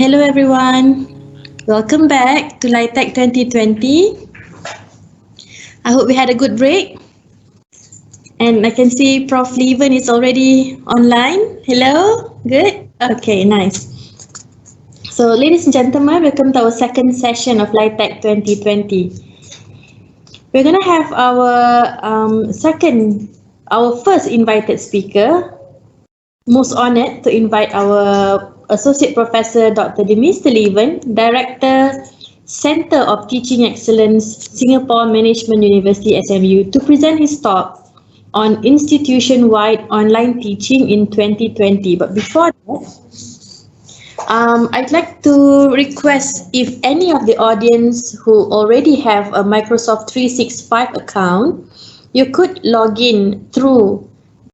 Hello everyone, welcome back to LITEC 2020. I hope we had a good break. And I can see Prof. Lieven is already online. Hello, good? Okay, nice. So ladies and gentlemen, welcome to our second session of LITEC 2020. We're going to have our first invited speaker. Most honored to invite our Associate Professor Dr. Demeester Lieven, Director, Center of Teaching Excellence, Singapore Management University SMU, to present his talk on institution-wide online teaching in 2020. But before that, I'd like to request if any of the audience who already have a Microsoft 365 account, you could log in through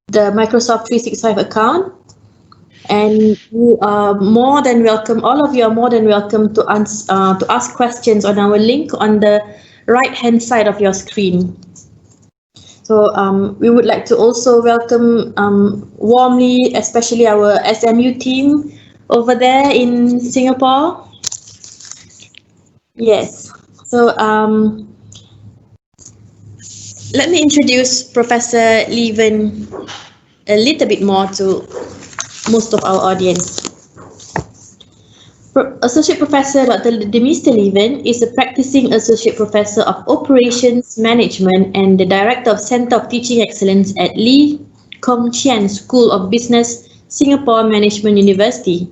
the Microsoft 365 account. And you are more than welcome, all of you are more than welcome to ask questions on our link on the right-hand side of your screen. So we would like to also welcome warmly, especially our SMU team over there in Singapore. Yes, so let me introduce Professor Lieven a little bit more to most of our audience. Associate Professor Dr. Demeester Lieven is a practicing Associate Professor of Operations Management and the Director of Center of Teaching Excellence at Lee Kong Chian School of Business, Singapore Management University.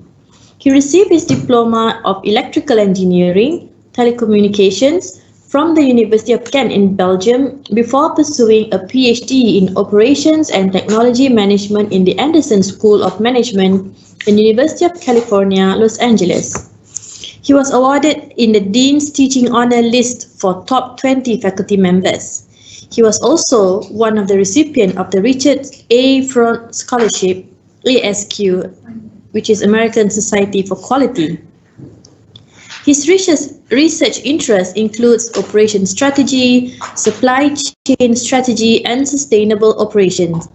He received his Diploma of Electrical Engineering, Telecommunications from the University of Kent in Belgium before pursuing a PhD in Operations and Technology Management in the Anderson School of Management in the University of California, Los Angeles. He was awarded in the Dean's Teaching Honour list for top 20 faculty members. He was also one of the recipients of the Richard A. Front Scholarship, ASQ, which is American Society for Quality. His research interest includes operation strategy, supply chain strategy, and sustainable operations.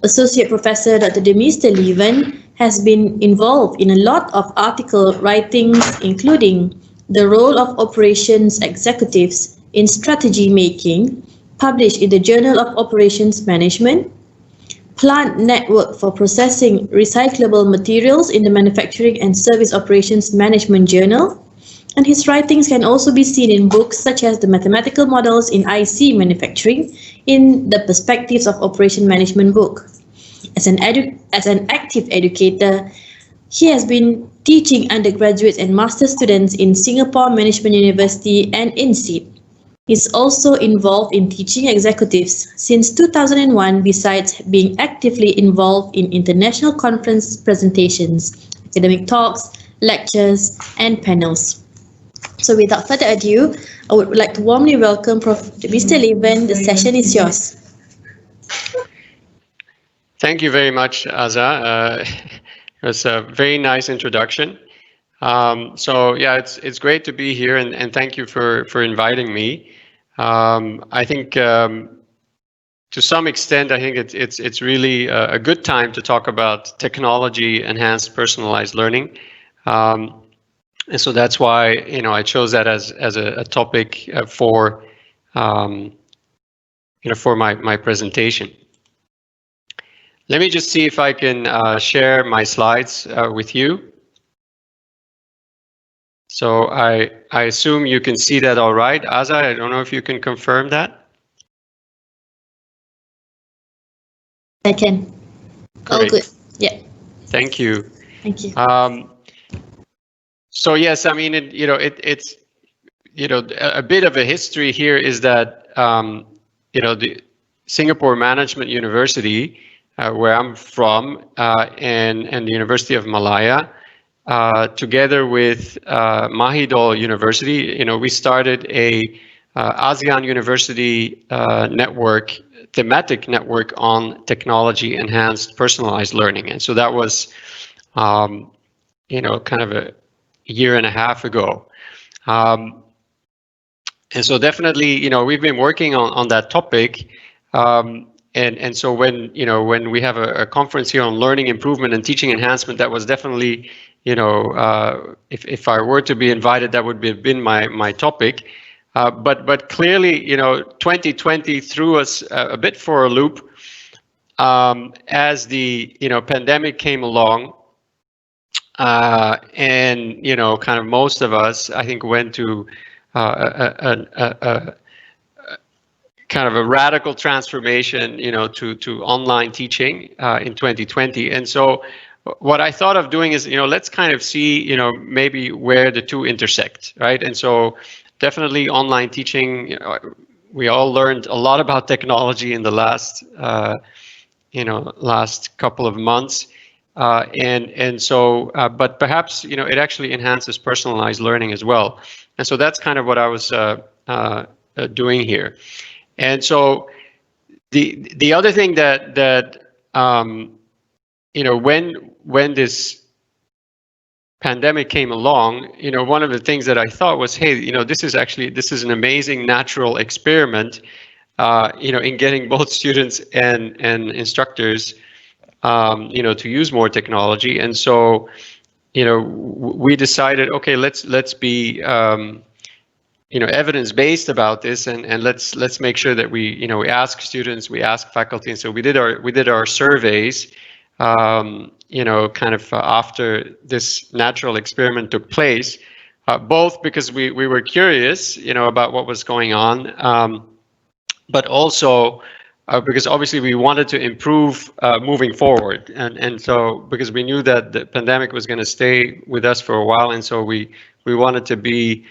Associate Professor Dr. Demeester Lieven has been involved in a lot of article writings, including the role of operations executives in strategy making, published in the Journal of Operations Management, Plant Network for Processing Recyclable Materials in the Manufacturing and Service Operations Management Journal, and his writings can also be seen in books such as The Mathematical Models in IC Manufacturing in the Perspectives of Operation Management book. As an active educator, he has been teaching undergraduates and master students in Singapore Management University and INSEAD. He's also involved in teaching executives since 2001, besides being actively involved in international conference presentations, academic talks, lectures, and panels. So without further ado, I would like to warmly welcome Prof. Mr. Lieven. The session is yours. Thank you very much, Azza. It was a very nice introduction. So yeah, it's great to be here, and thank you for inviting me. I think to some extent, I think it's really a good time to talk about technology enhanced personalized learning. And so that's why, you know, I chose that as a topic for for my presentation. Let me just see if I can share my slides with you. So I assume you can see that all right. Azza, I don't know if you can confirm that. I can. Great. All good. Yeah. Thank you. Thank you. So yes, I mean, it's a bit of a history here is that the Singapore Management University, where I'm from, and the University of Malaya, together with Mahidol University, we started a ASEAN University network, thematic network on technology enhanced personalized learning, and so that was kind of a year and a half ago. And so definitely, we've been working on that topic. And so when we have a conference here on learning improvement and teaching enhancement, that was definitely, if I were to be invited, that would have been my topic. But clearly, 2020 threw us a bit for a loop as the pandemic came along. And kind of most of us, I think, went to kind of a radical transformation, to online teaching in 2020. And so what I thought of doing is, let's kind of see, maybe where the two intersect, right? And so definitely online teaching, we all learned a lot about technology in the last, last couple of months. And so, but perhaps, it actually enhances personalized learning as well. And so that's kind of what I was doing here. And so the other thing that when this pandemic came along, one of the things that I thought was, hey, this is an amazing natural experiment, in getting both students and instructors to use more technology. And so, we decided, okay, let's be, evidence-based about this, and let's make sure that we ask students, we ask faculty. And so we did our surveys, kind of after this natural experiment took place, both because we were curious, about what was going on, but also because obviously we wanted to improve moving forward, and so because we knew that the pandemic was going to stay with us for a while, and so we wanted to be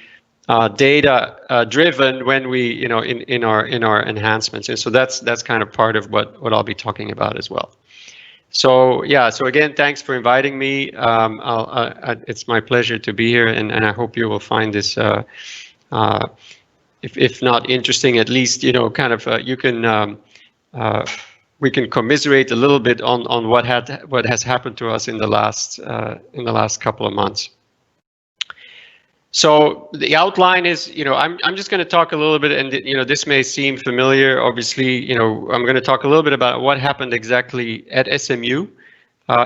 data driven when we in our enhancements, and so that's kind of part of what I'll be talking about as well. So yeah, so again, thanks for inviting me. It's my pleasure to be here, and I hope you will find this, if not interesting, at least kind of you can we can commiserate a little bit on what has happened to us in the last couple of months. So the outline is, I'm just going to talk a little bit, and this may seem familiar. Obviously, I'm going to talk a little bit about what happened exactly at SMU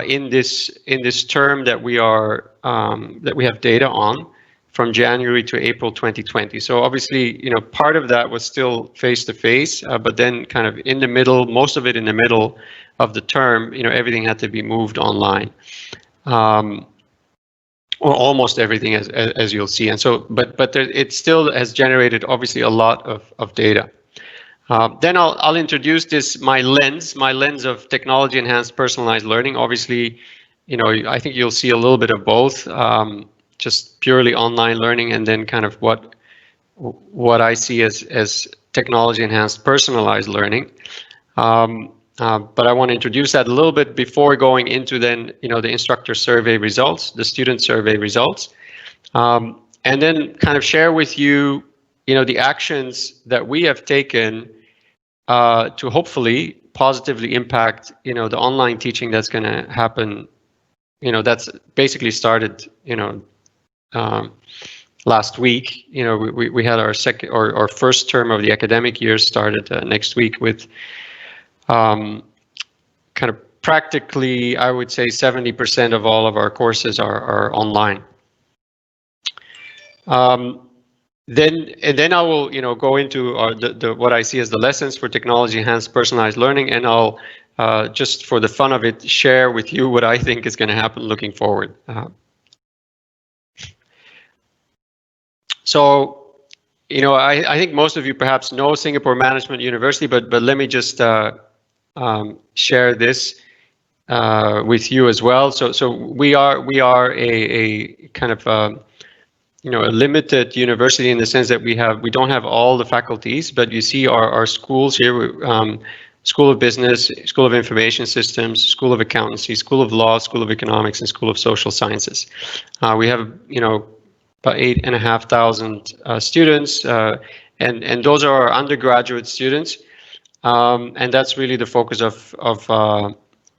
in this term that we have data on from January to April 2020. So obviously, part of that was still face-to-face, but then kind of in the middle, most of it in the middle of the term, everything had to be moved online. Or almost everything, as you'll see, and so, but it still has generated obviously a lot of data. Then I'll introduce my lens of technology enhanced personalized learning. Obviously, I think you'll see a little bit of both, just purely online learning, and then kind of what I see as technology enhanced personalized learning. But I want to introduce that a little bit before going into then, the instructor survey results, the student survey results, and then kind of share with you, the actions that we have taken to hopefully positively impact, the online teaching that's going to happen, that's basically started, last week. We had our first term of the academic year started next week with kind of practically, I would say 70% of all of our courses are online. Then I will, go into what I see as the lessons for technology enhanced personalized learning, and I'll just for the fun of it share with you what I think is going to happen looking forward. So, I think most of you perhaps know Singapore Management University, but let me just share this with you as well. So we are a kind of a limited university in the sense that we don't have all the faculties, but you see our schools here. School of Business, School of Information Systems, School of Accountancy, School of Law, School of Economics, and School of Social Sciences. We have about 8,500 students, and those are our undergraduate students. And that's really the focus of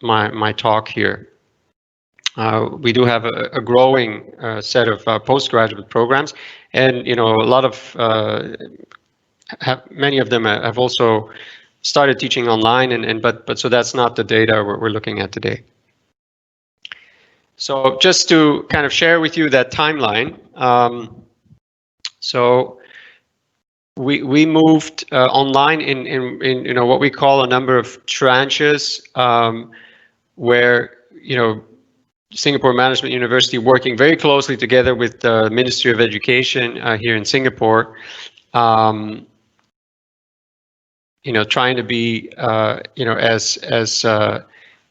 my talk here. We do have a growing set of postgraduate programs, and a lot of many of them have also started teaching online, but so that's not the data we're looking at today. So just to kind of share with you that timeline. So we moved online in what we call a number of tranches, where Singapore Management University, working very closely together with the Ministry of Education here in Singapore, trying to be as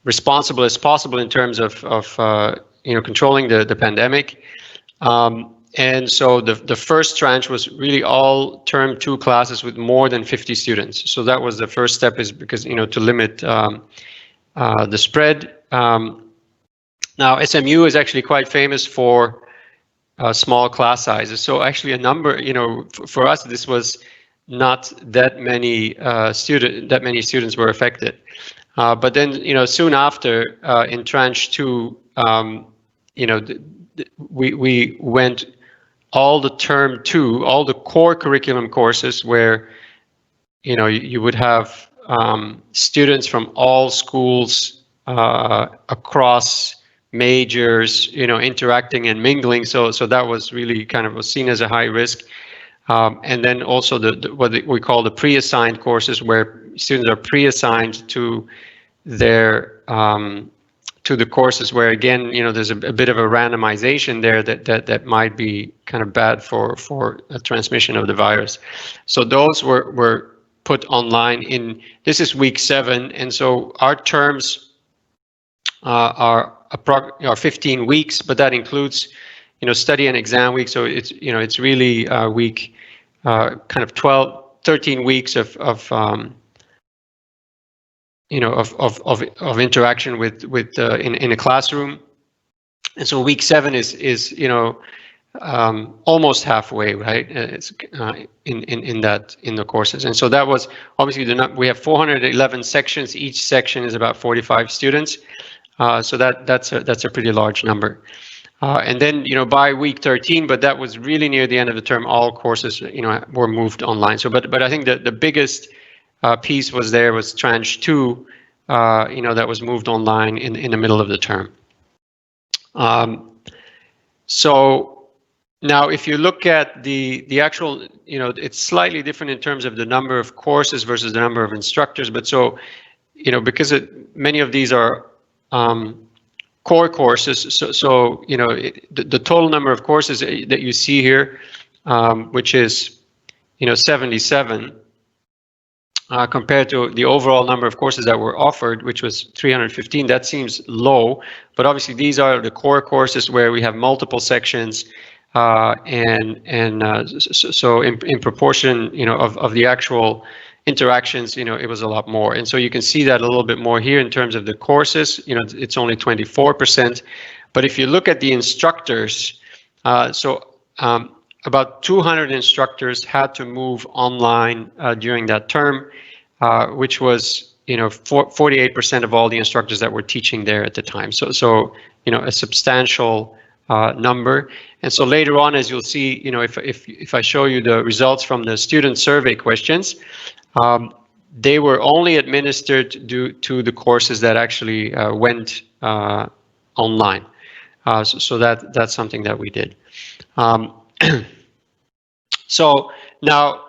responsible as possible in terms of controlling the pandemic. And so the first tranche was really all term 2 classes with more than 50 students. So that was the first step, is because to limit the spread. Now SMU is actually quite famous for small class sizes. So actually a number, for us this was not that many students were affected. But then soon after in tranche 2, we went all the term 2, all the core curriculum courses where you would have students from all schools across majors, interacting and mingling. So that was really kind of seen as a high risk. And then also what we call the pre-assigned courses, where students are pre-assigned to their to the courses where, again, there's a bit of a randomization there that might be kind of bad for a transmission of the virus. So those were put online this is week 7, and so our terms are 15 weeks, but that includes study and exam week. So it's really week kind of 13 weeks of of interaction with in a classroom. And so week 7 is almost halfway, right? It's in the courses. And so that was obviously we have 411 sections. Each section is about 45 students. So that's a pretty large number. And then, by week 13, but that was really near the end of the term, all courses, were moved online. So, but I think that the biggest piece was tranche 2, that was moved online in the middle of the term. So now, if you look at the actual, it's slightly different in terms of the number of courses versus the number of instructors. But so, because many of these are core courses, so the total number of courses that you see here, which is 77, compared to the overall number of courses that were offered, which was 315, that seems low. But obviously, these are the core courses where we have multiple sections, so in proportion, of the actual interactions, it was a lot more. And so you can see that a little bit more here in terms of the courses, it's only 24%. But if you look at the instructors, about 200 instructors had to move online during that term, which was 48% of all the instructors that were teaching there at the time. So a substantial number. And so later on, as you'll see, if I show you the results from the student survey questions, they were only administered due to the courses that actually went online. So that's something that we did. So now,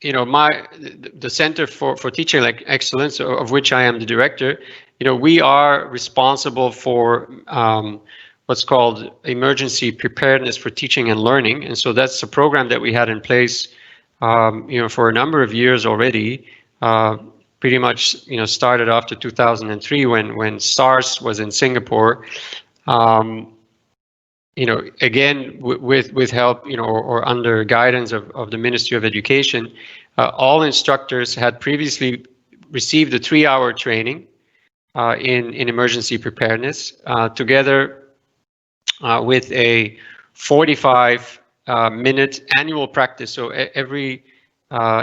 the Center for Teaching Excellence, of which I am the director, we are responsible for what's called emergency preparedness for teaching and learning. And so that's a program that we had in place, for a number of years already, pretty much, started after 2003 when SARS was in Singapore. Again, with help, or under guidance of the Ministry of Education, all instructors had previously received a 3-hour training in emergency preparedness, together with a 45-minute annual practice. So every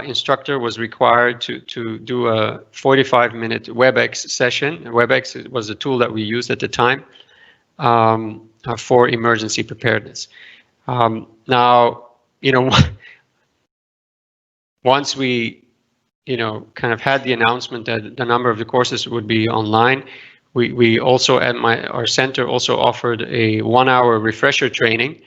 instructor was required to do a 45-minute WebEx session. WebEx was the tool that we used at the time. For emergency preparedness. Now, once we, kind of had the announcement that the number of the courses would be online, we also at our center also offered a 1-hour refresher training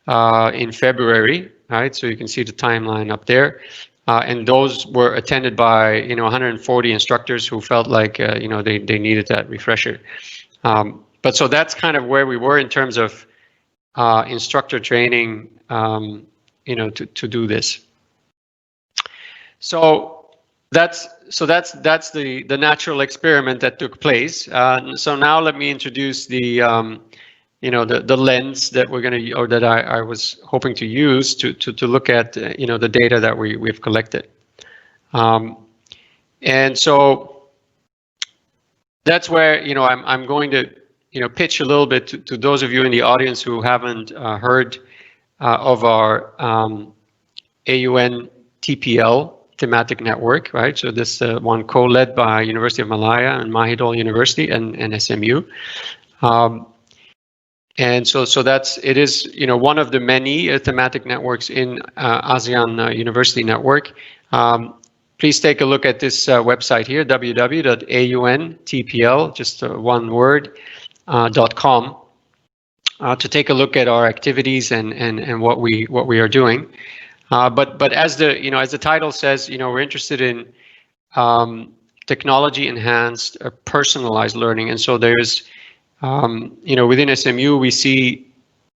in February, right? So you can see the timeline up there. And those were attended by, 140 instructors who felt like, they needed that refresher. But so that's kind of where we were in terms of instructor training, to do this. So that's the natural experiment that took place. So now let me introduce the lens that we're going to, or that I was hoping to use to look at the data that we've collected. And so that's where I'm going to pitch a little bit to those of you in the audience who haven't heard of our AUN TPL thematic network, right? So this one co-led by University of Malaya and Mahidol University and SMU. And so it is one of the many thematic networks in ASEAN University Network. Please take a look at this website here, www.auntpl, just one word, .com, to take a look at our activities and what we are doing. But as the title says, we're interested in technology enhanced personalized learning, and so there's within SMU we see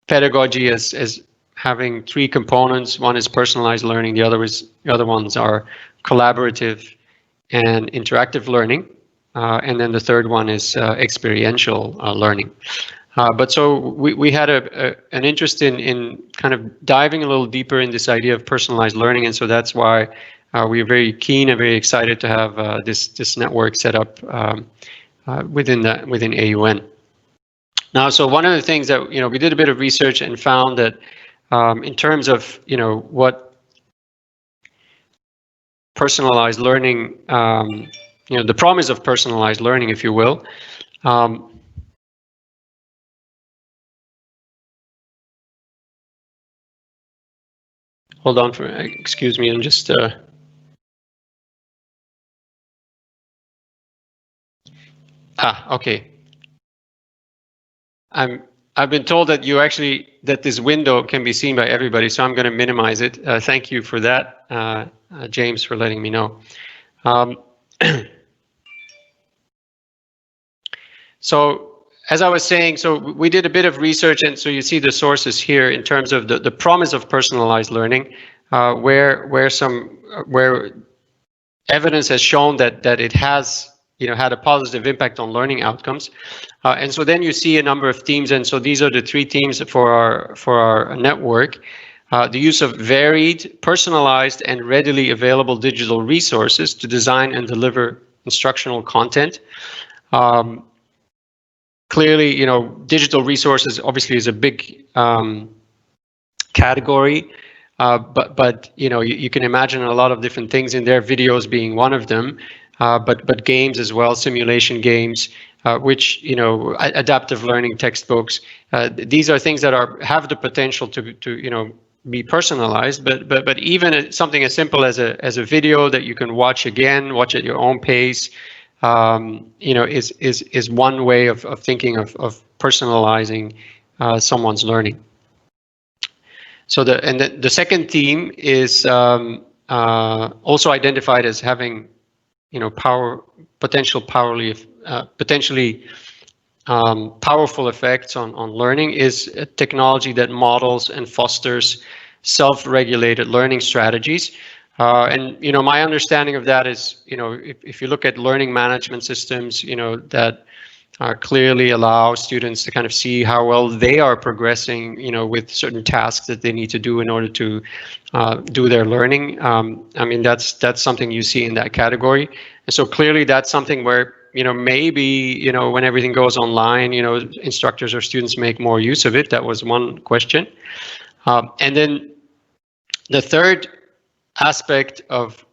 pedagogy as having 3 components. One is personalized learning, the other ones are collaborative and interactive learning. And then the third one is experiential learning. But so we had an interest in kind of diving a little deeper in this idea of personalized learning, and so that's why we're very keen and very excited to have this network set up within AUN. Now, so one of the things that we did a bit of research and found that in terms of what personalized learning, the promise of personalized learning, if you will. Hold on for, excuse me, I'm just. Okay. I've been told that that this window can be seen by everybody, so I'm going to minimize it. Thank you for that, James, for letting me know. So as I was saying, so we did a bit of research, and so you see the sources here in terms of the promise of personalized learning, where evidence has shown that it has had a positive impact on learning outcomes. And so then you see a number of themes, and so these are the 3 themes for our network. The use of varied, personalized, and readily available digital resources to design and deliver instructional content. Clearly, digital resources obviously is a big category, but you can imagine a lot of different things in there, videos being one of them, but games as well, simulation games, which adaptive learning textbooks. These are things that have the potential to be personalized, but even something as simple as a video that you can watch at your own pace, is one way of thinking of personalizing someone's learning. So the second theme is also identified as having potentially powerful effects on learning, is a technology that models and fosters self-regulated learning strategies. And my understanding of that is, if you look at learning management systems, that clearly allow students to kind of see how well they are progressing, with certain tasks that they need to do in order to do their learning. I mean, that's something you see in that category. And so clearly that's something where, maybe, when everything goes online, instructors or students make more use of it. That was one question. And then the third aspect of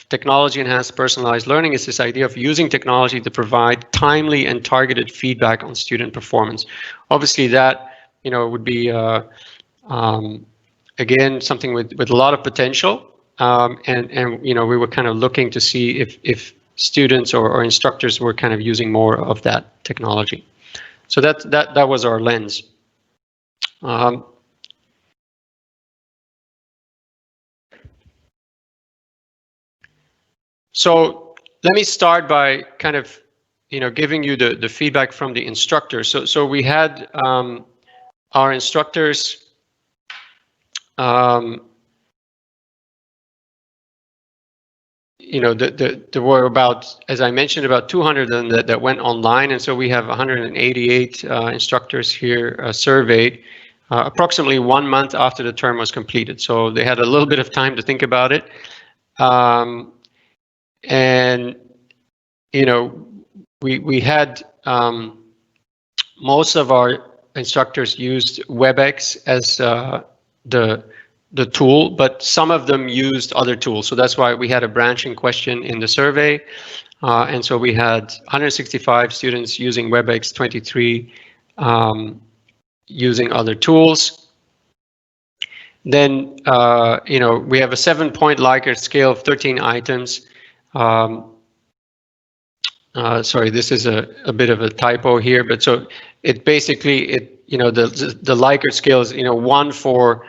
technology enhanced personalized learning is this idea of using technology to provide timely and targeted feedback on student performance. Obviously that would be again something with a lot of potential, and we were kind of looking to see if students or instructors were kind of using more of that technology. So that was our lens. So let me start by kind of, giving you the feedback from the instructors. So we had our instructors there were about, as I mentioned, about 200 of them that went online, and so we have 188 instructors here surveyed approximately 1 month after the term was completed. So they had a little bit of time to think about it. And we had most of our instructors used WebEx as the tool, but some of them used other tools. So that's why we had a branching question in the survey. And so we had 165 students using WebEx, 23 using other tools. Then we have a 7-point Likert scale of 13 items. Sorry, this is a bit of a typo here, but so it basically the Likert scale is 1 for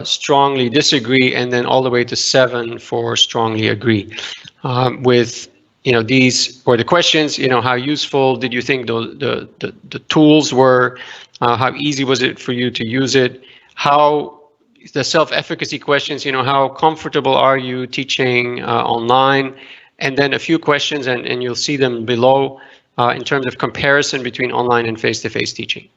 strongly disagree, and then all the way to 7 for strongly agree. With these were the questions. How useful did you think the tools were? How easy was it for you to use it? How the self-efficacy questions, how comfortable are you teaching online? And then a few questions, and you'll see them below, in terms of comparison between online and face-to-face teaching.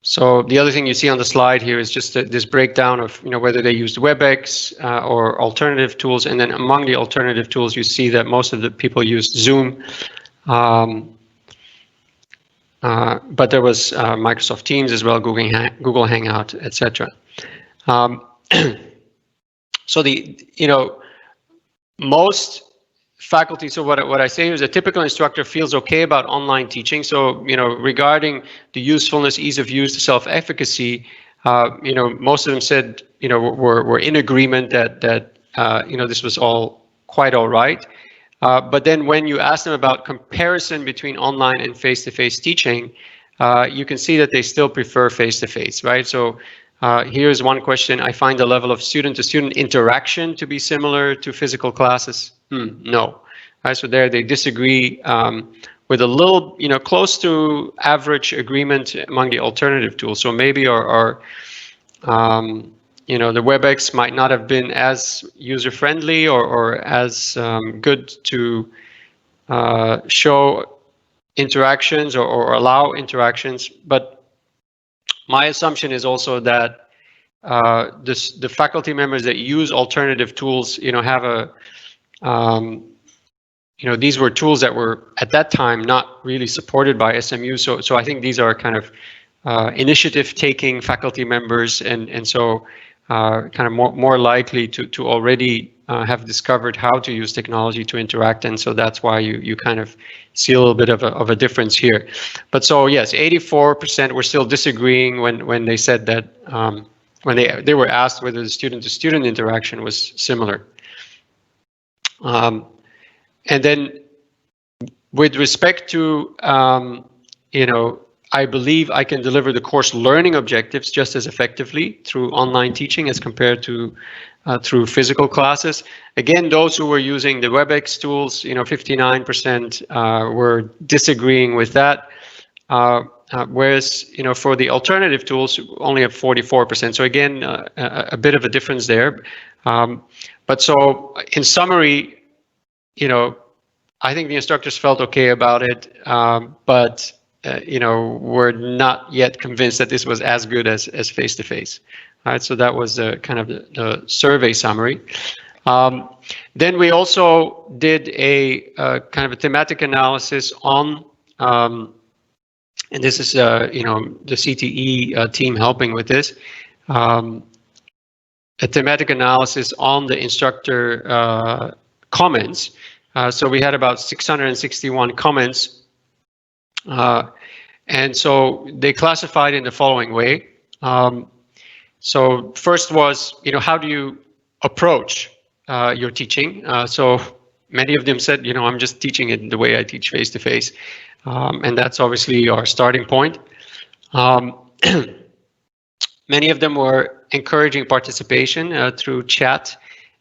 So the other thing you see on the slide here is just this breakdown of whether they used WebEx or alternative tools, and then among the alternative tools you see that most of the people used Zoom, but there was Microsoft Teams as well, Google Hangout, etc. So most faculty, so what I say is a typical instructor feels okay about online teaching. So regarding the usefulness, ease of use, the self-efficacy, most of them said were in agreement that this was quite all right. But then when you ask them about comparison between online and face-to-face teaching, you can see that they still prefer face-to-face, right? So here's one question: I find the level of student-to-student interaction to be similar to physical classes. No. Right, so there they disagree with a little, close to average agreement among the alternative tools. So maybe the WebEx might not have been as user-friendly or as good to show interactions or allow interactions. But my assumption is also that the faculty members that use alternative tools, have a these were tools that were at that time not really supported by SMU. So I think these are kind of initiative-taking faculty members, and so kind of more likely to already have discovered how to use technology to interact, and so that's why you kind of see a little bit of a difference here. But so yes, 84% were still disagreeing when they said that when they were asked whether the student-to-student interaction was similar. And then with respect to, I believe I can deliver the course learning objectives just as effectively through online teaching as compared to through physical classes. Again, those who were using the WebEx tools, 59% were disagreeing with that. Whereas, for the alternative tools, only have 44%. So again, a bit of a difference there. But so in summary, I think the instructors felt okay about it, but were not yet convinced that this was as good as face-to-face. All right, so that was kind of the survey summary. Then we also did a kind of a thematic analysis on, and this is the CTE team helping with this, a thematic analysis on the instructor comments. So we had about 661 comments, and so they classified in the following way. So first was, how do you approach your teaching? So many of them said, I'm just teaching it the way I teach face-to-face, and that's obviously our starting point. Many of them were encouraging participation through chat.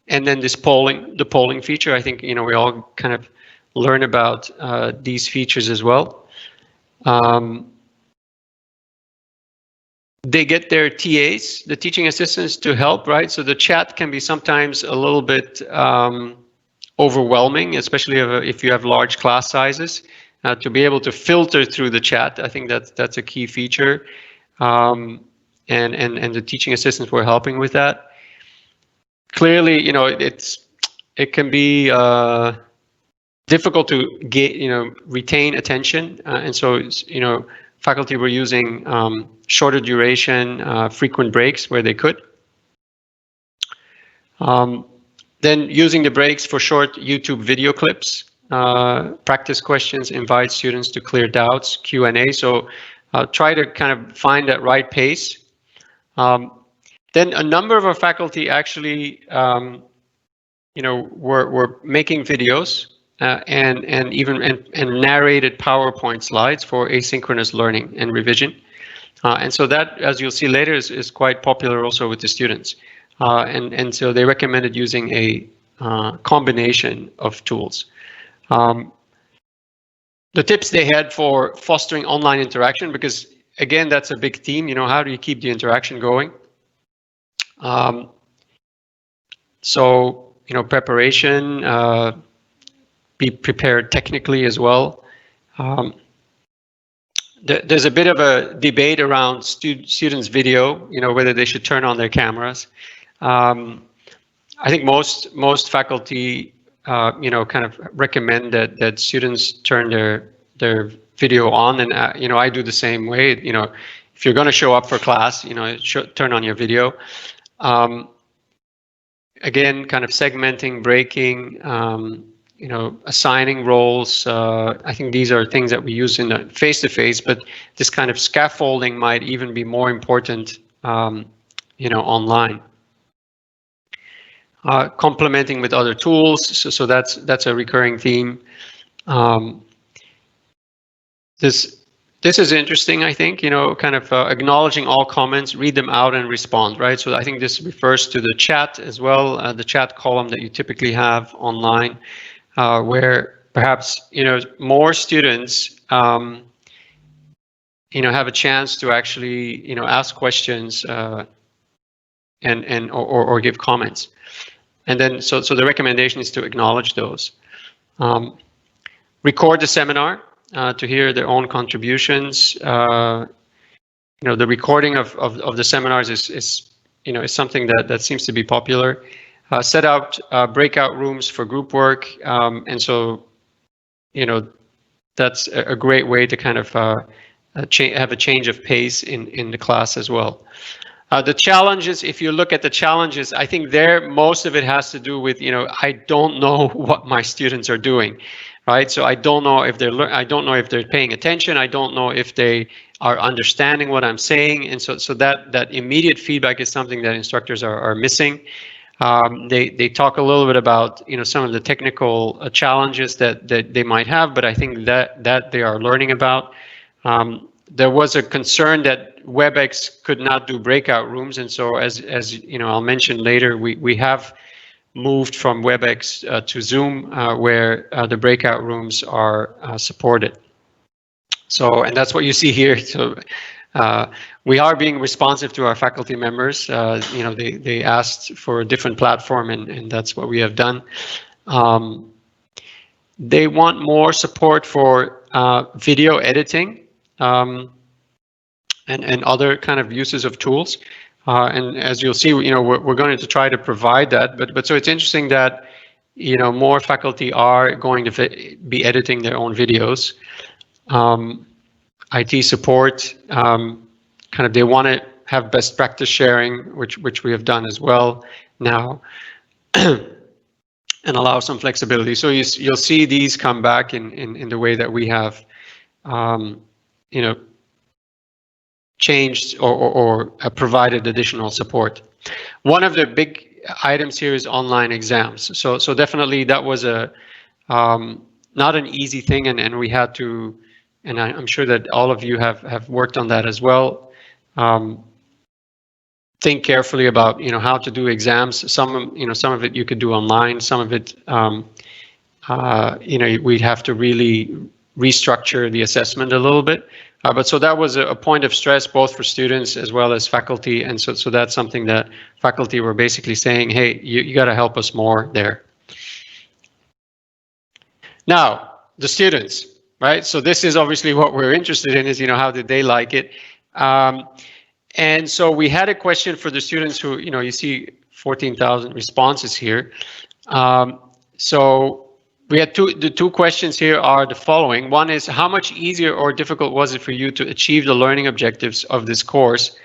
And then the polling feature, I think, we all kind of learn about these features as well. They get their TAs, the teaching assistants, to help, right? So the chat can be sometimes a little bit overwhelming, especially if you have large class sizes. To be able to filter through the chat, I think that's a key feature. And the teaching assistants were helping with that. Clearly, it can be difficult to retain attention, and so faculty were using shorter duration, frequent breaks where they could. Then using the breaks for short YouTube video clips, practice questions, invite students to clear doubts, Q&A. So try to kind of find that right pace. Then a number of our faculty actually, were making videos and narrated PowerPoint slides for asynchronous learning and revision. And so that, as you'll see later, is quite popular also with the students. And so they recommended using a combination of tools. The tips they had for fostering online interaction, because again, that's a big theme, how do you keep the interaction going? So, preparation, be prepared technically as well. there's a bit of a debate around students' video, whether they should turn on their cameras. I think most faculty, kind of recommend that students turn their video on, and I do the same way. If you're going to show up for class, turn on your video. Again, kind of segmenting, breaking, assigning roles. I think these are things that we use in a face-to-face, but this kind of scaffolding might even be more important, online. Complementing with other tools, so that's a recurring theme. This is interesting, I think, kind of acknowledging all comments, read them out and respond, right? So I think this refers to the chat as well, the chat column that you typically have online, where perhaps, more students, have a chance to actually, ask questions or give comments. And then, so the recommendation is to acknowledge those. Record the seminar to hear their own contributions. The recording of the seminars is something that seems to be popular. Set out breakout rooms for group work, and so that's a great way to kind of have a change of pace in the class as well. The challenges, if you look at the challenges, I think most of it has to do with, I don't know what my students are doing, right? So I don't know if they're paying attention. I don't know if they are understanding what I'm saying. And so that immediate feedback is something that instructors are missing. They talk a little bit about, some of the technical challenges that they might have, but I think that they are learning about. There was a concern that WebEx could not do breakout rooms, and so as I'll mention later, we have moved from WebEx to Zoom, where the breakout rooms are supported. So, and that's what you see here. So we are being responsive to our faculty members. They asked for a different platform, and that's what we have done. They want more support for video editing. And other kind of uses of tools, and as you'll see, we're going to try to provide that. But so it's interesting that more faculty are going to be editing their own videos. IT support, kind of they want to have best practice sharing, which we have done as well now, and allow some flexibility. So you'll see these come back in the way that we have. Changed or provided additional support. One of the big items here is online exams. So definitely that was not an easy thing, and we had to, and I'm sure that all of you have worked on that as well. Think carefully about how to do exams. Some of it you could do online. Some of it we'd have to really restructure the assessment a little bit. But so that was a point of stress both for students as well as faculty, and so that's something that faculty were basically saying, hey, you got to help us more there. Now, the students, right? So this is obviously what we're interested in, is how did they like it? And so we had a question for the students who, you see 14,000 responses here. So we had the two questions here are the following. One is, how much easier or difficult was it for you to achieve the learning objectives of this course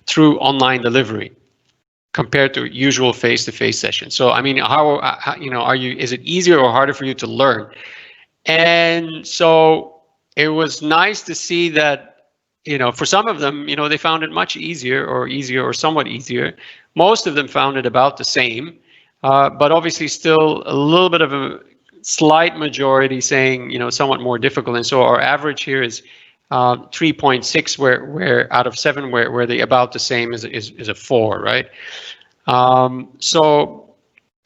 through online delivery compared to usual face-to-face sessions? So, I mean, how is it easier or harder for you to learn? And so it was nice to see that, for some of them, they found it much easier or somewhat easier. Most of them found it about the same, but obviously still a little bit of a slight majority saying, somewhat more difficult. And so our average here is 3.6, where out of 7, where the about the same is a 4, right?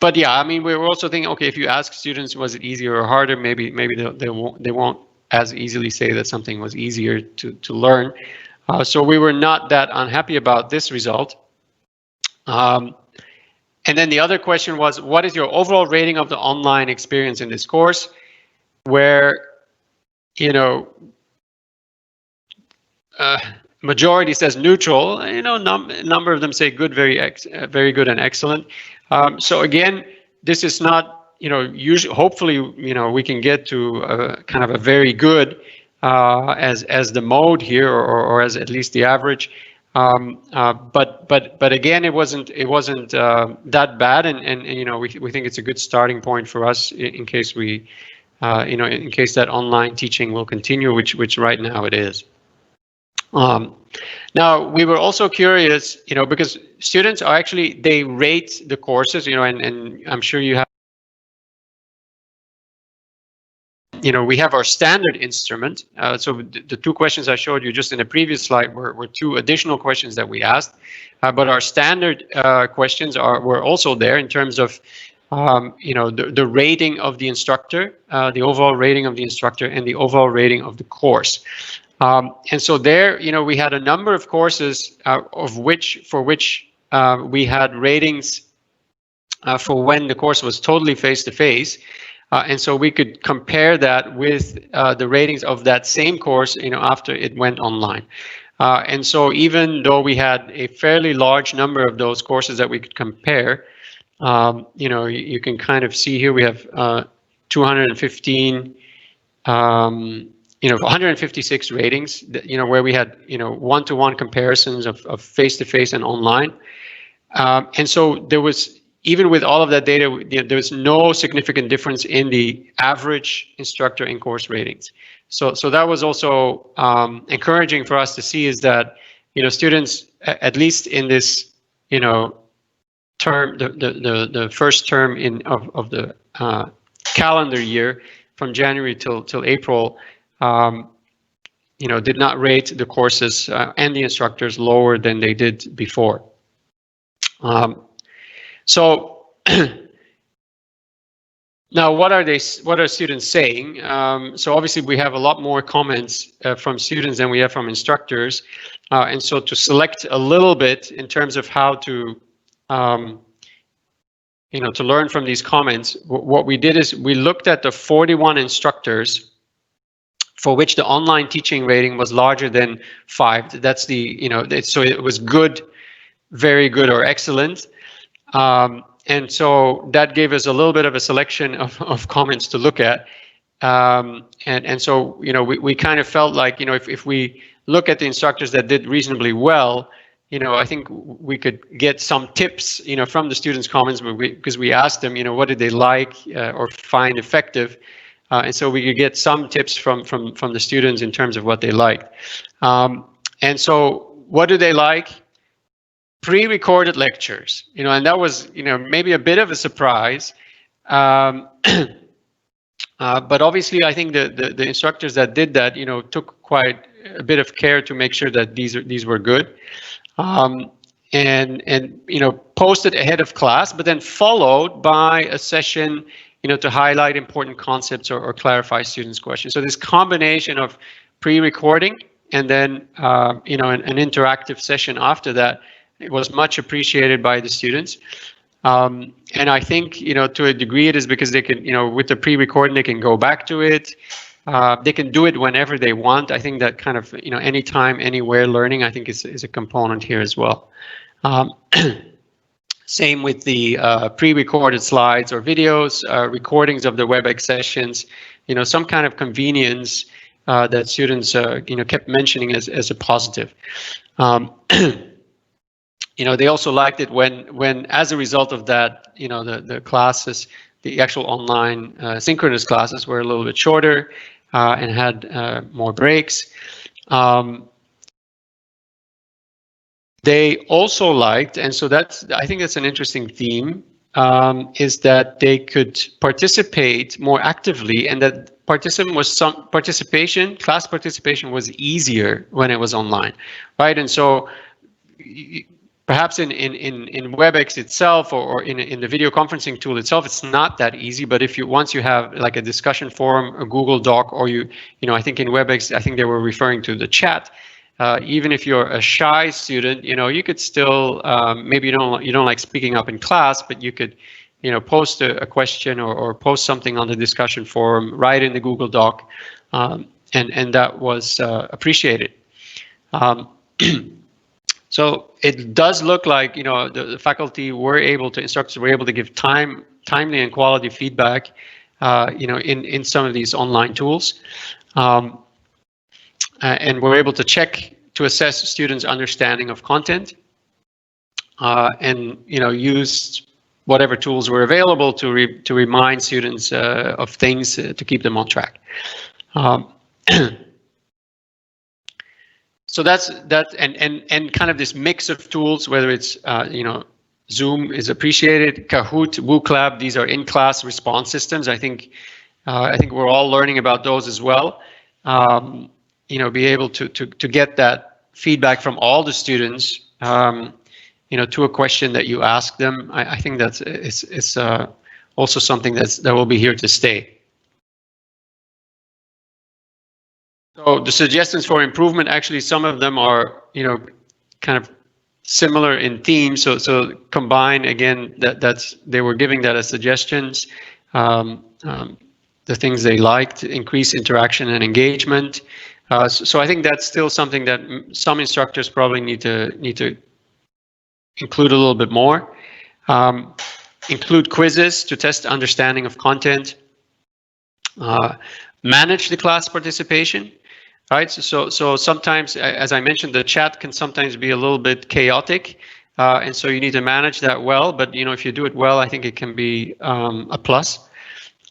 But yeah, I mean, we were also thinking, okay, if you ask students, was it easier or harder? Maybe they won't as easily say that something was easier to learn. So we were not that unhappy about this result. And then the other question was, what is your overall rating of the online experience in this course? Where, majority says neutral. You know, number of them say good, very good, and excellent. So again, this is not, you know, usually. Hopefully, you know, we can get to kind of a very good as the mode here, or as at least the average. But again, it wasn't that bad, and you know, we think it's a good starting point for us in case we, you know, in case that online teaching will continue, which right now it is. Now, we were also curious, you know, because students are actually, they rate the courses, you know, and I'm sure you have, you know, we have our standard instrument. So the two questions I showed you just in the previous slide were two additional questions that we asked, but our standard questions were also there in terms of, you know, the rating of the instructor, the overall rating of the instructor, and the overall rating of the course. And so there, you know, we had a number of courses for which we had ratings for when the course was totally face-to-face. And so we could compare that with the ratings of that same course, you know, after it went online. And so even though we had a fairly large number of those courses that we could compare, you know, you can kind of see here we have 215, you know, 156 ratings, you know, where we had, you know, one-to-one comparisons of face-to-face and online. And so there was, even with all of that data, you know, there was no significant difference in the average instructor in course ratings. So that was also encouraging for us to see, is that, you know, students, at least in this, you know, term, the first term of the calendar year, from January till April, you know, did not rate the courses and the instructors lower than they did before. So now, what are students saying? So obviously we have a lot more comments from students than we have from instructors, and so to select a little bit in terms of how to, you know, to learn from these comments, what we did is we looked at the 41 instructors for which the online teaching rating was larger than 5. That's the, you know, so it was good, very good, or excellent. And so that gave us a little bit of a selection of comments to look at. And so, you know, we kind of felt like, you know, if we look at the instructors that did reasonably well, you know, I think we could get some tips, you know, from the students' comments, because we asked them, you know, what did they like or find effective. And so we could get some tips from the students in terms of what they liked. And so what do they like? Pre-recorded lectures, you know, and that was, you know, maybe a bit of a surprise. But obviously, I think the instructors that did that, you know, took quite a bit of care to make sure that these were good. And you know, posted ahead of class, but then followed by a session, you know, to highlight important concepts or clarify students' questions. So this combination of pre-recording and then, you know, an interactive session after that, it was much appreciated by the students. And I think, you know, to a degree it is because they can, you know, with the pre-recording, they can go back to it. They can do it whenever they want. I think that kind of, you know, anytime, anywhere learning, I think is a component here as well. Same with the pre-recorded slides or videos, recordings of the WebEx sessions, you know, some kind of convenience that students, you know, kept mentioning as a positive. You know, they also liked it when as a result of that, you know, the classes, the actual online synchronous classes were a little bit shorter and had more breaks. They also liked, and so I think that's an interesting theme, is that they could participate more actively, and that class participation was easier when it was online, right? And so perhaps in WebEx itself or in the video conferencing tool itself, it's not that easy. But if once you have like a discussion forum, a Google Doc, or you know, I think in WebEx, I think they were referring to the chat. Even if you're a shy student, you know, you could still maybe you don't like speaking up in class, but you could, you know, post a question or post something on the discussion forum, write in the Google Doc, and that was appreciated. So it does look like, you know, the faculty were able to, instructors were able to give timely and quality feedback, you know, in some of these online tools. And we're able to check to assess students' understanding of content, and, you know, use whatever tools were available to remind students of things to keep them on track. So that's and kind of this mix of tools, whether it's you know, Zoom is appreciated, Kahoot, WooClap, these are in-class response systems. I think we're all learning about those as well. You know, be able to get that feedback from all the students, you know, to a question that you ask them. I think that's it's also something that will be here to stay. So the suggestions for improvement, actually, some of them are, you know, kind of similar in theme. So combine again, they were giving that as suggestions. The things they liked, increase interaction and engagement. So I think that's still something that some instructors probably need to include a little bit more. Include quizzes to test understanding of content. Manage the class participation. Right, so sometimes, as I mentioned, the chat can sometimes be a little bit chaotic, and so you need to manage that well. But, you know, if you do it well, I think it can be a plus.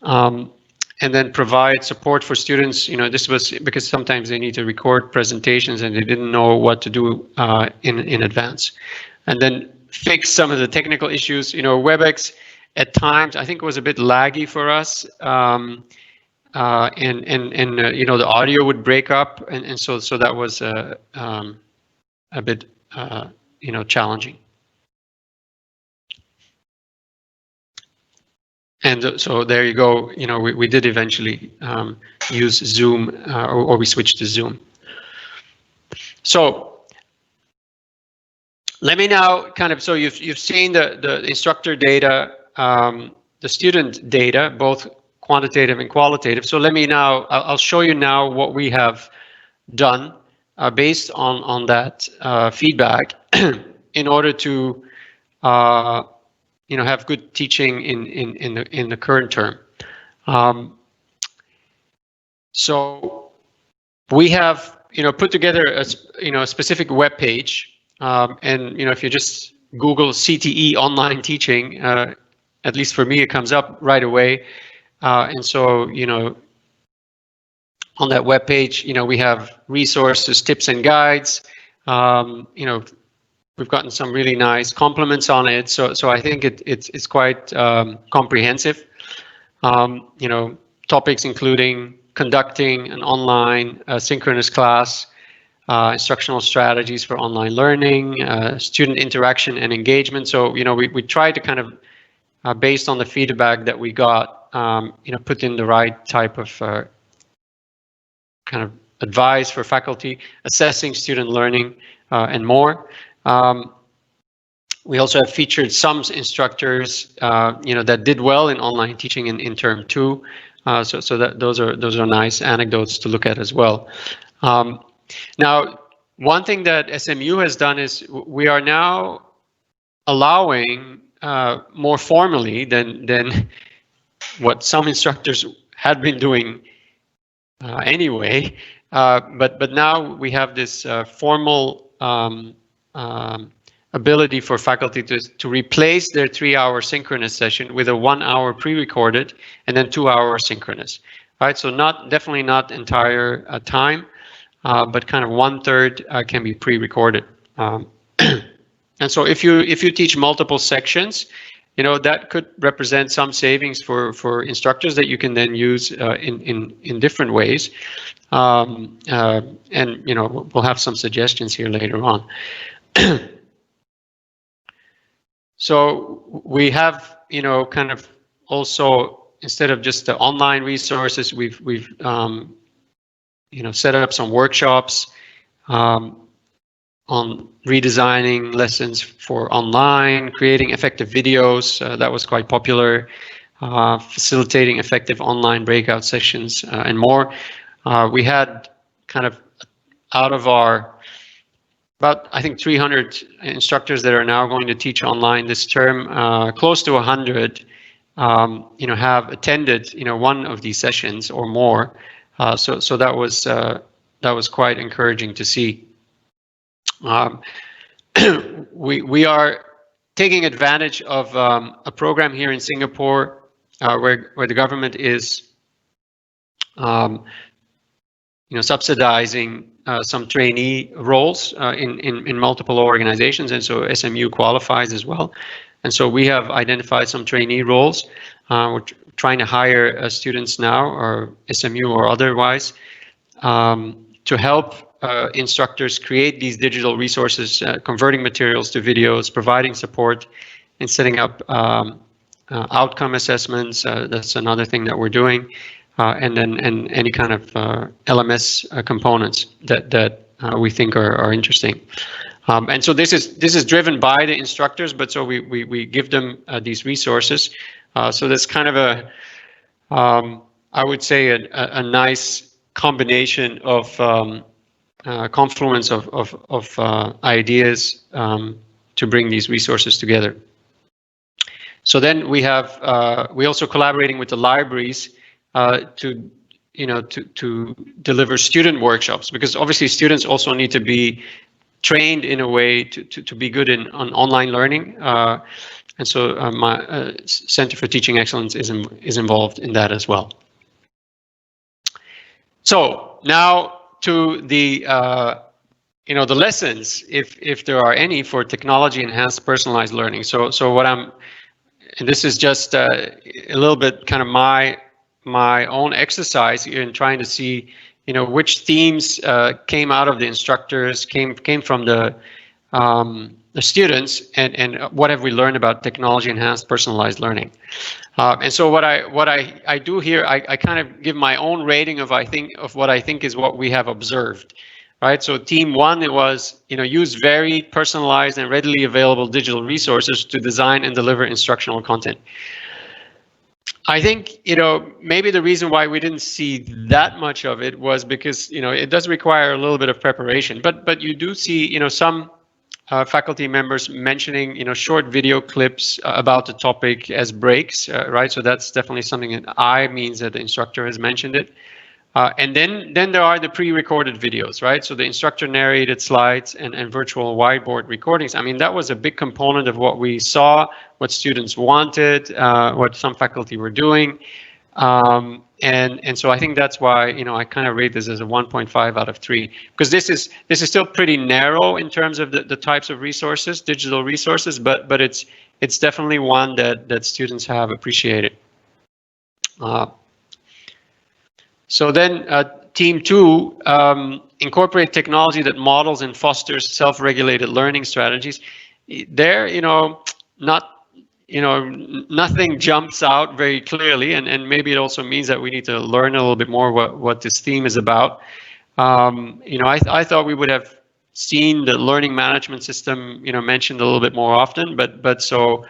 And then provide support for students. You know, this was because sometimes they need to record presentations and they didn't know what to do in advance. And then fix some of the technical issues. You know, WebEx at times I think was a bit laggy for us. And you know, the audio would break up, and so that was a bit you know, challenging. And so there you go. You know, we did eventually use Zoom, or we switched to Zoom. So let me now kind of, so you've seen the instructor data, the student data, both quantitative and qualitative. So let me now, I'll show you now what we have done based on that feedback in order to you know, have good teaching in the current term. So we have, you know, put together a, you know, a specific web page, and, you know, if you just Google CTE online teaching, at least for me, it comes up right away. And so, you know, on that web page, you know, we have resources, tips and guides. You know, we've gotten some really nice compliments on it. So I think it's quite comprehensive. You know, topics including conducting an online synchronous class, instructional strategies for online learning, student interaction and engagement. So, you know, we try to kind of, based on the feedback that we got, you know, put in the right type of kind of advice for faculty, assessing student learning, and more. We also have featured some instructors, you know, that did well in online teaching in term 2. So that those are nice anecdotes to look at as well. Now, one thing that SMU has done is we are now allowing more formally than what some instructors had been doing anyway, but now we have this formal ability for faculty to replace their 3-hour synchronous session with a 1-hour pre-recorded and then 2-hour synchronous. Right, so definitely not entire time, but kind of 1/3 can be pre-recorded. And so if you teach multiple sections, you know, that could represent some savings for instructors that you can then use in different ways. And, you know, we'll have some suggestions here later on. So we have, you know, kind of also, instead of just the online resources, we've you know, set up some workshops on redesigning lessons for online, creating effective videos, that was quite popular, facilitating effective online breakout sessions, and more. We had kind of out of our about, I think, 300 instructors that are now going to teach online this term. Close to 100, have attended, one of these sessions or more. So that was quite encouraging to see. We are taking advantage of a program here in Singapore where the government is subsidizing some trainee roles in multiple organizations, and so SMU qualifies as well. And so we have identified some trainee roles. We're trying to hire students now, or SMU or otherwise, to help instructors create these digital resources, converting materials to videos, providing support, and setting up outcome assessments. That's another thing that we're doing. And any kind of LMS components that we think are interesting. And so this is driven by the instructors, but so we give them these resources. So that's kind of I would say a nice combination of confluence of ideas to bring these resources together. So then we also collaborating with the libraries to deliver student workshops, because obviously students also need to be trained in a way to be good on online learning, and so my Center for Teaching Excellence is involved in that as well. So now to the the lessons, if there are any, for technology enhanced personalized learning. So what and this is just a little bit kind of my own exercise in trying to see, which themes came out of the instructors, came from the students, and what have we learned about technology enhanced personalized learning. And so what I do here, I kind of give my own rating of what I think is what we have observed. Right, so theme 1, it was, use very personalized and readily available digital resources to design and deliver instructional content. I think, maybe the reason why we didn't see that much of it was because, it does require a little bit of preparation. But you do see, some faculty members mentioning, short video clips about the topic as breaks, right? So that's definitely something that means that the instructor has mentioned it. And then there are the pre-recorded videos, right? So the instructor narrated slides and virtual whiteboard recordings. I mean, that was a big component of what we saw, what students wanted, what some faculty were doing. And so I think that's why, I kind of rate this as a 1.5 out of 3, because this is still pretty narrow in terms of the types of resources, digital resources, but it's definitely one that students have appreciated. So then team 2, incorporate technology that models and fosters self-regulated learning strategies. There, nothing jumps out very clearly, and maybe it also means that we need to learn a little bit more what this theme is about. I thought we would have seen the learning management system, mentioned a little bit more often, but so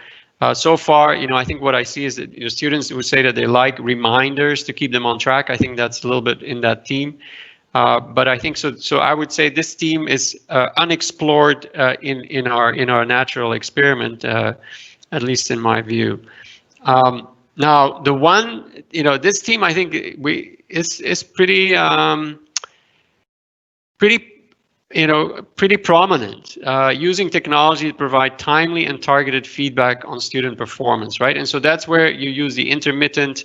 far, I think what I see is that students would say that they like reminders to keep them on track. I think that's a little bit in that theme. But I think so I would say this theme is unexplored in our natural experiment, at least in my view. Now, the one, this theme, I think is pretty prominent, using technology to provide timely and targeted feedback on student performance, right? And so that's where you use the intermittent,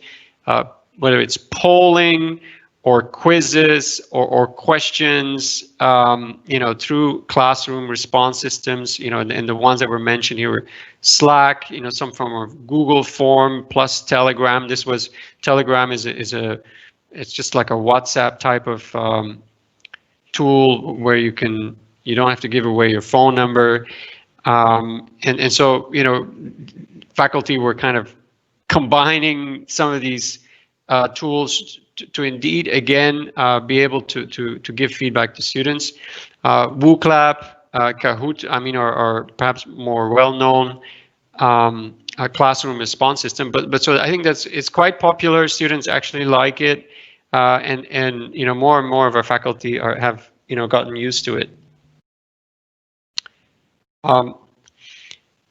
whether it's polling or quizzes or questions, through classroom response systems, and the ones that were mentioned here were Slack, some form of Google form plus Telegram. Telegram is it's just like a WhatsApp type of tool where you don't have to give away your phone number, and so faculty were kind of combining some of these tools to indeed again be able to give feedback to students. WooClap, Kahoot, are perhaps more well-known classroom response system, but so I think it's quite popular. Students actually like it. And more and more of our faculty have gotten used to it.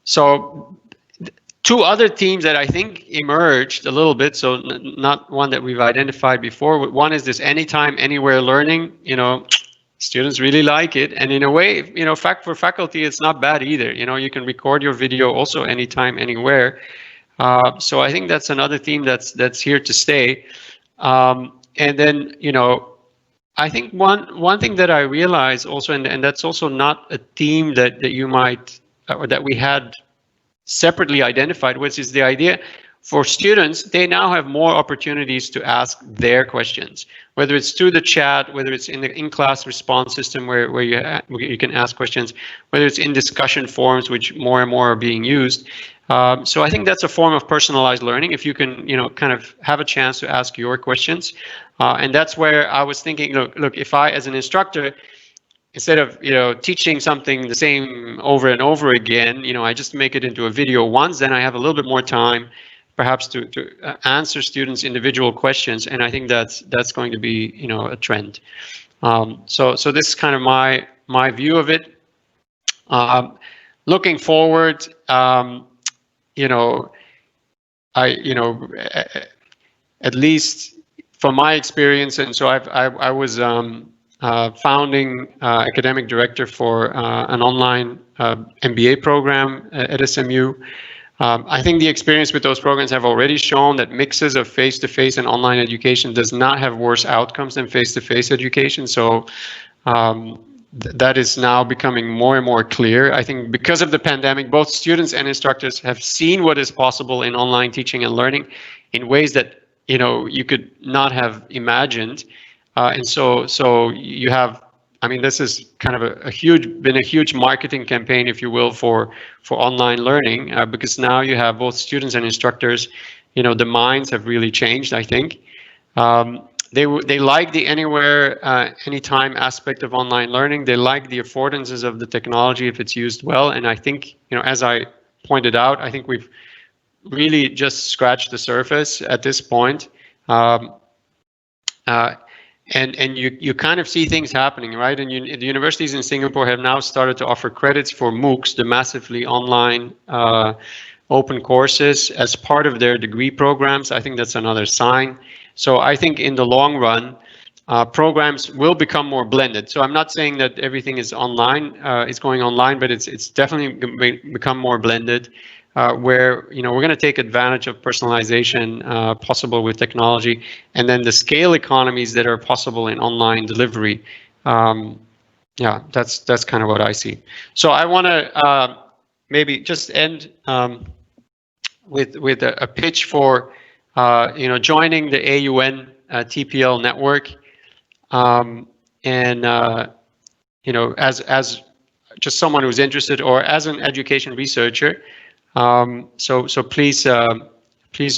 So two other themes that I think emerged a little bit, so not one that we've identified before. One is this anytime, anywhere learning. You know, students really like it, and in a way, you know, for faculty, it's not bad either. You know, you can record your video also anytime, anywhere. So I think that's another theme that's here to stay. And then, you know, I think one thing that I realized also, and that's also not a theme that you might or that we had separately identified, which is the idea for students, they now have more opportunities to ask their questions, whether it's through the chat, whether it's in the in-class response system where you can ask questions, whether it's in discussion forums, which more and more are being used. So I think that's a form of personalized learning, if you can, you know, kind of have a chance to ask your questions. And that's where I was thinking, look, if I, as an instructor, instead of, you know, teaching something the same over and over again, you know, I just make it into a video once, then I have a little bit more time, perhaps to answer students' individual questions, and I think that's going to be, you know, a trend. So this is kind of my view of it. Looking forward, you know, at least from my experience, and so I was founding academic director for an online MBA program at SMU. I think the experience with those programs have already shown that mixes of face-to-face and online education does not have worse outcomes than face-to-face education. So that is now becoming more and more clear. I think because of the pandemic, both students and instructors have seen what is possible in online teaching and learning in ways that, you know, you could not have imagined. And so you have, I mean, this is kind of been a huge marketing campaign, if you will, for online learning, because now you have both students and instructors, you know, the minds have really changed, I think. They like the anywhere, anytime aspect of online learning. They like the affordances of the technology if it's used well. And I think, you know, as I pointed out, I think we've really just scratched the surface at this point. And you kind of see things happening, right? And the universities in Singapore have now started to offer credits for MOOCs, the massively online open courses, as part of their degree programs. I think that's another sign. So I think in the long run, programs will become more blended. So I'm not saying that everything is online, is going online, but it's definitely become more blended. Where, you know, we're going to take advantage of personalization possible with technology, and then the scale economies that are possible in online delivery. Yeah, that's kind of what I see. So I want to maybe just end with a pitch for you know, joining the AUN TPL network, and you know, as just someone who's interested, or as an education researcher. So please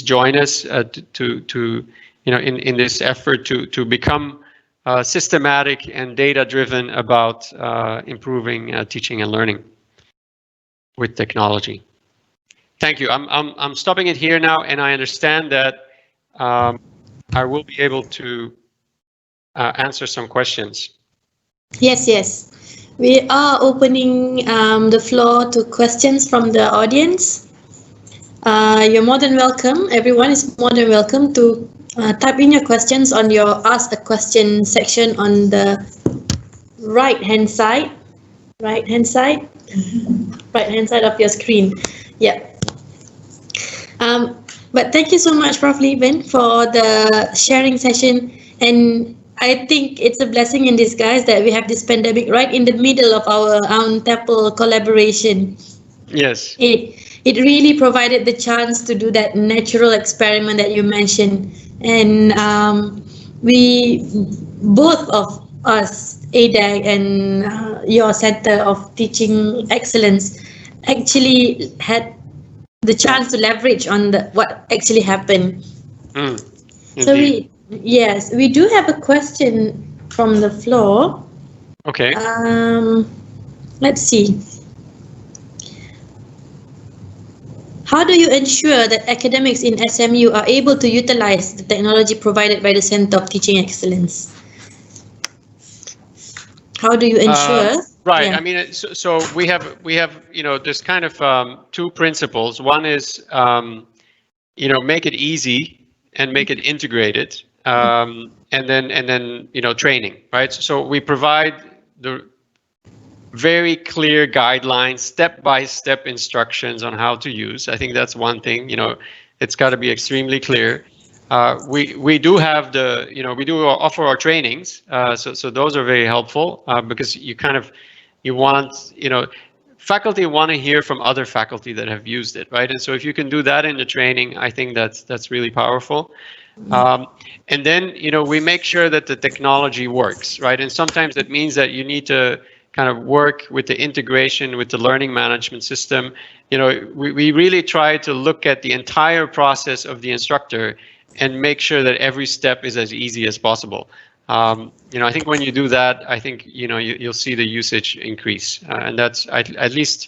join us to you know, in this effort to become systematic and data driven about improving teaching and learning with technology. Thank you. I'm stopping it here now, and I understand that I will be able to answer some questions. Yes. We are opening the floor to questions from the audience. You're more than welcome. Everyone is more than welcome to type in your questions on your Ask a Question section on the right-hand side of your screen. Yeah. But thank you so much, Prof. Lieven, for the sharing session. And I think it's a blessing in disguise that we have this pandemic right in the middle of our TEPL collaboration. Yes. It really provided the chance to do that natural experiment that you mentioned. And we, both of us, ADAG and your Center of Teaching Excellence, actually had the chance to leverage on what actually happened. So yes, we do have a question from the floor. Okay. Let's see. How do you ensure that academics in SMU are able to utilize the technology provided by the Center of Teaching Excellence? How do you ensure? Right. Yeah. I mean, so we have there's kind of two principles. One is make it easy and make it integrated, and then training, right? So we provide the very clear guidelines, step-by-step instructions on how to use. I think that's one thing. It's got to be extremely clear. We do have we do offer our trainings, so those are very helpful, because you want faculty want to hear from other faculty that have used it, right? And so if you can do that in the training, I think that's really powerful. And then we make sure that the technology works, right? And sometimes that means that you need to kind of work with the integration with the learning management system. We really try to look at the entire process of the instructor and make sure that every step is as easy as possible. I think when you do that, I think you'll see the usage increase, and that's at least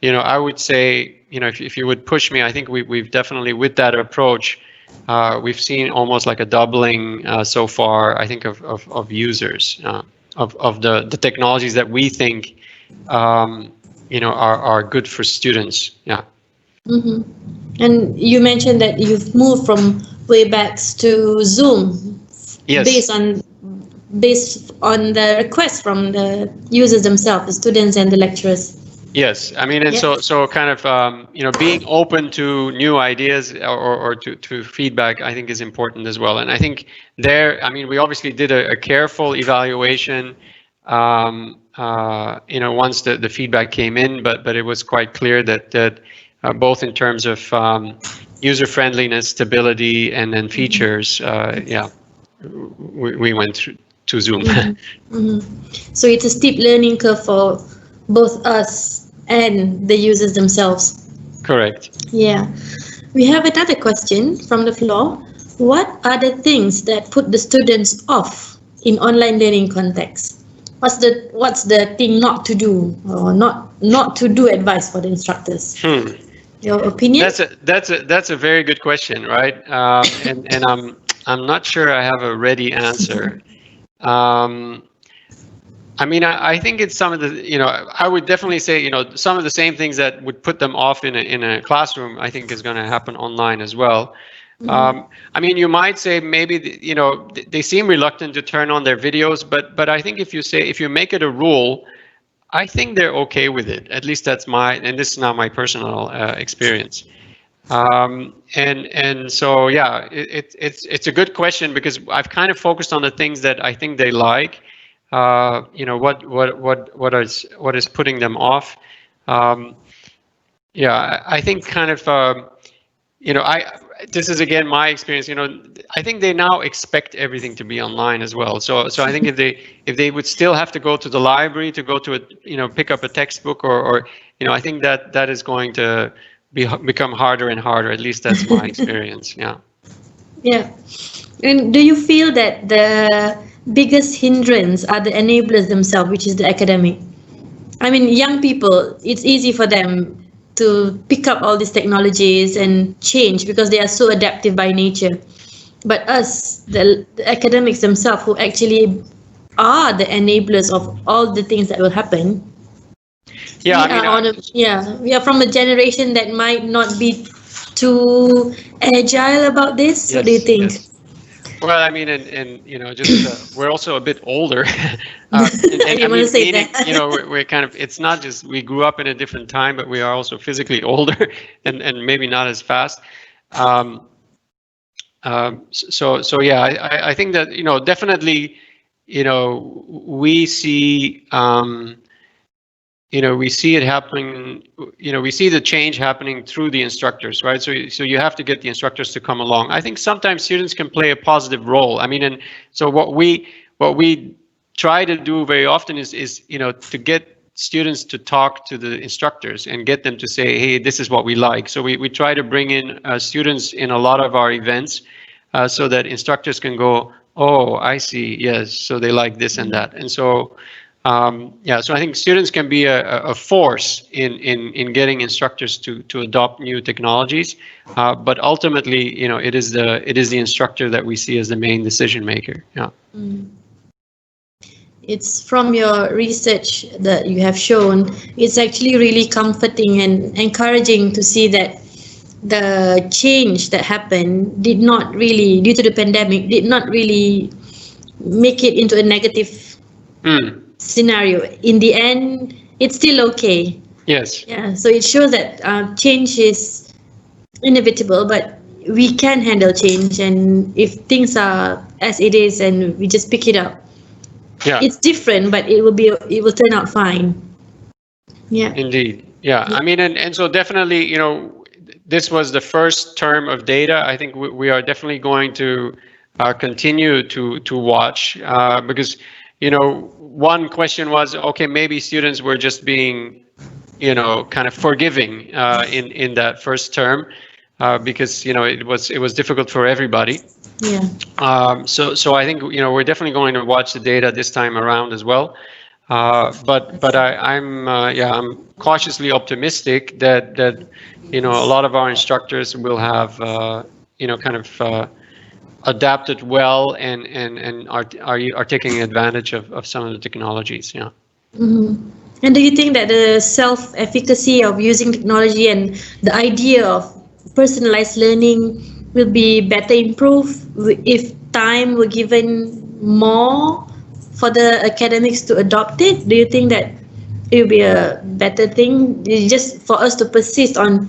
I would say if you would push me, I think we've definitely, with that approach, we've seen almost like a doubling so far, I think, of users of the technologies that we think are good for students. Yeah. Mm-hmm. And you mentioned that you've moved from Webex to Zoom. Yes. Based on the request from the users themselves, the students and the lecturers. Yes, I mean, and so kind of being open to new ideas or to feedback, I think, is important as well. And I think we obviously did a careful evaluation, once the feedback came in, but it was quite clear that both in terms of user friendliness, stability, and then features, we went to Zoom. Mm-hmm. Mm-hmm. So it's a steep learning curve for both us and the users themselves. Correct. Yeah. We have another question from the floor. What are the things that put the students off in online learning context? What's the thing not to do, or not to do advice for the instructors? Your opinion? That's a very good question, right? And I'm not sure I have a ready answer. I think it's some of the, I would definitely say, some of the same things that would put them off in a classroom, I think is going to happen online as well. Mm-hmm. You might say maybe, they seem reluctant to turn on their videos, but I think if you make it a rule, I think they're okay with it. At least that's and this is now my personal experience. And so, yeah, it's a good question, because I've kind of focused on the things that I think they like. What is putting them off? I think kind of this is again my experience. I think they now expect everything to be online as well. So I think if they would still have to go to the library to go to pick up a textbook or I think that is going to become harder and harder. At least that's my experience. Yeah. Yeah. And do you feel that the biggest hindrance are the enablers themselves, which is the academic? Young people, it's easy for them to pick up all these technologies and change because they are so adaptive by nature. But us, the academics themselves, who actually are the enablers of all the things that will happen. Yeah, we are from a generation that might not be too agile about this. Yes, what do you think? Yes. Well, just we're also a bit older. We're kind of, it's not just we grew up in a different time, but we are also physically older and maybe not as fast. I think that, definitely, we see, we see it happening, we see the change happening through the instructors, right? So you have to get the instructors to come along. I think sometimes students can play a positive role. And so what we try to do very often is to get students to talk to the instructors and get them to say, hey, this is what we like. So we try to bring in students in a lot of our events so that instructors can go, oh, I see, yes, so they like this and that. And so so I think students can be a force in getting instructors to adopt new technologies, but ultimately, it is the instructor that we see as the main decision maker. Yeah. It's from your research that you have shown. It's actually really comforting and encouraging to see that the change that happened did not really, due to the pandemic, did not really make it into a negative scenario. In the end, it's still okay. Yes. Yeah. So it shows that change is inevitable, but we can handle change, and if things are as it is, and we just pick it up. Yeah. It's different, but it will turn out fine. Yeah. Indeed. Yeah. I mean, and so definitely, you know, this was the first term of data. I think we are definitely going to continue to watch because, you know, one question was, okay, maybe students were just being, you know, kind of forgiving in that first term because, you know, it was difficult for everybody. Yeah. So I think, you know, we're definitely going to watch the data this time around as well. But I'm cautiously optimistic that you know, a lot of our instructors will have you know, kind of adapted well and are taking advantage of some of the technologies. Yeah. Mm-hmm. And do you think that the self-efficacy of using technology and the idea of personalized learning will be better improved if time were given more for the academics to adopt it? Do you think that it will be a better thing? It's just for us to persist on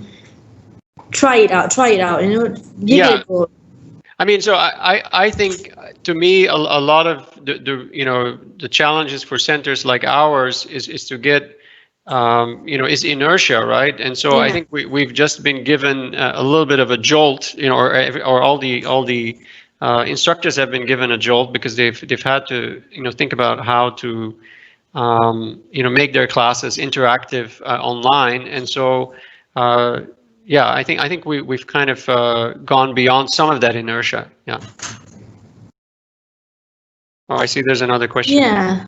try it out, you know, give it a go. I mean, so I think, to me, a lot of the you know, the challenges for centers like ours is to get you know, is inertia, right? And so I think we've just been given a little bit of a jolt, you know, or all the instructors have been given a jolt because they've had to, you know, think about how to you know, make their classes interactive online. And so yeah, I think we've kind of gone beyond some of that inertia. Yeah. Oh, I see there's another question. Yeah,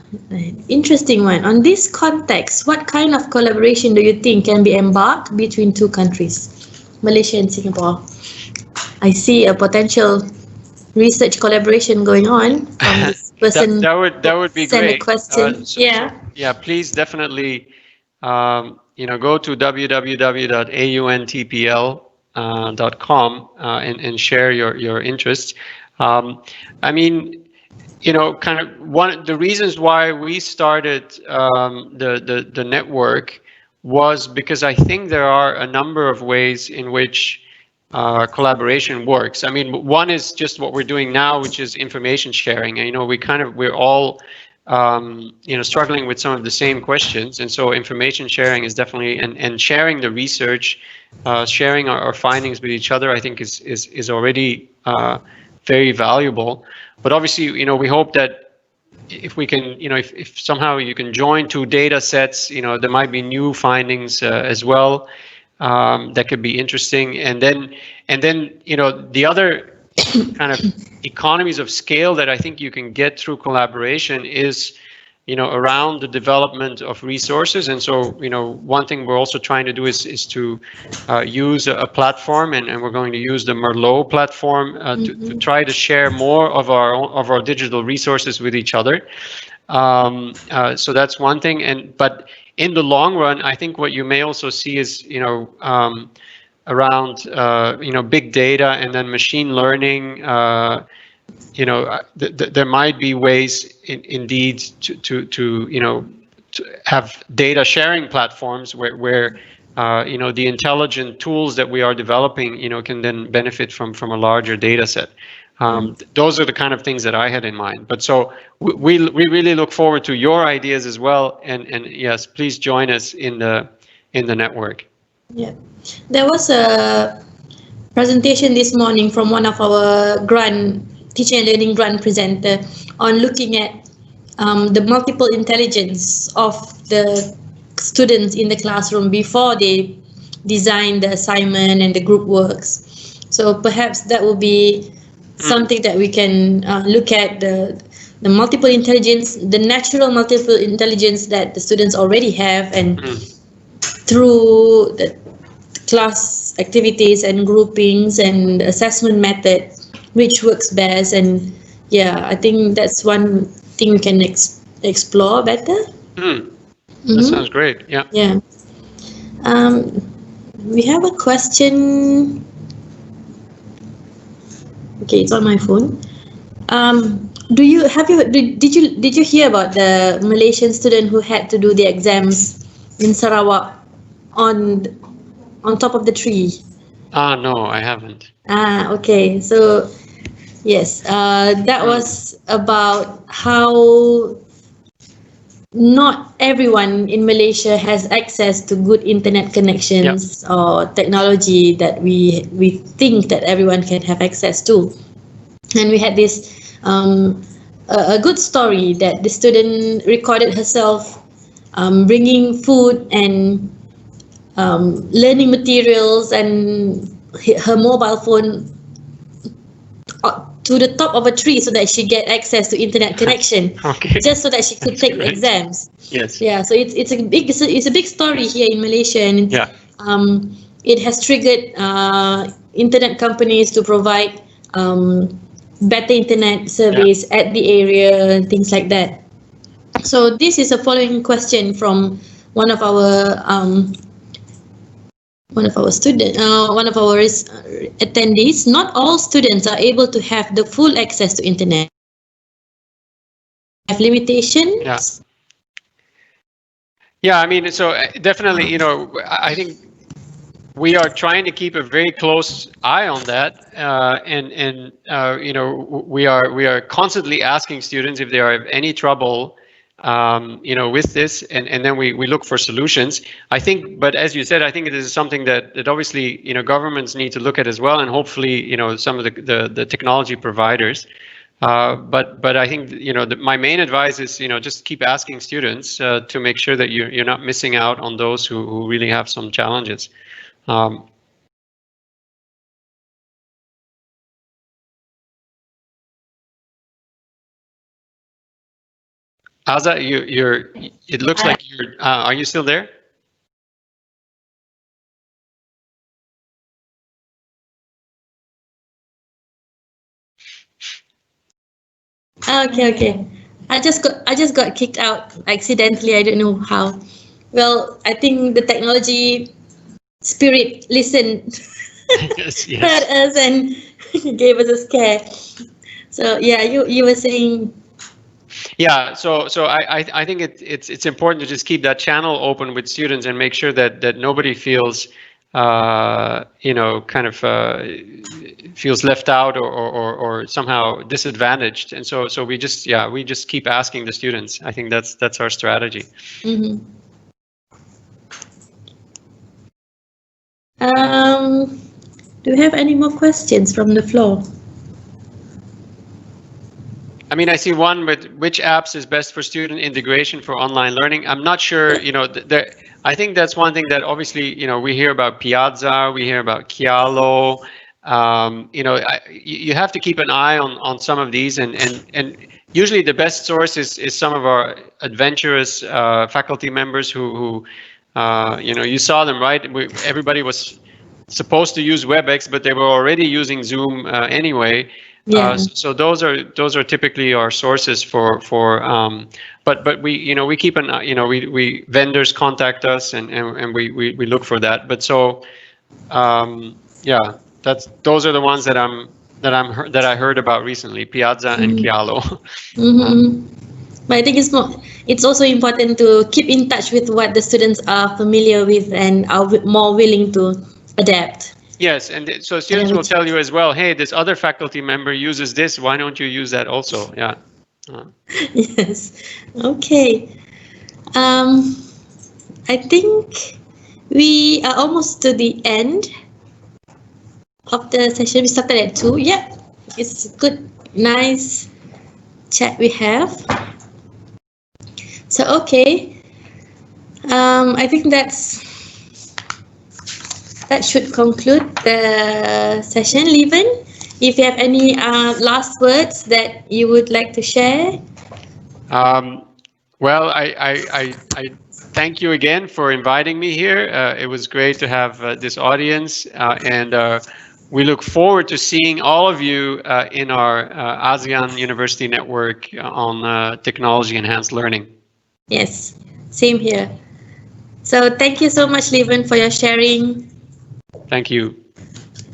interesting one. On this context, what kind of collaboration do you think can be embarked between two countries, Malaysia and Singapore? I see a potential research collaboration going on from this person. that would be send great. A question. Yeah, please definitely you know, go to www.auntpl.com and share your interests. I mean, you know, kind of one the reasons why we started the network was because I think there are a number of ways in which collaboration works. I mean, one is just what we're doing now, which is information sharing. And, you know, we're all you know, struggling with some of the same questions, and so information sharing is definitely, and sharing the research, sharing our findings with each other, I think is already very valuable. But obviously, you know, we hope that if we can, you know, if somehow you can join two data sets, you know, there might be new findings as well that could be interesting. And then, you know, the other kind of economies of scale that I think you can get through collaboration is, you know, around the development of resources. And so, you know, one thing we're also trying to do is to use a platform, and we're going to use the Merlot platform to try to share more of our digital resources with each other. So that's one thing. But in the long run, I think what you may also see is, you know, around you know, big data and then machine learning. You know, there might be ways indeed to you know, to have data sharing platforms where you know, the intelligent tools that we are developing, you know, can then benefit from a larger data set. Those are the kind of things that I had in mind. But so we really look forward to your ideas as well, and yes, please join us in the network. Yeah, there was a presentation this morning from one of our teaching and learning grant presenter on looking at the multiple intelligence of the students in the classroom before they design the assignment and the group works. So perhaps that will be something that we can look at, the multiple intelligence, the natural multiple intelligence that the students already have, and through the class activities and groupings and assessment method, which works best. And yeah, I think that's one thing we can explore better. That sounds great. Yeah. Yeah. We have a question. Okay, it's on my phone. Did you hear about the Malaysian student who had to do the exams in Sarawak on top of the tree? No, I haven't. Okay. So yes, that was about how not everyone in Malaysia has access to good internet connections or technology that we think that everyone can have access to. And we had this a good story that the student recorded herself bringing food and learning materials and her mobile phone to the top of a tree so that she get access to internet connection. Okay. Just so that she could take the exams. Yes. Yeah, so it's a big story here in Malaysia, and it has triggered internet companies to provide better internet service at the area and things like that. So this is a following question from one of our attendees. Not all students are able to have the full access to internet. Have limitations. Yeah, I mean, so definitely, I think we are trying to keep a very close eye on that, and we are constantly asking students if they have any trouble, with this, and then we look for solutions. I think, but as you said, I think it is something that obviously governments need to look at as well, and hopefully some of the technology providers. But I think my main advice is just keep asking students to make sure that you're not missing out on those who really have some challenges. Azza, it looks like you're. Are you still there? Okay. I just got kicked out accidentally. I don't know how. Well, I think the technology spirit listened, heard us, and gave us a scare. So yeah, you were saying. Yeah, so I think it's important to just keep that channel open with students and make sure that nobody feels feels left out or somehow disadvantaged. And so we just keep asking the students. I think that's our strategy. Mm-hmm. Do you have any more questions from the floor? I mean, I see one with which apps is best for student integration for online learning. I'm not sure, I think that's one thing that obviously, we hear about Piazza, we hear about Kialo. You have to keep an eye on some of these, and usually the best source is some of our adventurous faculty members who you saw them, right? Everybody was supposed to use WebEx, but they were already using Zoom anyway. Yeah. So those are typically our sources for but we keep an we vendors contact us and we look for that. But so those are the ones that I heard about recently, Piazza and Kialo. But I think it's also important to keep in touch with what the students are familiar with and are more willing to adapt. Yes, and so students will tell you as well, hey, this other faculty member uses this, why don't you use that also? Yeah. Yes. Okay. I think we are almost to the end of the session. We started at 2. Yeah, it's a good, nice chat we have. So, okay. I think that should conclude the session. Lieven, if you have any last words that you would like to share. Well, I thank you again for inviting me here. It was great to have this audience, and We look forward to seeing all of you in our ASEAN University Network on technology enhanced learning. Yes, same here. So thank you so much, Lieven, for your sharing. Thank you.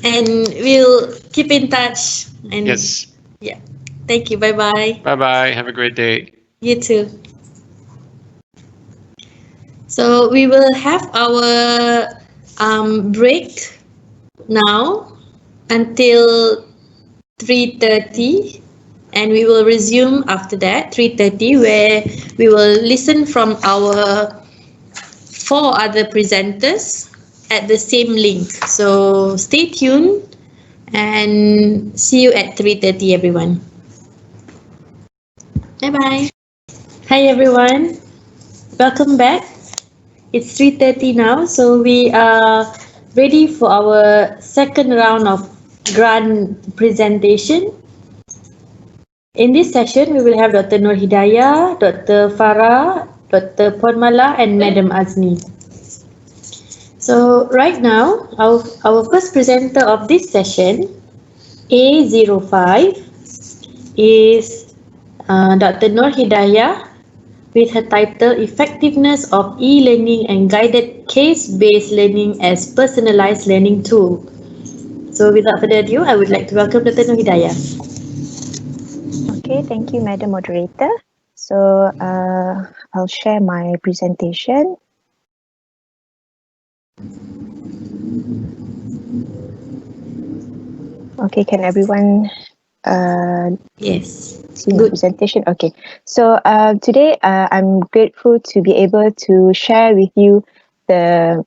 And we'll keep in touch. And Yes. yeah, thank you. Bye bye. Bye bye. Have a great day. You too. So we will have our break now until 3:30, and we will resume after that 3:30, where we will listen from our 4 other presenters at the same link. So stay tuned and see you at 3:30, everyone. Bye bye. Hi everyone, welcome back. It's 3:30 now, so we are ready for our second round of grant presentation. In this session, we will have Dr. Norhidayah, Dr. Farah, Dr. Ponmalar, and Madam Azni. So right now, our first presenter of this session, A05, is Dr. Norhidayah, with her title Effectiveness of E-Learning and Guided Case-Based Learning as Personalized Learning Tool. So without further ado, I would like to welcome Dr. Norhidayah. Okay, thank you, Madam Moderator. So I'll share my presentation. Okay, can everyone Yes. see my presentation? Okay, so today I'm grateful to be able to share with you the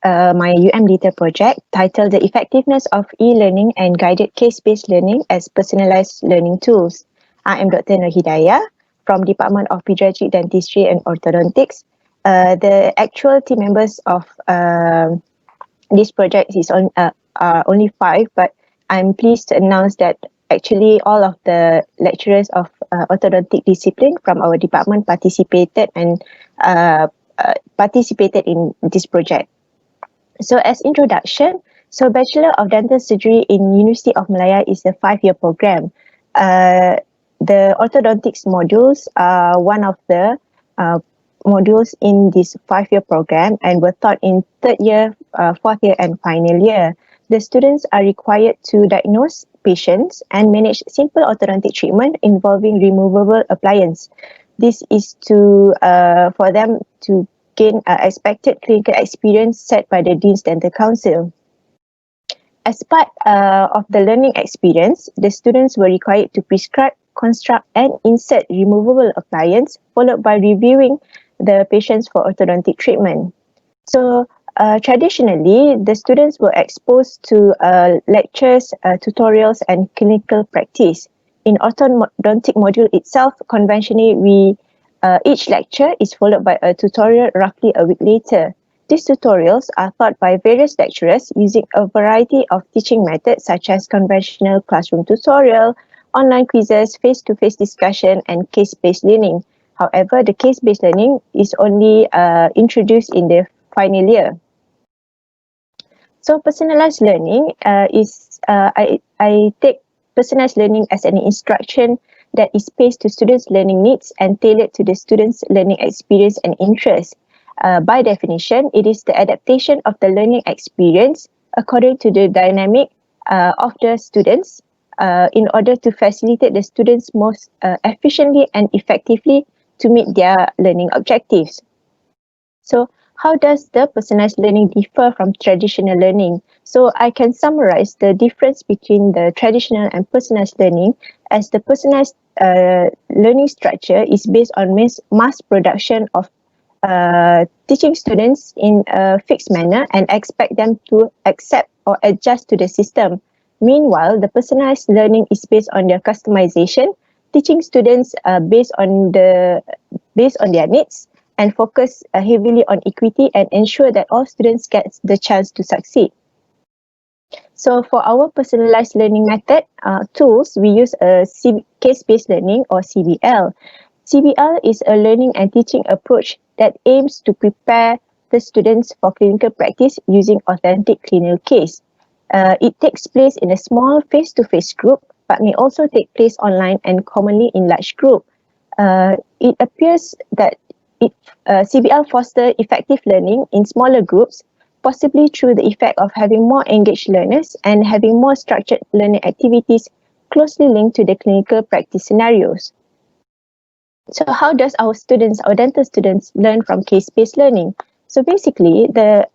my Data project titled The Effectiveness of E-Learning and Guided Case-Based Learning as Personalized Learning Tools. I am Dr. Norhidayah from Department of Pediatric Dentistry and Orthodontics. The actual team members of this project is only 5, but I'm pleased to announce that actually all of the lecturers of orthodontic discipline from our department participated in this project. So as introduction, so Bachelor of Dental Surgery in University of Malaya is a 5-year program. The orthodontics modules are one of the modules in this 5-year program and were taught in 3rd year, 4th year and final year. The students are required to diagnose patients and manage simple orthodontic treatment involving removable appliance. This is to for them to gain expected clinical experience set by the Dean's Dental Council. As part of the learning experience, the students were required to prescribe, construct and insert removable appliance, followed by reviewing the patients for orthodontic treatment. So traditionally, the students were exposed to lectures, tutorials and clinical practice. In orthodontic module itself, conventionally, each lecture is followed by a tutorial roughly a week later. These tutorials are taught by various lecturers using a variety of teaching methods such as conventional classroom tutorial, online quizzes, face-to-face discussion, and case-based learning. However, the case-based learning is only introduced in the final year. So personalized learning I take personalized learning as an instruction that is paced to students' learning needs and tailored to the students' learning experience and interest. By definition, it is the adaptation of the learning experience according to the dynamic of the students in order to facilitate the students most efficiently and effectively to meet their learning objectives. So how does the personalized learning differ from traditional learning? So I can summarize the difference between the traditional and personalized learning as the personalized learning structure is based on mass production of teaching students in a fixed manner and expect them to accept or adjust to the system. Meanwhile, the personalized learning is based on their customization, teaching students based on their needs, and focus heavily on equity and ensure that all students get the chance to succeed. So for our personalized learning method tools, we use a case-based learning or CBL. CBL is a learning and teaching approach that aims to prepare the students for clinical practice using authentic clinical case. It takes place in a small face-to-face group, but may also take place online and commonly in large group. It appears that CBL foster effective learning in smaller groups, possibly through the effect of having more engaged learners and having more structured learning activities closely linked to the clinical practice scenarios. So how does our dental students learn from case-based learning? So basically, the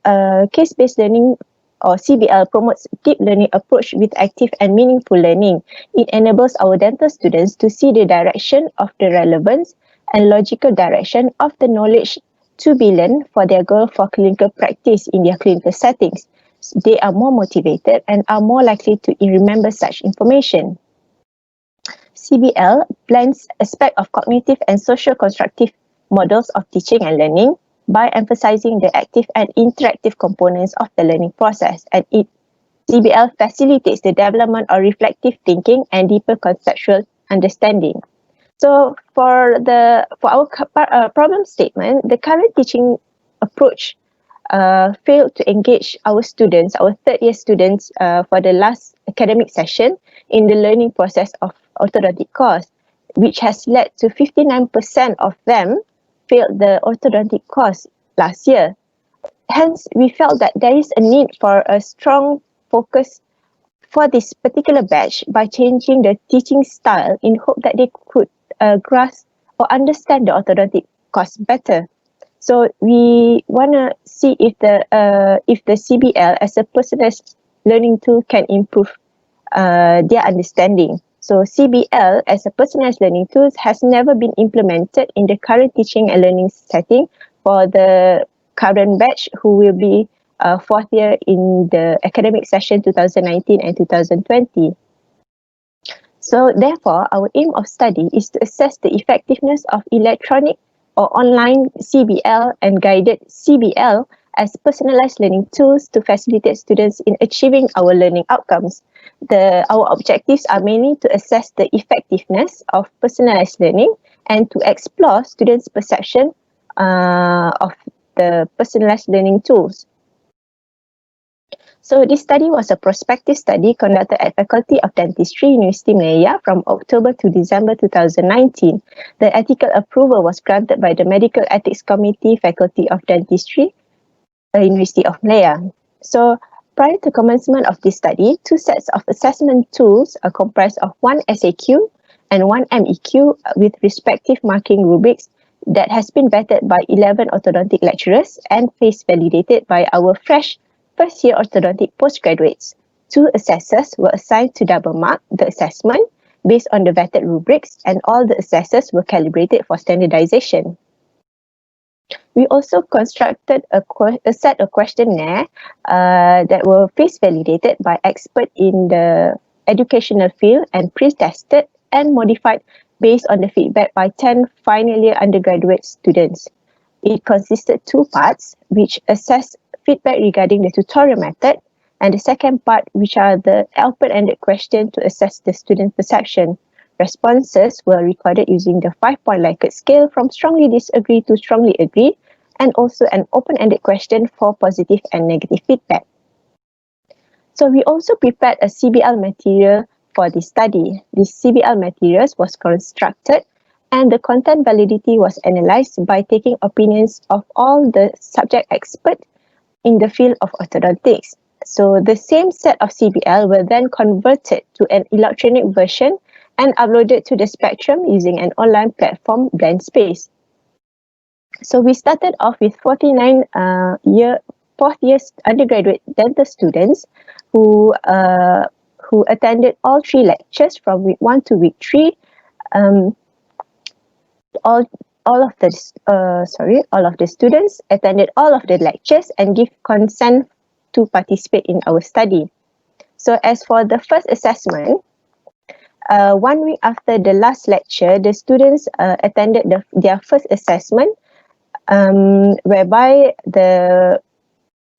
case-based learning or CBL promotes deep learning approach with active and meaningful learning. It enables our dental students to see the direction of the relevance and logical direction of the knowledge to be learned for their goal for clinical practice in their clinical settings. They are more motivated and are more likely to remember such information. CBL blends aspects of cognitive and social constructive models of teaching and learning by emphasizing the active and interactive components of the learning process, and CBL facilitates the development of reflective thinking and deeper conceptual understanding. So for our problem statement, the current teaching approach failed to engage our students, our third-year students, for the last academic session in the learning process of orthodontic course, which has led to 59% of them failed the orthodontic course last year. Hence, we felt that there is a need for a strong focus for this particular batch by changing the teaching style in hope that they could grasp or understand the orthodontic course better. So we want to see if the CBL as a personalized learning tool can improve their understanding. So CBL as a personalized learning tool has never been implemented in the current teaching and learning setting for the current batch who will be fourth year in the academic session 2019 and 2020. So therefore, our aim of study is to assess the effectiveness of electronic or online CBL and guided CBL as personalized learning tools to facilitate students in achieving our learning outcomes. Our objectives are mainly to assess the effectiveness of personalized learning and to explore students' perception of the personalized learning tools. So this study was a prospective study conducted at Faculty of Dentistry, University Malaya from October to December 2019. The ethical approval was granted by the Medical Ethics Committee, Faculty of Dentistry, University of Malaya. So prior to commencement of this study, two sets of assessment tools are comprised of one SAQ and one MEQ with respective marking rubrics that has been vetted by 11 orthodontic lecturers and face validated by our fresh first-year orthodontic postgraduates. Two assessors were assigned to double mark the assessment based on the vetted rubrics, and all the assessors were calibrated for standardization. We also constructed a set of questionnaire that were face validated by experts in the educational field and pre-tested and modified based on the feedback by 10 final year undergraduate students. It consisted two parts, which assessed feedback regarding the tutorial method, and the second part, which are the open-ended questions to assess the student perception. Responses were recorded using the 5-point Likert scale from strongly disagree to strongly agree, and also an open-ended question for positive and negative feedback. So we also prepared a CBL material for this study. This CBL materials was constructed and the content validity was analyzed by taking opinions of all the subject experts in the field of orthodontics. So the same set of CBL were then converted to an electronic version and uploaded to the Spectrum using an online platform, BlendSpace. So we started off with 49 fourth-year undergraduate dental students who attended all 3 lectures from week 1 to week 3. All of the students attended all of the lectures and give consent to participate in our study. So as for the first assessment, 1 week after the last lecture, the students attended their first assessment, whereby the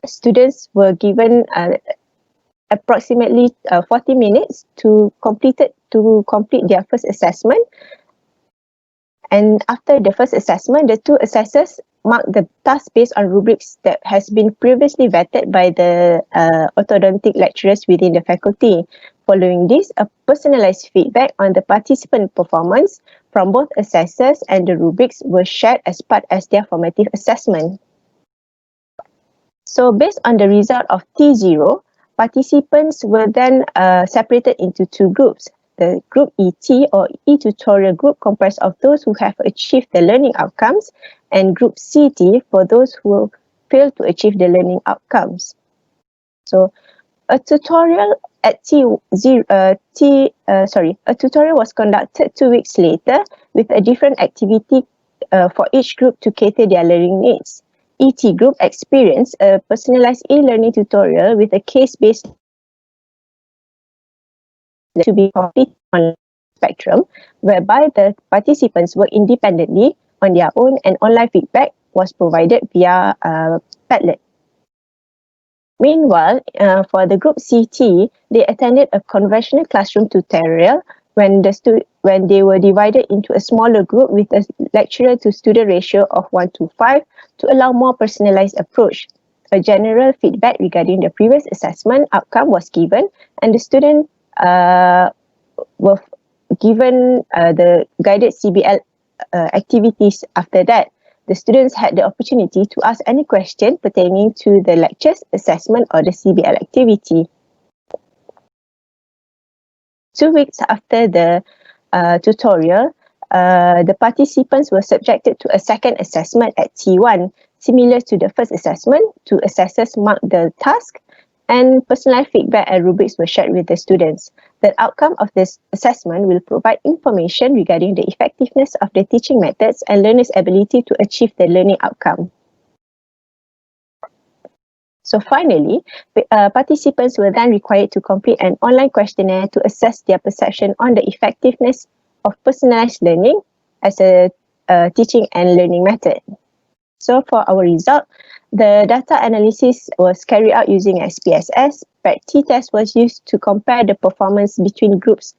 students were given approximately 40 minutes to complete their first assessment. And after the first assessment, the two assessors mark the task based on rubrics that has been previously vetted by the orthodontic lecturers within the faculty. Following this, a personalized feedback on the participant performance from both assessors and the rubrics were shared as part of their formative assessment. So based on the result of T0, participants were then separated into two groups. The group ET or e-tutorial group comprised of those who have achieved the learning outcomes, and group CT for those who failed to achieve the learning outcomes. So a tutorial at a tutorial was conducted 2 weeks later with a different activity for each group to cater their learning needs. ET group experienced a personalized e-learning tutorial with a case-based to be completed on spectrum, whereby the participants work independently on their own and online feedback was provided via Padlet. Meanwhile, for the group CT, they attended a conventional classroom tutorial when they were divided into a smaller group with a lecturer to student ratio of 1:5 to allow more personalized approach. A general feedback regarding the previous assessment outcome was given, and the student were given the guided CBL activities after that. The students had the opportunity to ask any question pertaining to the lectures, assessment, or the CBL activity. 2 weeks after the tutorial, the participants were subjected to a second assessment at T1. Similar to the first assessment, two assessors marked the task and personalized feedback and rubrics were shared with the students. The outcome of this assessment will provide information regarding the effectiveness of the teaching methods and learners' ability to achieve the learning outcome. So finally, participants were then required to complete an online questionnaire to assess their perception on the effectiveness of personalized learning as a teaching and learning method. So for our result, the data analysis was carried out using SPSS. T-test was used to compare the performance between groups,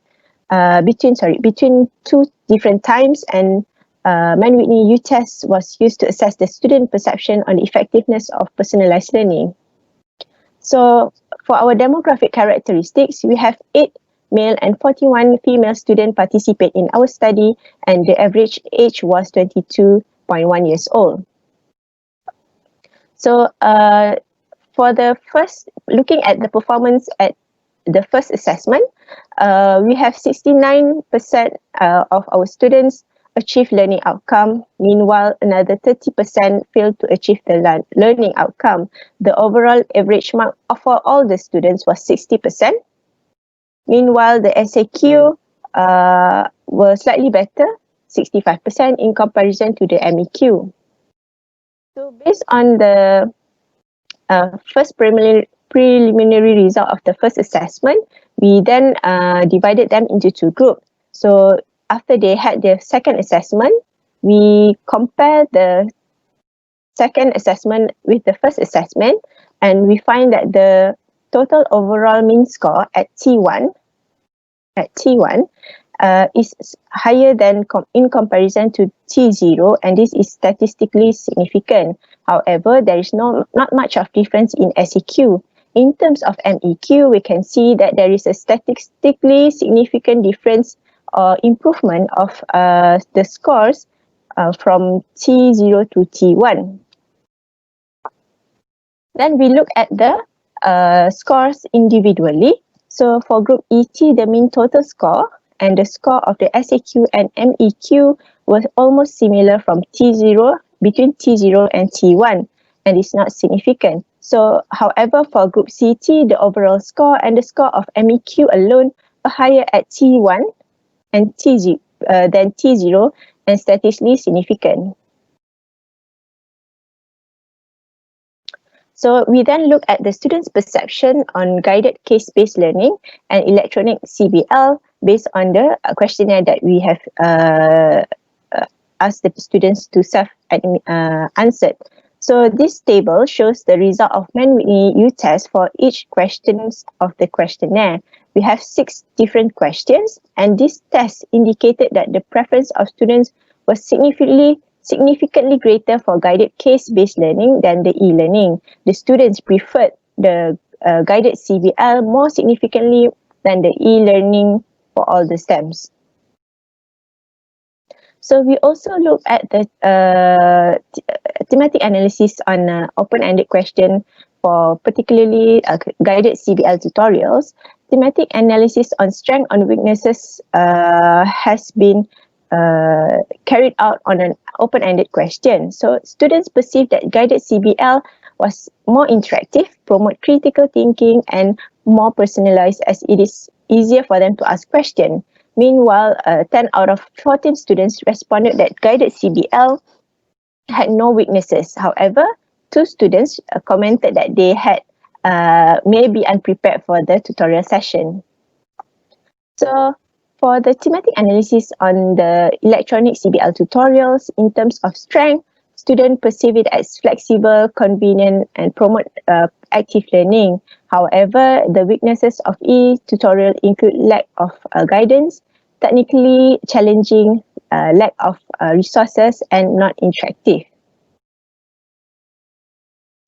between two different times, and Mann-Whitney U-test was used to assess the student perception on the effectiveness of personalized learning. So for our demographic characteristics, we have 8 male and 41 female students participate in our study, and the average age was 22.1 years old. So for the first, looking at the performance at the first assessment, we have 69% of our students achieve learning outcome. Meanwhile, another 30% failed to achieve the learning outcome. The overall average mark for all the students was 60%. Meanwhile, the SAQ were slightly better, 65% in comparison to the MEQ. So based on the first preliminary result of the first assessment, we then divided them into two groups. So after they had their second assessment, we compared the second assessment with the first assessment, and we find that the total overall mean score at T1 is higher than in comparison to T0, and this is statistically significant. However, there is not much of difference in SEQ. In terms of MEQ, we can see that there is a statistically significant difference or improvement of the scores from T0 to T1. Then we look at the scores individually. So for group ET, the mean total score and the score of the SAQ and MEQ was almost similar from T0, between T0 and T1, and it's not significant. So, however, for group CT, the overall score and the score of MEQ alone are higher at T1 and than T0 and statistically significant. So we then look at the students' perception on guided case-based learning and electronic CBL based on the questionnaire that we have asked the students to self-answer. So this table shows the result of Mann-Whitney U-test for each questions of the questionnaire. We have 6 different questions, and this test indicated that the preference of students was significantly significantly greater for guided case-based learning than the e-learning. The students preferred the guided CBL more significantly than the e-learning for all the STEMs. So we also look at the thematic analysis on open-ended question for particularly guided CBL tutorials. Thematic analysis on strength and weaknesses has been carried out on an open-ended question. So students perceive that guided CBL was more interactive, promote critical thinking, and more personalized as it is easier for them to ask questions. Meanwhile, 10 out of 14 students responded that guided CBL had no weaknesses. However, 2 students commented that they had may be unprepared for the tutorial session. So, for the thematic analysis on the electronic CBL tutorials, in terms of strength, students perceive it as flexible, convenient, and promote active learning. However, the weaknesses of e-tutorial include lack of guidance, technically challenging, lack of resources, and not interactive.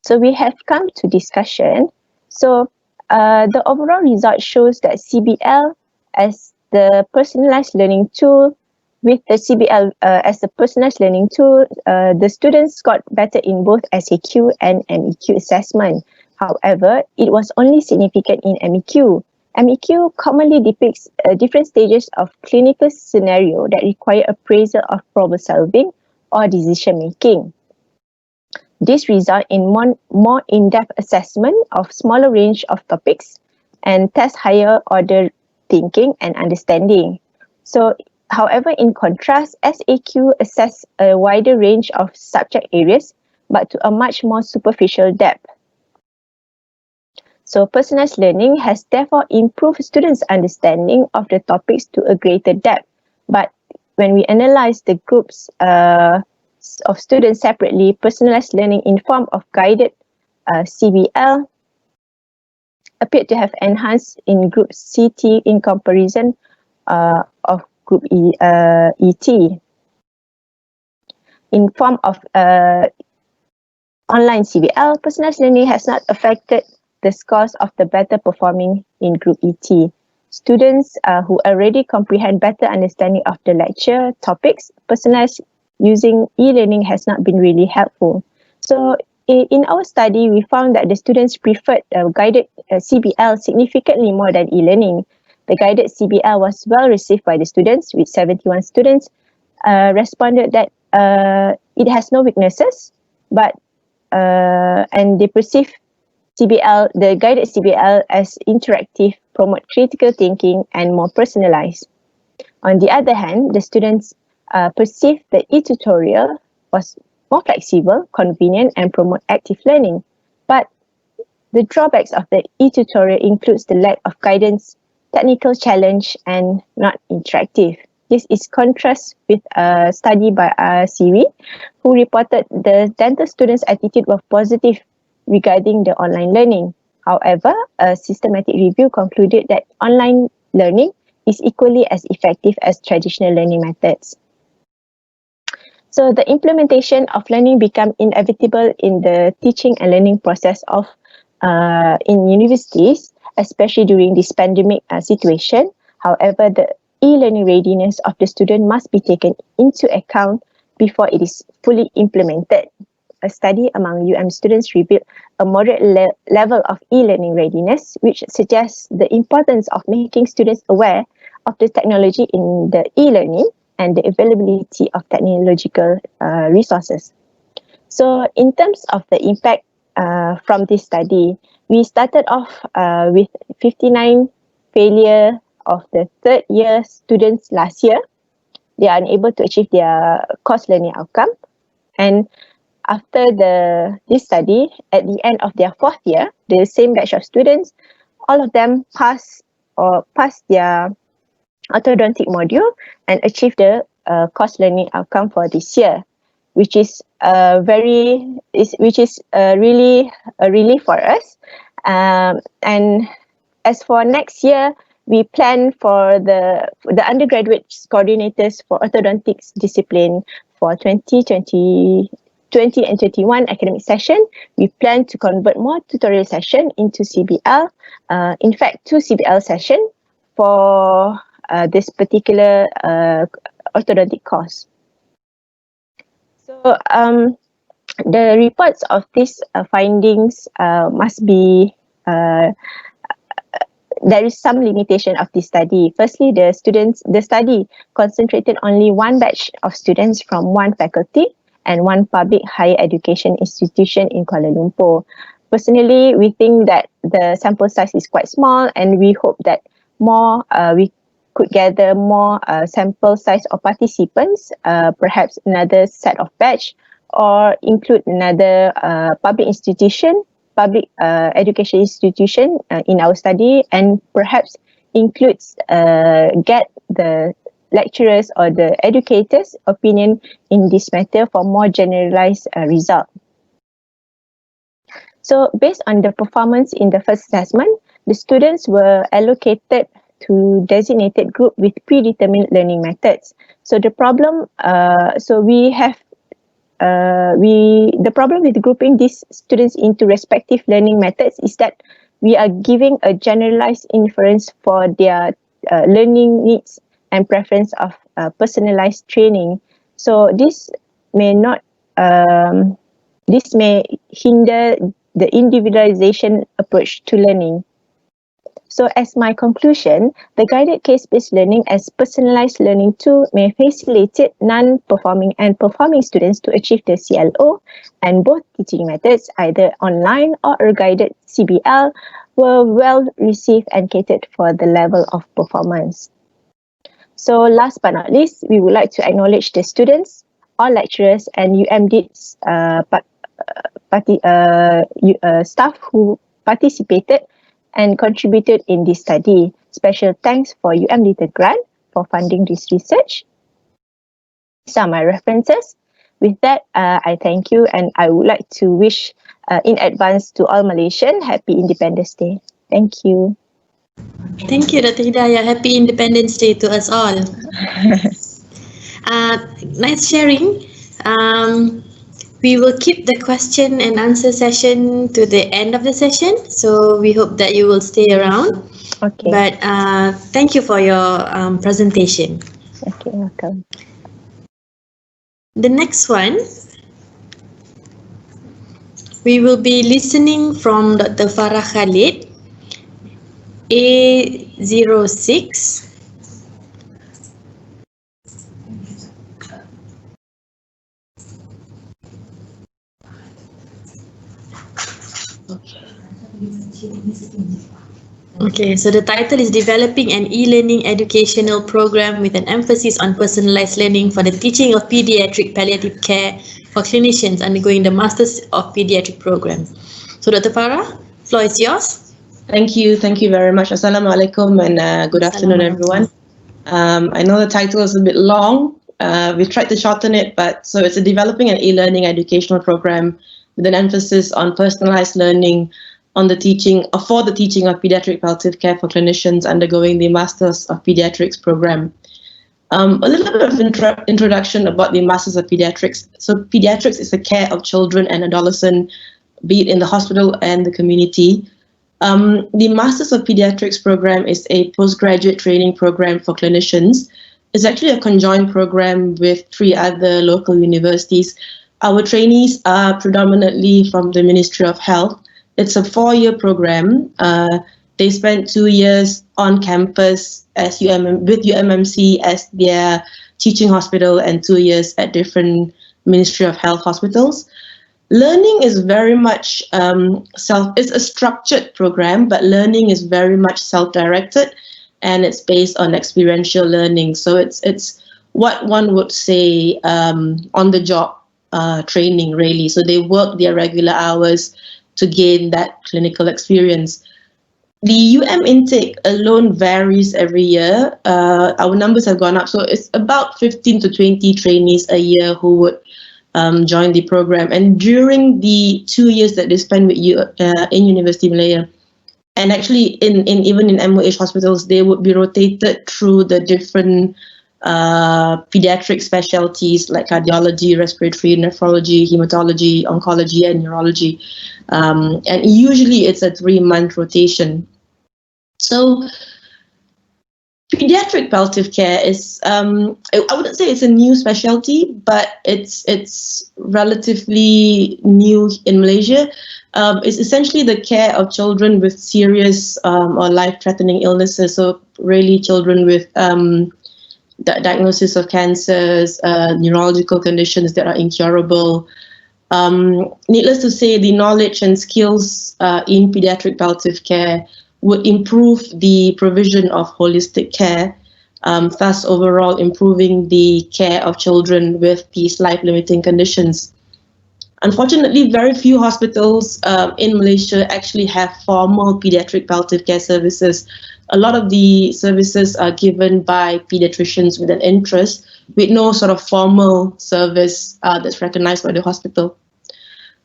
So we have come to discussion. So the overall result shows that CBL as the personalized learning tool, with the CBL as a personalized learning tool, the students got better in both SAQ and MEQ assessment. However, it was only significant in MEQ. MEQ commonly depicts different stages of clinical scenario that require appraisal of problem solving or decision making. This results in more in-depth assessment of smaller range of topics and test higher order thinking and understanding. So, however, in contrast, SAQ assess a wider range of subject areas, but to a much more superficial depth. So, personalized learning has therefore improved students' understanding of the topics to a greater depth. But when we analyze the groups of students separately, personalized learning in form of guided CBL appeared to have enhanced in group CT in comparison of group ET. In form of online CBL, personalized learning has not affected the scores of the better performing in group ET. Students who already comprehend better understanding of the lecture topics, personalized using e-learning has not been really helpful. So in our study, we found that the students preferred guided CBL significantly more than e-learning. The guided CBL was well received by the students, with 71 students responded that it has no weaknesses, but and they perceive the guided CBL as interactive, promote critical thinking, and more personalized. On the other hand, the students perceived the e-tutorial was more flexible, convenient, and promote active learning. But the drawbacks of the e-tutorial includes the lack of guidance, technical challenge, and not interactive. This is contrast with a study by Siri, who reported the dental students' attitude was positive regarding the online learning. However, a systematic review concluded that online learning is equally as effective as traditional learning methods. So the implementation of learning became inevitable in the teaching and learning process of in universities, especially during this pandemic situation. However, the e-learning readiness of the student must be taken into account before it is fully implemented. A study among UM students revealed a moderate level of e-learning readiness, which suggests the importance of making students aware of the technology in the e-learning and the availability of technological resources. So in terms of the impact from this study, we started off with 59 failure of the third year students last year. They are unable to achieve their course learning outcome. And after this study, at the end of their fourth year, the same batch of students, all of them passed their orthodontic module and achieved the course learning outcome for this year, which is really a relief for us. And as for next year, we plan for the undergraduate coordinators for orthodontics discipline for 2020 and 21 academic session, we plan to convert more tutorial session into CBL. In fact, 2 CBL session for this particular orthodontic course. So the reports of these findings must be, there is some limitation of this study. Firstly, the study concentrated only one batch of students from one faculty and one public higher education institution in Kuala Lumpur. Personally, we think that the sample size is quite small, and we hope that we could gather more sample size of participants, perhaps another set of batch, or include another public education institution in our study, and perhaps includes get the lecturers or the educators' opinion in this matter for more generalized result. So based on the performance in the first assessment, the students were allocated to designated group with predetermined learning methods. So the problem, the problem with grouping these students into respective learning methods is that we are giving a generalized inference for their learning needs and preference of personalized training. So this may hinder the individualization approach to learning. So as my conclusion, the guided case-based learning as personalized learning tool may facilitate non-performing and performing students to achieve the CLO, and both teaching methods, either online or a guided CBL, were well received and catered for the level of performance. So last but not least, we would like to acknowledge the students, all lecturers and UMD's staff who participated and contributed in this study. Special thanks for UMD Grant for funding this research. These are my references. With that, I thank you, and I would like to wish in advance to all Malaysian Happy Independence Day. Thank you. Thank you, Dr. Hidayah. Happy Independence Day to us all. Nice sharing. We will keep the question and answer session to the end of the session, so we hope that you will stay around. Okay. But thank you for your presentation. Okay, welcome. The next one, we will be listening from Dr. Farah Khalid, A06. Okay, so the title is Developing an E-Learning Educational Program with an Emphasis on Personalized Learning for the Teaching of Pediatric Palliative Care for Clinicians undergoing the Masters of Paediatric program. So Dr. Farah, floor is yours. Thank you very much. Assalamualaikum and good afternoon, everyone. I know the title is a bit long. We tried to shorten it, but so it's a Developing an E-Learning Educational Program with an emphasis on personalized learning on the teaching for the teaching of pediatric palliative care for clinicians undergoing the Masters of Paediatrics program. A little bit of introduction about the Masters of Paediatrics. So pediatrics is the care of children and adolescents, be it in the hospital and the community. The Masters of Paediatrics program is a postgraduate training program for clinicians. It's actually a conjoined program with 3 other local universities. Our trainees are predominantly from the Ministry of Health. It's a 4-year program. They spent 2 years on campus with UMMC as their teaching hospital and 2 years at different Ministry of Health hospitals. Learning is very much it's a structured program, but learning is very much self-directed, and it's based on experiential learning. So it's what one would say on-the-job training, really. So they work their regular hours to gain that clinical experience. The intake alone varies every year. Our numbers have gone up, so it's about 15 to 20 trainees a year who would join the program. And during the 2 years that they spend with you in University of Malaya, and actually even in MOH hospitals, they would be rotated through the different pediatric specialties like cardiology, respiratory, nephrology, hematology, oncology, and neurology. And usually it's a 3-month rotation. So pediatric palliative care is, I wouldn't say it's a new specialty, but it's relatively new in Malaysia. It's essentially the care of children with serious or life-threatening illnesses. So really children with diagnosis of cancers, neurological conditions that are incurable. Needless to say, the knowledge and skills in pediatric palliative care would improve the provision of holistic care, thus overall improving the care of children with these life-limiting conditions. Unfortunately, very few hospitals in Malaysia actually have formal pediatric palliative care services. A lot of the services are given by pediatricians with an interest, with no sort of formal service that's recognized by the hospital.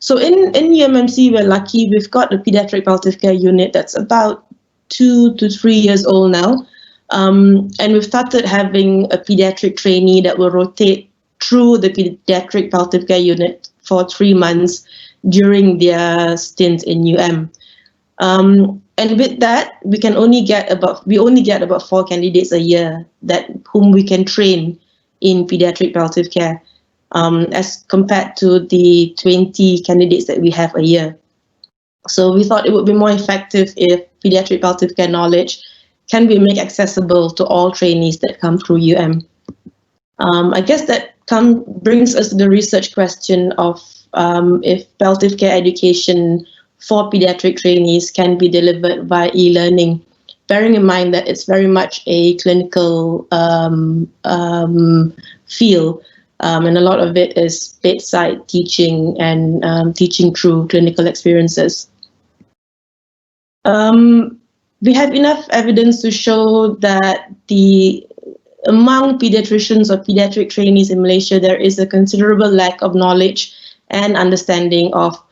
So in UMMC, we're lucky. We've got a pediatric palliative care unit that's about 2 to 3 years old now. And we've started having a pediatric trainee that will rotate through the pediatric palliative care unit for 3 months during their stint in UM. And with that, we only get about 4 candidates a year whom we can train in pediatric palliative care, as compared to the 20 candidates that we have a year. So we thought it would be more effective if pediatric palliative care knowledge can be made accessible to all trainees that come through UM. I guess that brings us to the research question of if palliative care education for pediatric trainees can be delivered by e-learning, bearing in mind that it's very much a clinical field, and a lot of it is bedside teaching and teaching through clinical experiences. We have enough evidence to show that among pediatricians or pediatric trainees in Malaysia, there is a considerable lack of knowledge and understanding of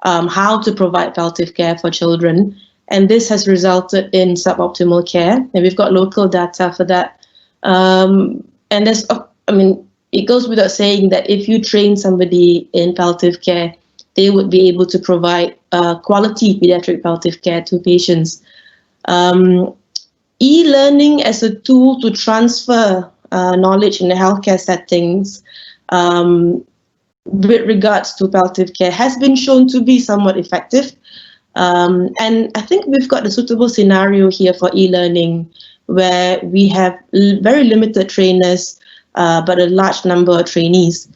how to provide palliative care for children. And this has resulted in suboptimal care. And we've got local data for that. And it goes without saying that if you train somebody in palliative care, they would be able to provide quality pediatric palliative care to patients. E-learning as a tool to transfer knowledge in the healthcare settings with regards to palliative care has been shown to be somewhat effective. And I think we've got a suitable scenario here for e-learning where we have very limited trainers, but a large number of trainees.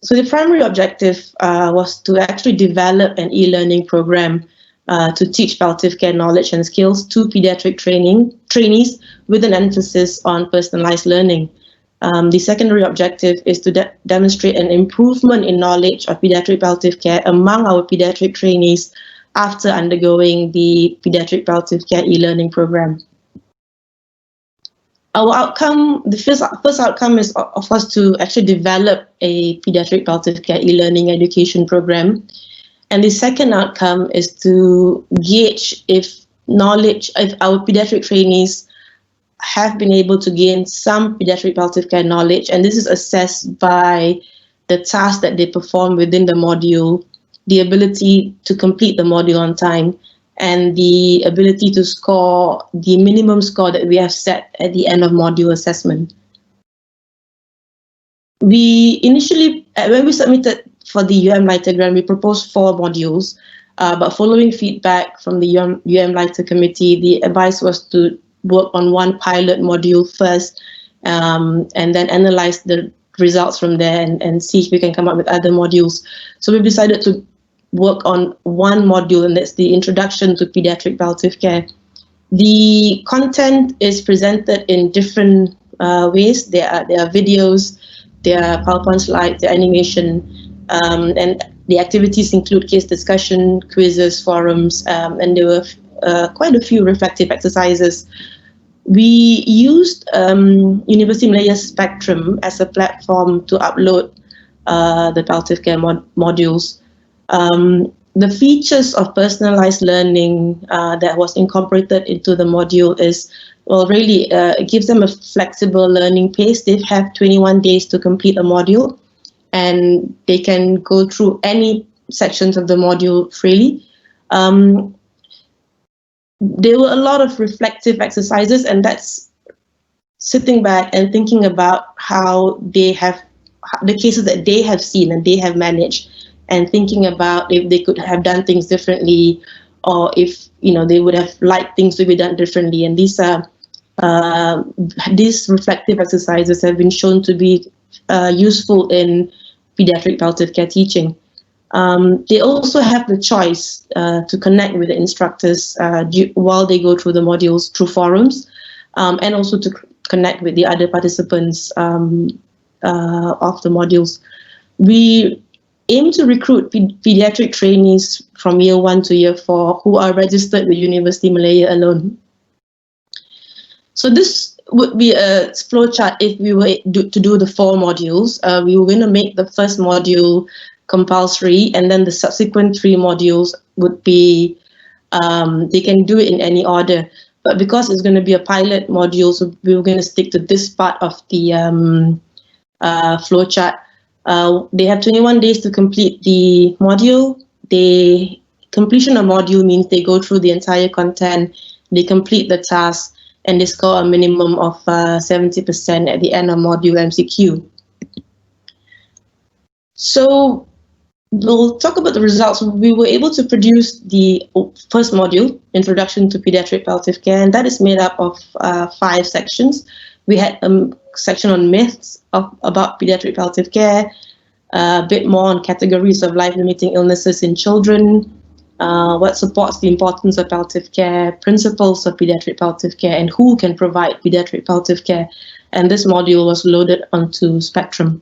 So the primary objective was to actually develop an e-learning program to teach palliative care knowledge and skills to pediatric trainees with an emphasis on personalized learning. The secondary objective is to demonstrate an improvement in knowledge of pediatric palliative care among our pediatric trainees after undergoing the pediatric palliative care e-learning program. Our outcome, the first outcome is, of course, to actually develop a pediatric palliative care e-learning education program. And the second outcome is to gauge if our pediatric trainees have been able to gain some pediatric palliative care knowledge, and this is assessed by the tasks that they perform within the module, the ability to complete the module on time, and the ability to score the minimum score that we have set at the end of module assessment. We initially, when we submitted for the UM Lighter grant, we proposed 4 modules, but following feedback from the UM Lighter committee, the advice was to work on one pilot module first, and then analyze the results from there and see if we can come up with other modules. So we've decided to work on one module, and that's the Introduction to Pediatric Palliative Care. The content is presented in different ways. There are videos, there are PowerPoint slides, there are animation, and the activities include case discussion, quizzes, forums, and there were quite a few reflective exercises. We used University of Malaya Spectrum as a platform to upload the palliative care modules. the features of personalized learning that was incorporated into the module is, well, really, it gives them a flexible learning pace. They have 21 days to complete a module, and they can go through any sections of the module freely. There were a lot of reflective exercises, and that's sitting back and thinking about how they have the cases that they have seen and they have managed, and thinking about if they could have done things differently, or if they would have liked things to be done differently. And these reflective exercises have been shown to be useful in pediatric palliative care teaching. They also have the choice to connect with the instructors while they go through the modules through forums, and also to connect with the other participants of the modules. We aim to recruit pediatric trainees from year 1 to year 4 who are registered with University Malaya alone. So this would be a flowchart if we were to do the 4 modules. We were going to make the first module compulsory, and then the subsequent 3 modules would be, they can do it in any order. But because it's going to be a pilot module, so we were going to stick to this part of the flowchart. They have 21 days to complete the module. The completion of module means they go through the entire content, they complete the task, and they score a minimum of 70% at the end of module MCQ. So we'll talk about the results. We were able to produce the first module, Introduction to Pediatric Palliative Care, and that is made up of 5 sections. We had a section on myths about pediatric palliative care, a bit more on categories of life-limiting illnesses in children, what supports the importance of palliative care, principles of pediatric palliative care, and who can provide pediatric palliative care. And this module was loaded onto Spectrum.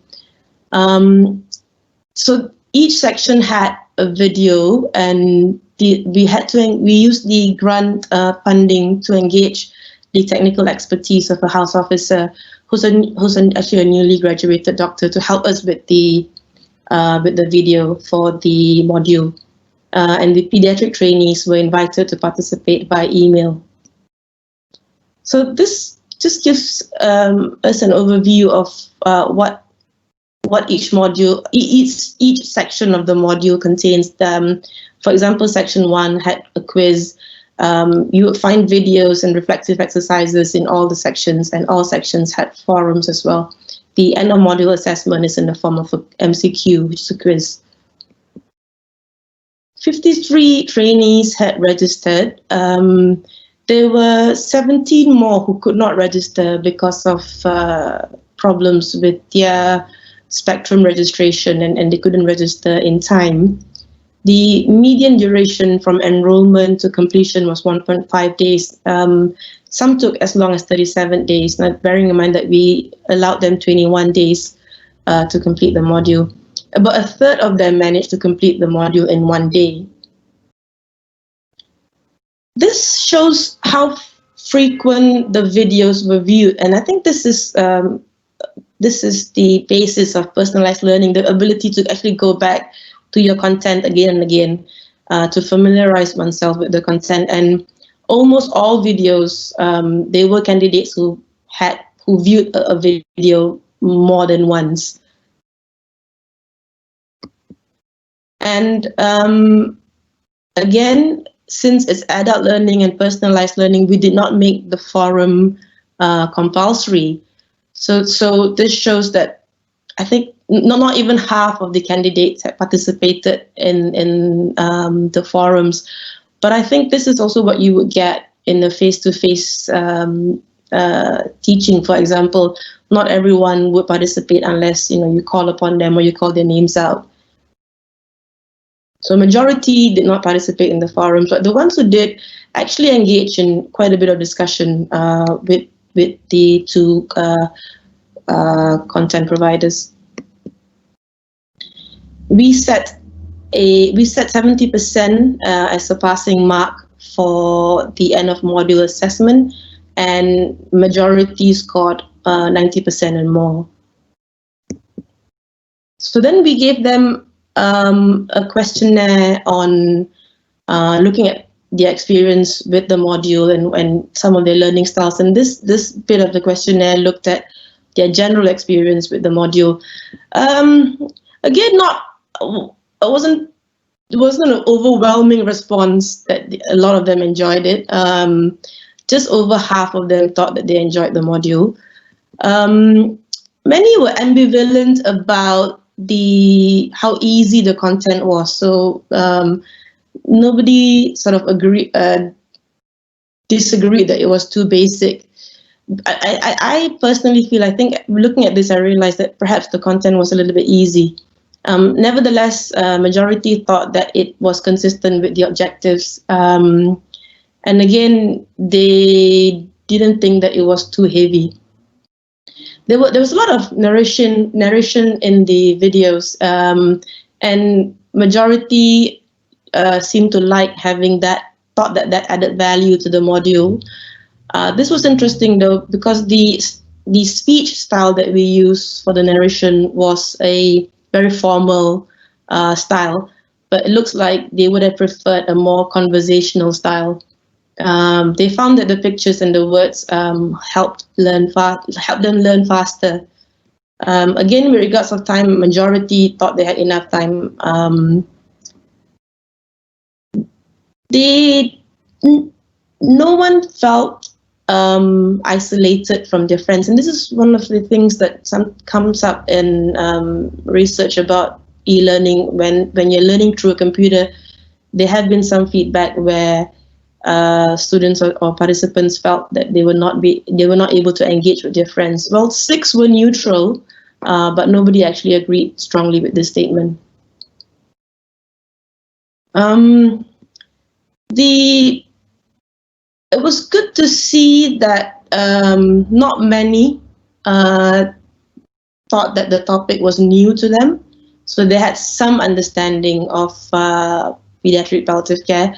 So each section had a video, and we used the grant funding to engage the technical expertise of a house officer who's actually a newly graduated doctor to help us with the video for the module. And the pediatric trainees were invited to participate by email. So this just gives us an overview of what each module, each section of the module contains. For example, section 1 had a quiz. You would find videos and reflective exercises in all the sections, and all sections had forums as well. The end of module assessment is in the form of a MCQ, which is a quiz. 53 trainees had registered. There were 17 more who could not register because of problems with their Spectrum registration, and they couldn't register in time. The median duration from enrollment to completion was 1.5 days. Some took as long as 37 days, not bearing in mind that we allowed them 21 days to complete the module. About a third of them managed to complete the module in 1 day. This shows how frequent the videos were viewed, and I think this is the basis of personalized learning, the ability to actually go back to your content again and again, to familiarize oneself with the content. And almost all videos, there were candidates who viewed a video more than once. And again, since it's adult learning and personalized learning, we did not make the forum compulsory. So this shows that I think not even half of the candidates had participated in the forums. But I think this is also what you would get in the face-to-face teaching. For example, not everyone would participate unless you call upon them or you call their names out. So majority did not participate in the forums, but the ones who did actually engaged in quite a bit of discussion with the 2 content providers. We set 70% as a passing mark for the end of module assessment, and majority scored 90% and more. So then we gave them a questionnaire on looking at their experience with the module and some of their learning styles. And this bit of the questionnaire looked at their general experience with the module. Again, it wasn't an overwhelming response that a lot of them enjoyed it. Just over half of them thought that they enjoyed the module. Many were ambivalent about how easy the content was. So nobody sort of disagreed that it was too basic. I personally feel, I think looking at this, I realized that perhaps the content was a little bit easy. Nevertheless, majority thought that it was consistent with the objectives. And again, they didn't think that it was too heavy. There was a lot of narration in the videos, and majority seemed to like having thought that added value to the module. This was interesting though, because the speech style that we use for the narration was a very formal style, but it looks like they would have preferred a more conversational style. They found that the pictures and the words helped them learn faster. Again, with regards of time, majority thought they had enough time. No one felt isolated from their friends, and this is one of the things that comes up in research about e-learning. When you're learning through a computer, there have been some feedback where students or participants felt that they were not able to engage with their friends. Well, 6 were neutral, but nobody actually agreed strongly with this statement. It was good to see that not many thought that the topic was new to them. So they had some understanding of pediatric palliative care,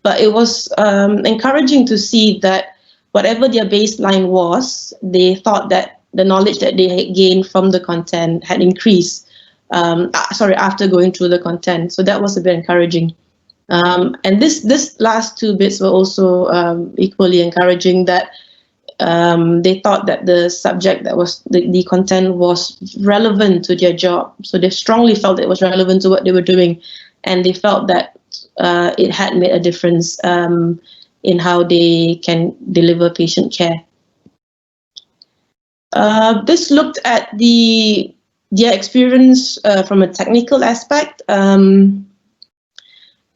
but it was encouraging to see that whatever their baseline was, they thought that the knowledge that they had gained from the content had increased, after going through the content. So that was a bit encouraging. And this last 2 bits were also equally encouraging, that they thought that the subject that was the content was relevant to their job. So they strongly felt it was relevant to what they were doing, and they felt that it had made a difference in how they can deliver patient care. This looked at their experience from a technical aspect.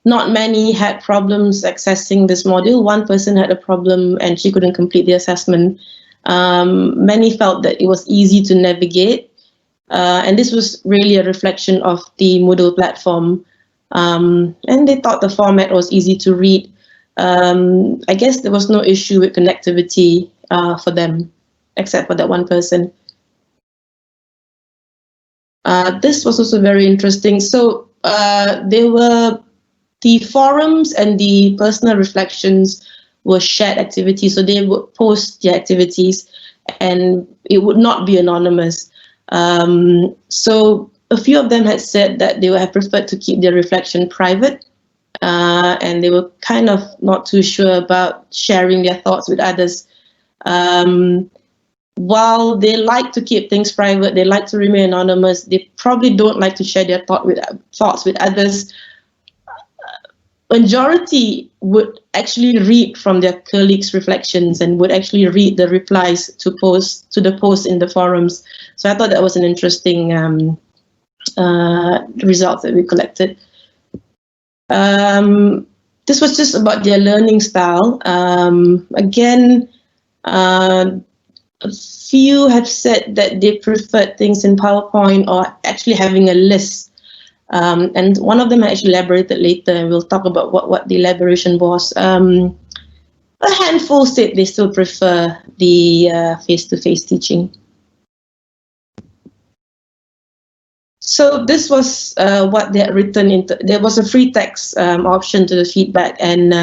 Not many had problems accessing this module. One person had a problem and she couldn't complete the assessment. Many felt that it was easy to navigate. And this was really a reflection of the Moodle platform. And they thought the format was easy to read. I guess there was no issue with connectivity for them, except for that one person. This was also very interesting. So the forums and the personal reflections were shared activities, so they would post their activities and it would not be anonymous. So a few of them had said that they would have preferred to keep their reflection private, and they were kind of not too sure about sharing their thoughts with others. While they like to keep things private, they like to remain anonymous, they probably don't like to share their thoughts with others. Majority would actually read from their colleagues' reflections and would actually read the replies to the posts in the forums. So I thought that was an interesting result that we collected. This was just about their learning style. Again, a few have said that they preferred things in PowerPoint or actually having a list. And one of them actually elaborated later, and we'll talk about what the elaboration was. A handful said they still prefer the face-to-face teaching. So this was what they had written. There was a free text option to the feedback, and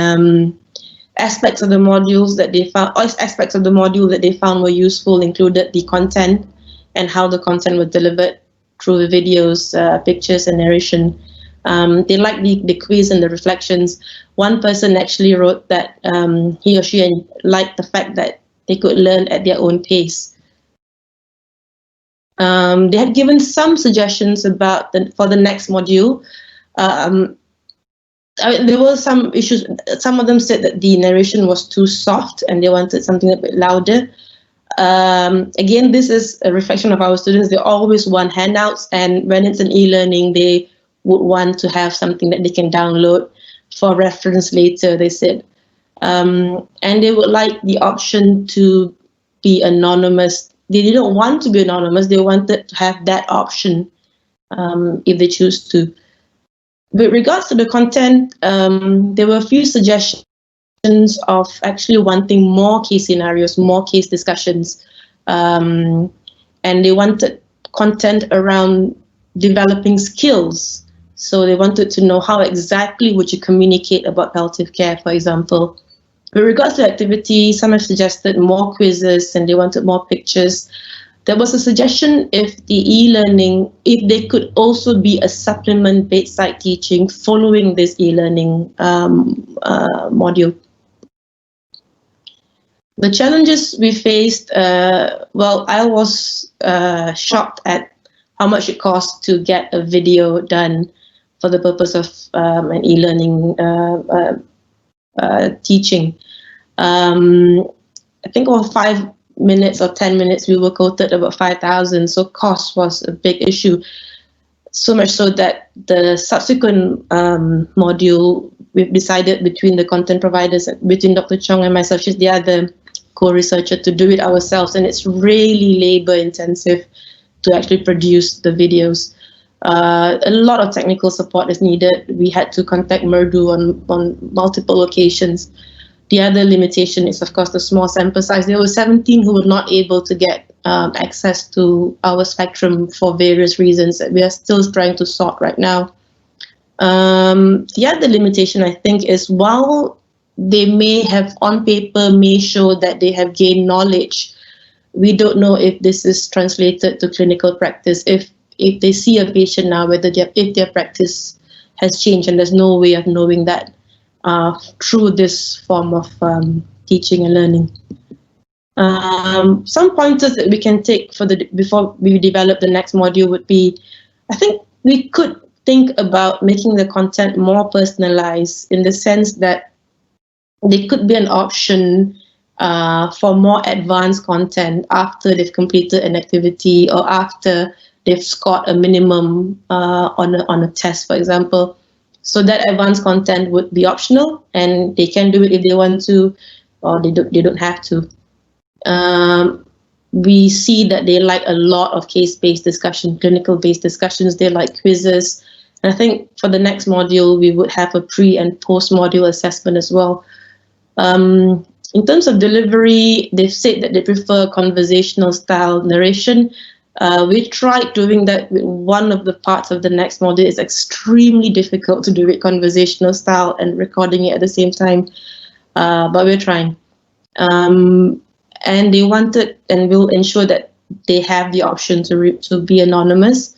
aspects of the modules that they found, or aspects of the module that they found were useful included the content and how the content was delivered. through the videos, pictures and narration. They like the quiz and the reflections. One person actually wrote that he or she liked the fact that they could learn at their own pace. They had given some suggestions about for the next module. There were some issues. Some of them said that the narration was too soft and they wanted something a bit louder. Again, this is a reflection of our students. They always want handouts, and when it's an e-learning, they would want to have something that they can download for reference later, they said. And they would like the option to be anonymous. They didn't want to be anonymous. They wanted to have that option if they choose to. With regards to the content, there were a few suggestions of actually wanting more case scenarios, more case discussions, and they wanted content around developing skills. So they wanted to know how exactly would you communicate about palliative care, for example. With regards to activity, some have suggested more quizzes and they wanted more pictures. There was a suggestion if the e-learning, if they could also be a supplement bedside teaching following this e-learning module. The challenges we faced, well, I was shocked at how much it cost to get a video done for the purpose of an e-learning teaching. I think over 5 minutes or 10 minutes, we were quoted about 5,000. So cost was a big issue. So much so that the subsequent module, we've decided between the content providers, between Dr. Chong and myself, she's the other co-researcher, to do it ourselves. And it's really labor intensive to actually produce the videos. A lot of technical support is needed. We had to contact Merdu on multiple occasions. The other limitation is, of course, the small sample size. There were 17 who were not able to get access to our spectrum for various reasons that we are still trying to sort right now. The other limitation, I think, is while they may have on paper may show that they have gained knowledge, we don't know if this is translated to clinical practice. If they see a patient now, if their practice has changed, and there's no way of knowing that through this form of teaching and learning. Some pointers that we can take before we develop the next module would be, I think we could think about making the content more personalized in the sense that there could be an option for more advanced content after they've completed an activity or after they've scored a minimum on a test, for example. So that advanced content would be optional, and they can do it if they want to, or they don't have to. We see that they like a lot of case-based discussion, clinical-based discussions. They like quizzes. And I think for the next module, we would have a pre- and post-module assessment as well. In terms of delivery, they've said that they prefer conversational style narration. We tried doing that with one of the parts of the next module. It's extremely difficult to do it conversational style and recording it at the same time, but we're trying. And they wanted, and we'll ensure that they have the option to be anonymous.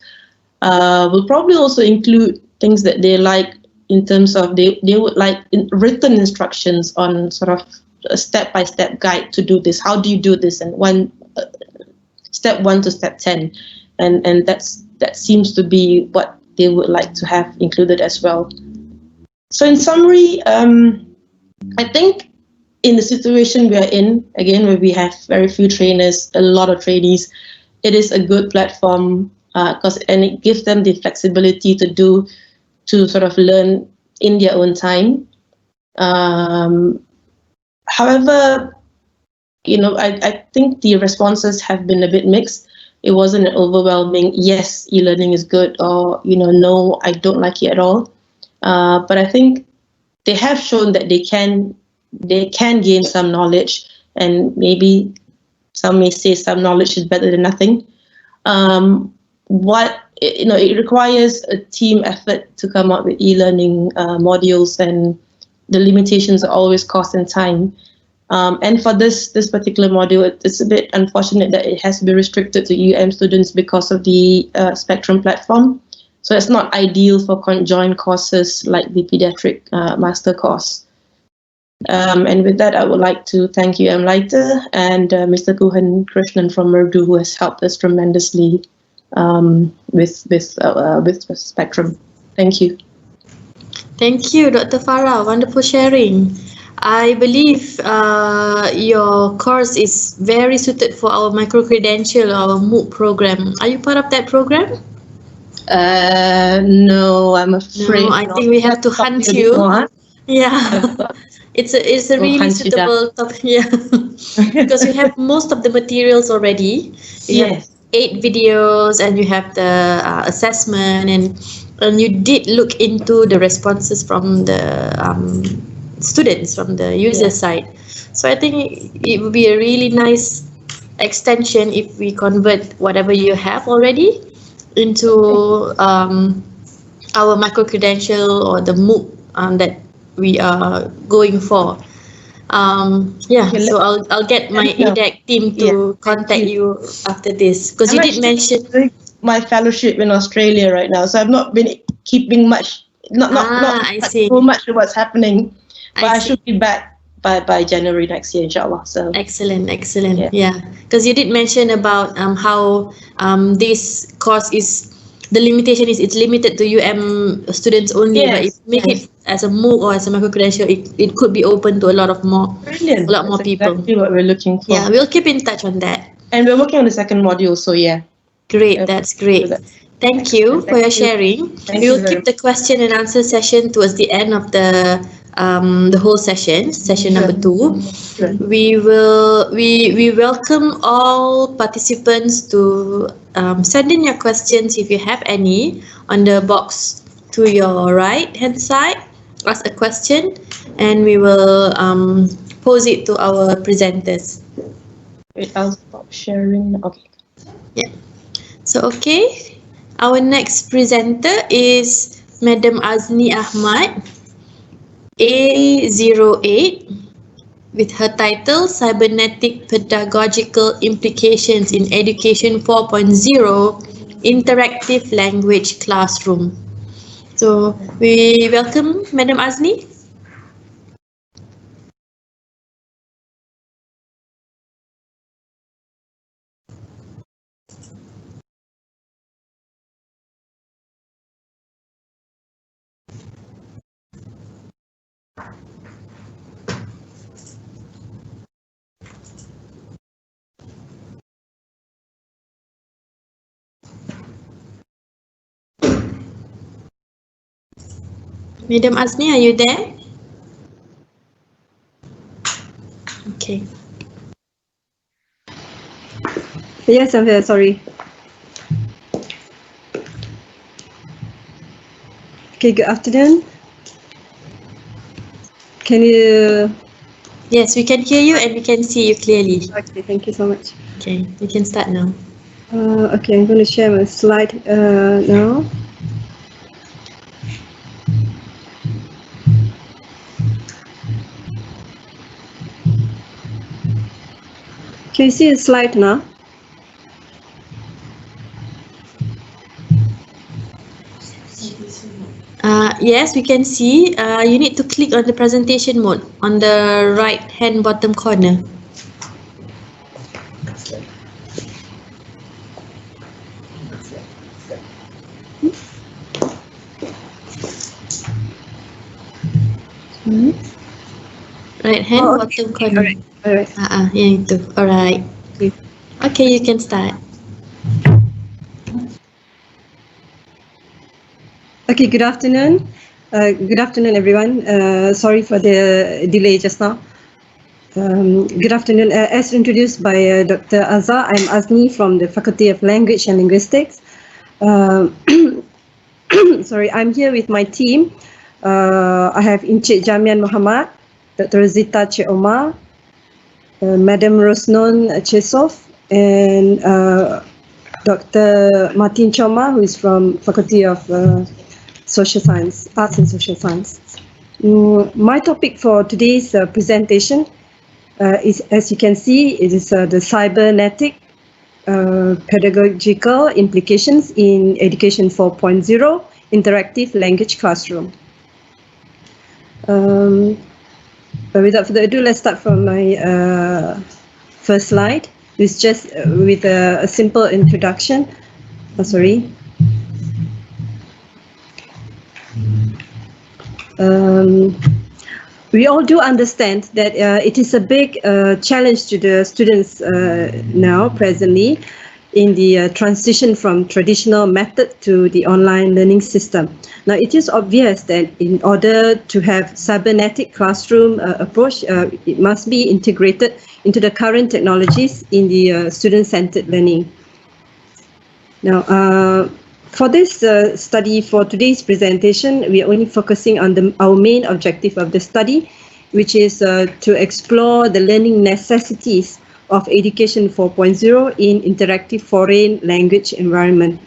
We'll probably also include things that they like in terms of they would like written instructions on sort of a step-by-step guide to do this. How do you do this? And step 1 to step 10, and that seems to be what they would like to have included as well. So in summary, I think in the situation we are in, again, where we have very few trainers, a lot of trainees, it is a good platform and it gives them the flexibility to sort of learn in their own time. However, I think the responses have been a bit mixed. It wasn't an overwhelming, yes, e-learning is good, or, no, I don't like it at all. But I think they have shown that they can gain some knowledge, and maybe some may say some knowledge is better than nothing. It requires a team effort to come up with e-learning modules, and the limitations are always cost and time. And for this particular module, it's a bit unfortunate that it has to be restricted to students because of the Spectrum platform. So it's not ideal for conjoined courses like the pediatric master course. And with that, I would like to thank Lieven and Mr. Kuhan Krishnan from Urdu, who has helped us tremendously with Spectrum. Thank you. Thank you, Dr. Farah. Wonderful sharing. I believe your course is very suited for our micro-credential, our MOOC program. Are you part of that program? No, I'm afraid. No, I think we have to hunt you. Yeah. It's a really suitable topic. Yeah. Because you have most of the materials already. You have 8 videos and you have the assessment and you did look into the responses from the students, from the user side. So I think it would be a really nice extension if we convert whatever you have already into our micro-credential or the MOOC that we are going for. So I'll get my EDAC team to contact you after this, because you did mention my fellowship in Australia right now, so I've not been keeping much, not so much of what's happening, but I should be back by January next year, inshallah. So excellent. Yeah, because you did mention about how this course is, the limitation is it's limited to students only, but if you make it as a MOOC or as a micro-credential, it could be open to a lot more That's people. Exactly what we're looking for. Yeah, we'll keep in touch on that. And we're working on the second module, so yeah. Great, that's great. Thank you for your sharing. We will keep the question and answer session towards the end of the whole session number 2. Sure. We welcome all participants to send in your questions if you have any on the box to your right hand side. Ask a question and we will pose it to our presenters. Wait, I'll stop sharing. Okay. Yeah. So okay, our next presenter is Madam Azni Ahmad, A08, with her title Cybernetic Pedagogical Implications in Education 4.0 Interactive Language Classroom. So we welcome Madam Azni. Madam Azni, are you there? Okay. Yes, I'm here, sorry. Okay, good afternoon. Can you... Yes, we can hear you and we can see you clearly. Okay, thank you so much. Okay, you can start now. Okay, I'm going to share my slide now. Can you see the slide now? Yes, we can see. You need to click on the presentation mode on the right hand bottom corner. Right hand bottom corner. Alright. Yang itu. Alright. Okay, you can start. Okay, good afternoon. Good afternoon, everyone. Sorry for the delay just now. Good afternoon. As introduced by Dr. Azza, I'm Azni from the Faculty of Language and Linguistics. Sorry, I'm here with my team. I have Encik Jamian Muhammad, Dr. Zita Cik Omar, Madam Rosnon Chesof, and Dr. Martin Choma, who is from Faculty of Social Science, Arts and Social Science. My topic for today's presentation as you can see, it is the Cybernetic Pedagogical Implications in Education 4.0 Interactive Language Classroom. But without further ado, let's start from my first slide. It's just with a simple introduction. Oh, sorry. We all do understand that it is a big challenge to the students now, presently, in the transition from traditional method to the online learning system. Now, it is obvious that in order to have cybernetic classroom approach, it must be integrated into the current technologies in the student-centered learning. Now, for this study, for today's presentation, we are only focusing on our main objective of the study, which is to explore the learning necessities of Education 4.0 in interactive foreign language environment.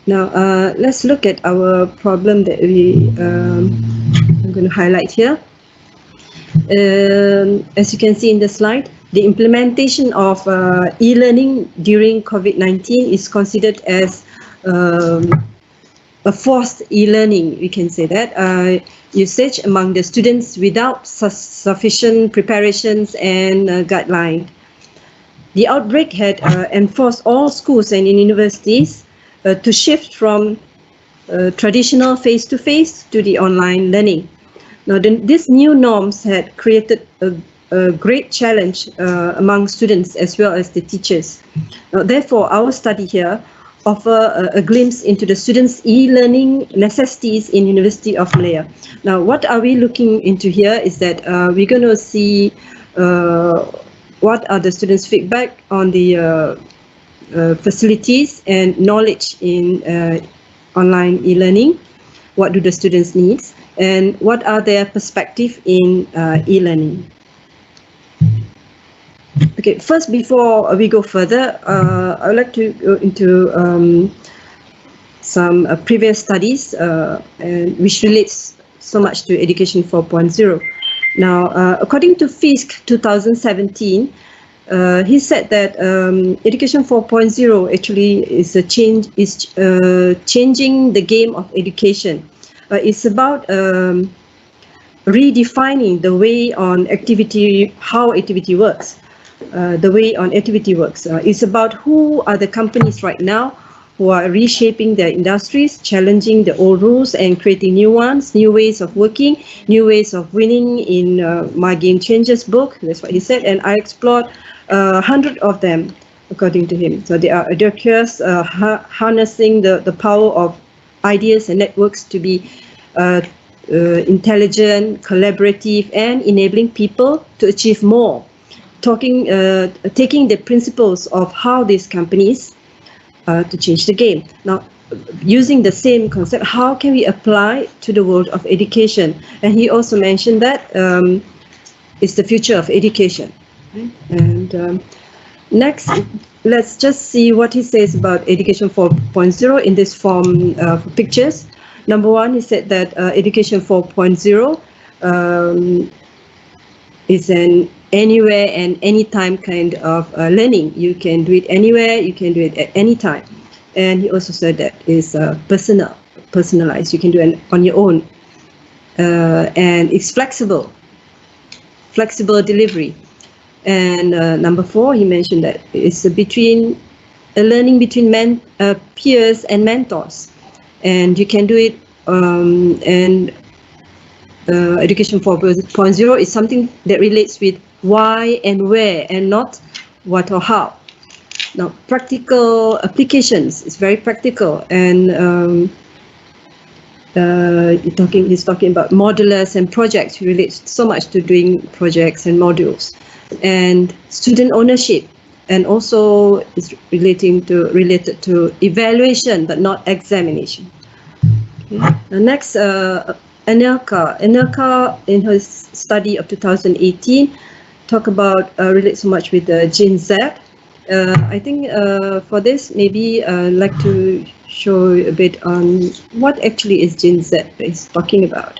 Now, let's look at our problem that I'm going to highlight here. As you can see in the slide, the implementation of e-learning during COVID-19 is considered as a forced e-learning, we can say that, usage among the students without sufficient preparations and guidelines. The outbreak had enforced all schools and universities to shift from traditional face-to-face to the online learning. Now, these new norms had created a great challenge among students as well as the teachers. Now, therefore, our study here offer a glimpse into the students' e-learning necessities in University of Malaya. Now, what are we looking into here is that we're going to see what are the students' feedback on the facilities and knowledge in online e-learning, what do the students need, and what are their perspective in e-learning. Okay, first, before we go further, I would like to go into some previous studies and which relates so much to Education 4.0. Now, according to Fisk 2017, he said that Education 4.0 actually is changing the game of education. It's about redefining the way on how activity works. The way on activity works. It's about who are the companies right now who are reshaping their industries, challenging the old rules and creating new ones, new ways of working, new ways of winning in my Game Changers book. That's what he said. And I explored 100 of them, according to him. So they are audacious, harnessing the power of ideas and networks to be intelligent, collaborative, and enabling people to achieve more. Taking the principles of how these companies to change the game. Now, using the same concept, how can we apply to the world of education? And he also mentioned that it's the future of education. Right? And next, let's just see what he says about Education 4.0 in this form of pictures. Number one, he said that Education 4.0 is an anywhere and anytime kind of learning. You can do it anywhere, you can do it at any time. And he also said that it's personalized. You can do it on your own. And it's flexible delivery. And number four, he mentioned that it's a learning between peers and mentors. And you can do it and Education 4.0 is something that relates with why and where and not what or how. Now, practical applications is very practical, and he's talking about modulars and projects. He relates so much to doing projects and modules, and student ownership, and also is related to evaluation but not examination. Okay. The next. Anelka in her study of 2018 talk about relate so much with Gen Z. I think for this maybe I'd like to show a bit on what actually is Gen Z is talking about.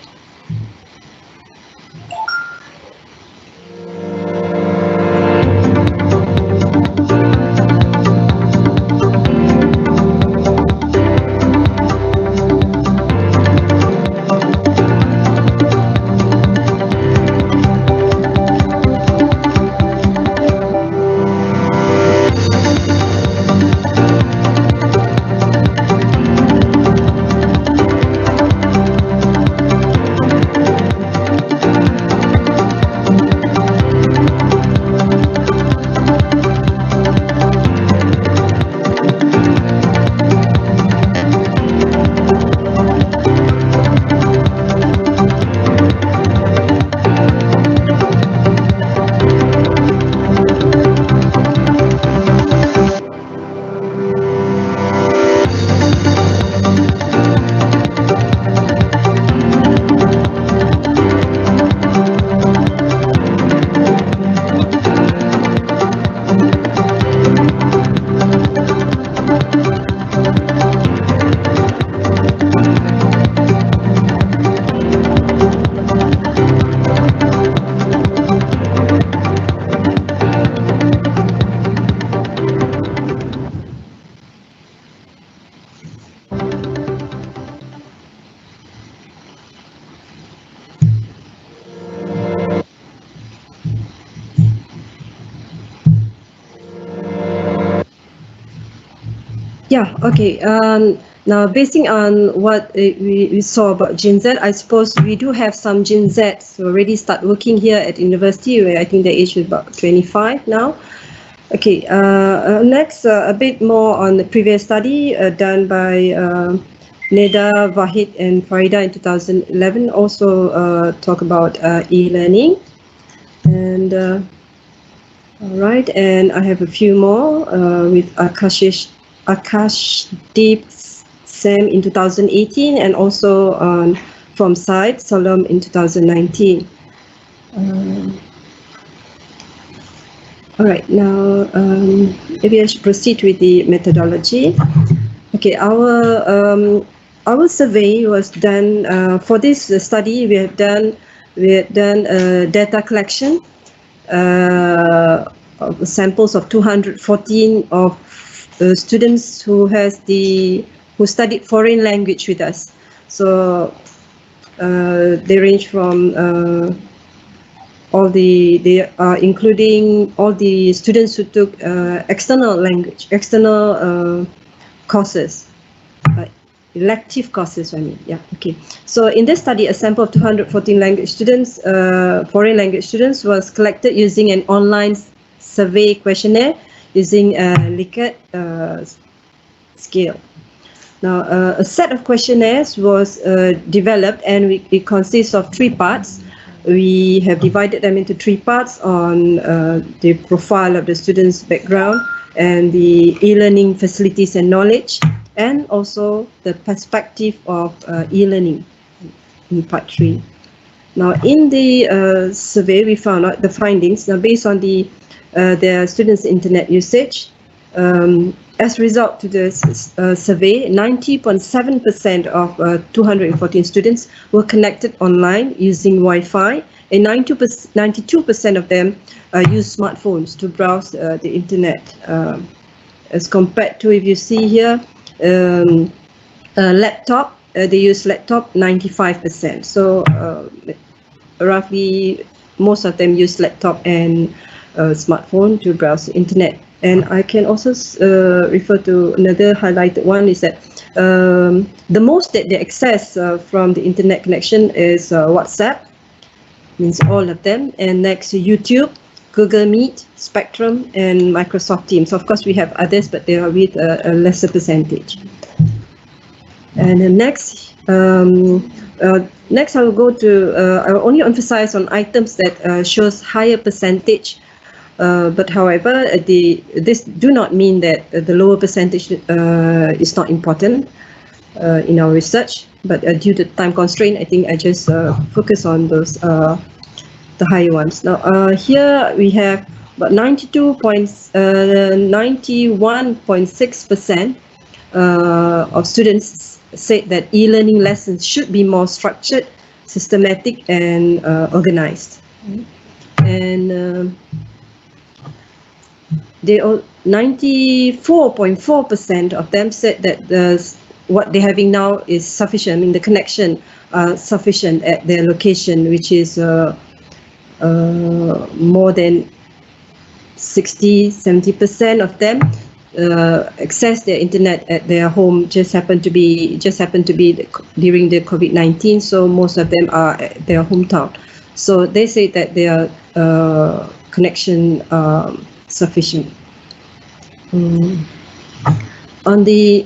Yeah, okay. Now, basing on what we saw about Gen Z, I suppose we do have some Gen Zs who already start working here at university, where I think the age is about 25 now. Okay, next, a bit more on the previous study done by Neda, Wahid and Farida in 2011, also talk about e-learning. And all right, and I have a few more with Akashdeep Sam in 2018 and also from Said Salam in 2019. All right, now maybe I should proceed with the methodology. Okay, our survey was done for this study. We had done data collection of samples of 214 of students who studied foreign language with us. So they range from including all the students who took external courses, elective courses, I mean, yeah, okay. So in this study, a sample of 214 language students, foreign language students, was collected using an online survey questionnaire using a Likert scale. Now, a set of questionnaires was developed, and it consists of 3 parts. We have divided them into 3 parts on the profile of the student's background and the e-learning facilities and knowledge, and also the perspective of e-learning in part 3. Now, in the survey, we found out the findings. Now, based on their students' internet usage, as a result to the survey, 90.7% of 214 students were connected online using Wi-Fi, and 92% of them use smartphones to browse the internet. As compared to, if you see here, laptop, they use laptop 95%. So roughly most of them use laptop and smartphone to browse the internet. And I can also refer to another highlighted one, is that the most that they access from the internet connection is WhatsApp, means all of them, and next to YouTube, Google Meet, Spectrum, and Microsoft Teams. Of course, we have others, but they are with a lesser percentage. And then next I will go to, I will only emphasize on items that shows higher percentage. But however, this do not mean that the lower percentage is not important in our research, but due to time constraint, I think I just focus on those the higher ones. Now here we have about 91.6% of students said that e-learning lessons should be more structured, systematic, and organized. And 94.4% of them said that what they're having now is sufficient. I mean, the connection sufficient at their location, which is more than 60-70% of them access their internet at their home. Just happened to be during the COVID-19. So most of them are at their hometown. So they say that their connection sufficient. On the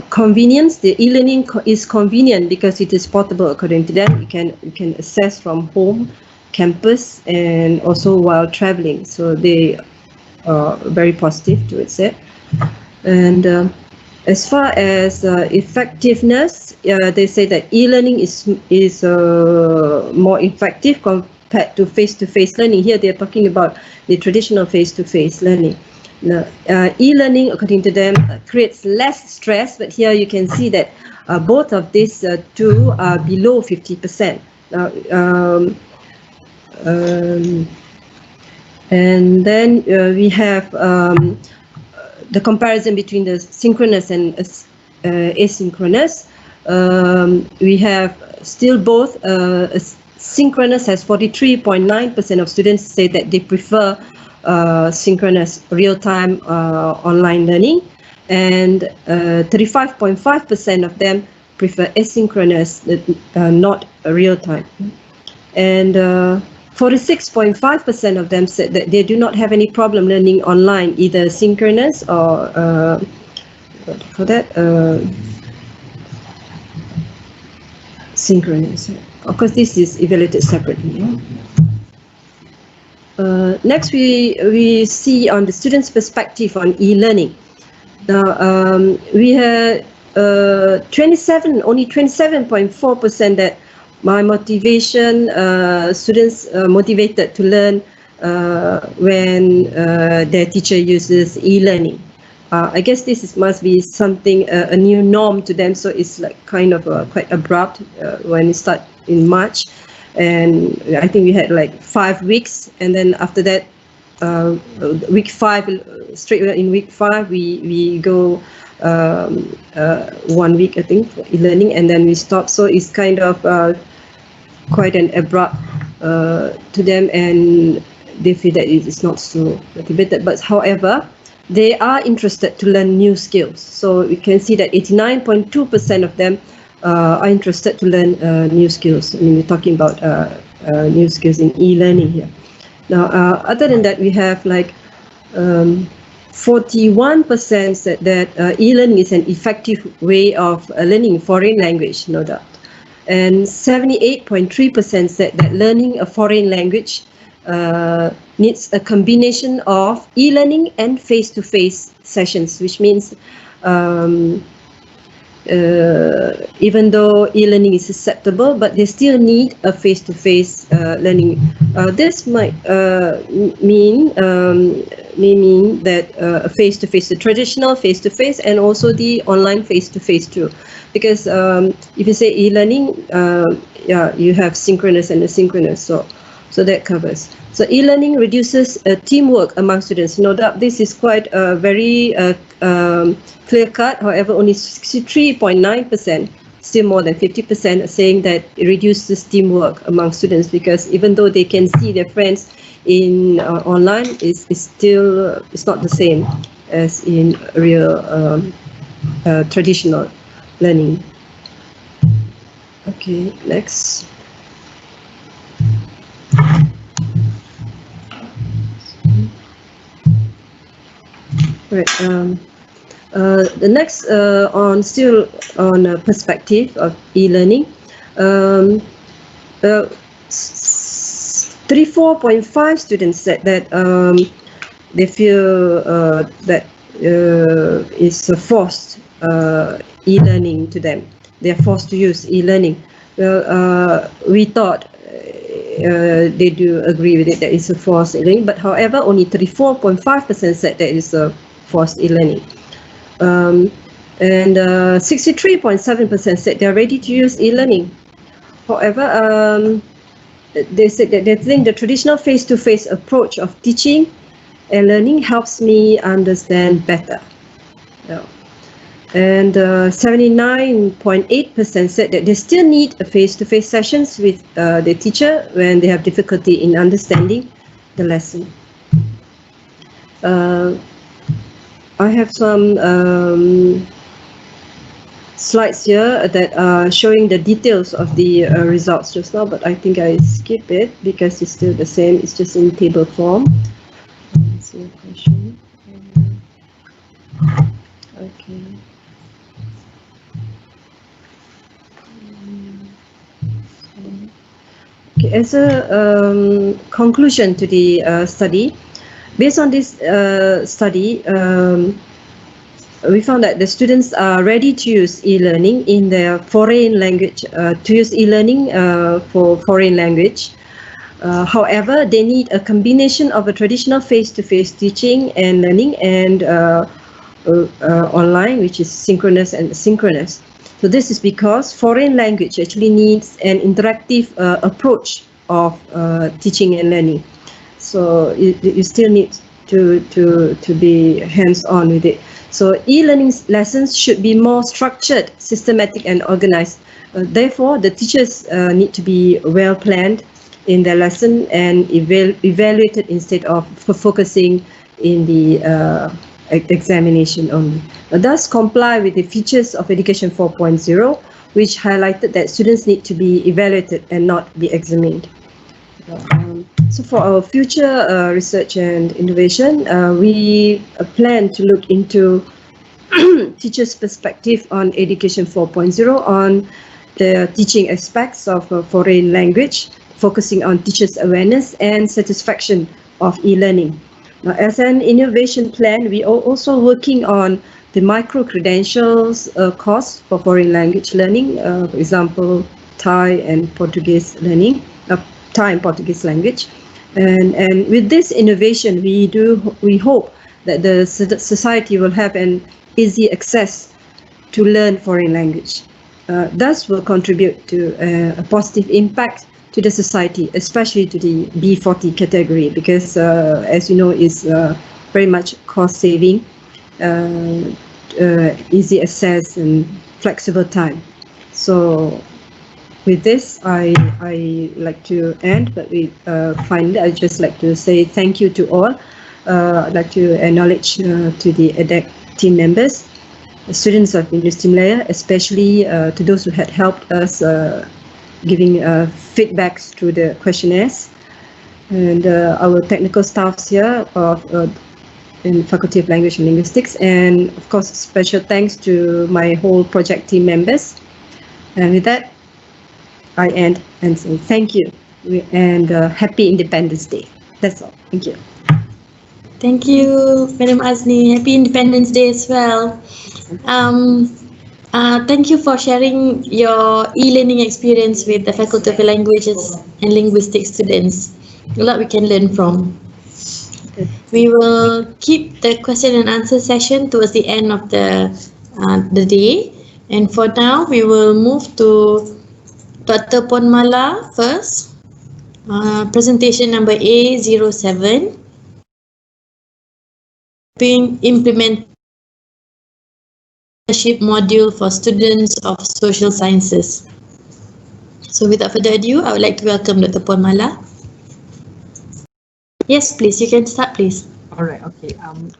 convenience, the e-learning is convenient because it is portable. According to them, you can access from home, campus, and also while traveling. So they are very positive towards it. And as far as effectiveness, they say that e-learning is more effective compared to face-to-face learning. Here they are talking about the traditional face-to-face learning. Now, e-learning, according to them, creates less stress, but here you can see that both of these two are below 50%. And then we have the comparison between the synchronous and asynchronous. We have still both. Synchronous has 43.9% of students say that they prefer synchronous real-time online learning, and 35.5% of them prefer asynchronous, not real time. And 46.5% of them said that they do not have any problem learning online, either synchronous or synchronous. Of course, this is evaluated separately. Next, we see on the student's perspective on e-learning. Now, we had only 27.4% that my motivation, students motivated to learn when their teacher uses e-learning. I guess this must be something, a new norm to them, so it's like kind of quite abrupt when it started in March. And I think we had like 5 weeks, and then after that, week 5, straight in week 5, we go 1 week, I think, for e-learning, and then we stop. So it's kind of quite an abrupt to them, and they feel that it is not so motivated. But however, they are interested to learn new skills. So we can see that 89.2% of them are interested to learn new skills. I mean, we're talking about new skills in e-learning here. Now, other than that, we have like 41% said that e-learning is an effective way of learning foreign language, no doubt. And 78.3% said that learning a foreign language needs a combination of e-learning and face-to-face sessions, which means even though e-learning is acceptable, but they still need a face-to-face learning. This might mean that a face-to-face, the traditional face-to-face, and also the online face-to-face too. Because if you say e-learning, yeah, you have synchronous and asynchronous, so that covers. So e-learning reduces teamwork among students. No doubt this is quite very clear cut. However, only 63.9%, still more than 50%, are saying that it reduces teamwork among students, because even though they can see their friends in online, it's not the same as in real traditional learning. Okay, next. Right. The next still on perspective of e-learning, 34.5 students said that they feel that it's a forced e-learning to them. They are forced to use e-learning. Well, we thought they do agree with it, that it's a forced e-learning, but however, only 34.5% said that it's a forced e-learning. And 63.7% said they're ready to use e-learning. However, they said that they think the traditional face-to-face approach of teaching and learning helps me understand better. Yeah. And 79.8% said that they still need a face-to-face sessions with the teacher when they have difficulty in understanding the lesson. I have some slides here that are showing the details of the results just now, but I think I skip it because it's still the same. It's just in table form. Let's see a question. Okay. Okay, as a conclusion to the study, based on this study, we found that the students are ready to use e-learning in their foreign language, to use e-learning for foreign language. However, they need a combination of a traditional face-to-face teaching and learning and online, which is synchronous and asynchronous. So this is because foreign language actually needs an interactive approach of teaching and learning. So you still need to be hands-on with it. So e-learning lessons should be more structured, systematic, and organized. Therefore, the teachers need to be well planned in their lesson and evaluated instead of focusing in the examination only. Thus comply with the features of Education 4.0, which highlighted that students need to be evaluated and not be examined. So for our future research and innovation, we plan to look into teachers' perspective on Education 4.0 on the teaching aspects of a foreign language, focusing on teachers' awareness and satisfaction of e-learning. Now, as an innovation plan, we are also working on the micro-credentials course for foreign language learning, for example, Thai and Portuguese learning, Thai and Portuguese language. And with this innovation, we hope that the society will have an easy access to learn foreign language. Thus will contribute to a positive impact to the society, especially to the B40 category, because as you know, is very much cost saving, easy access and flexible time. So with this, I like to end, but finally, I'd just like to say thank you to all. I'd like to acknowledge to the EDEC team members, the students of University of Malaya, especially to those who had helped us giving feedbacks through the questionnaires, and our technical staffs here in Faculty of Language and Linguistics, and of course special thanks to my whole project team members. And with that, I end and say thank you and happy Independence Day. That's all. Thank you. Thank you, Madam Azni. Happy Independence Day as well. Thank you for sharing your e-learning experience with the Faculty of Languages and Linguistics students. A lot we can learn from. We will keep the question and answer session towards the end of the day. And for now, we will move to Dr. Ponmalar first. Presentation number A07. Being implemented module for students of social sciences. So without further ado, I would like to welcome Dr. Ponmalar. Yes, please, you can start, please. All right, okay.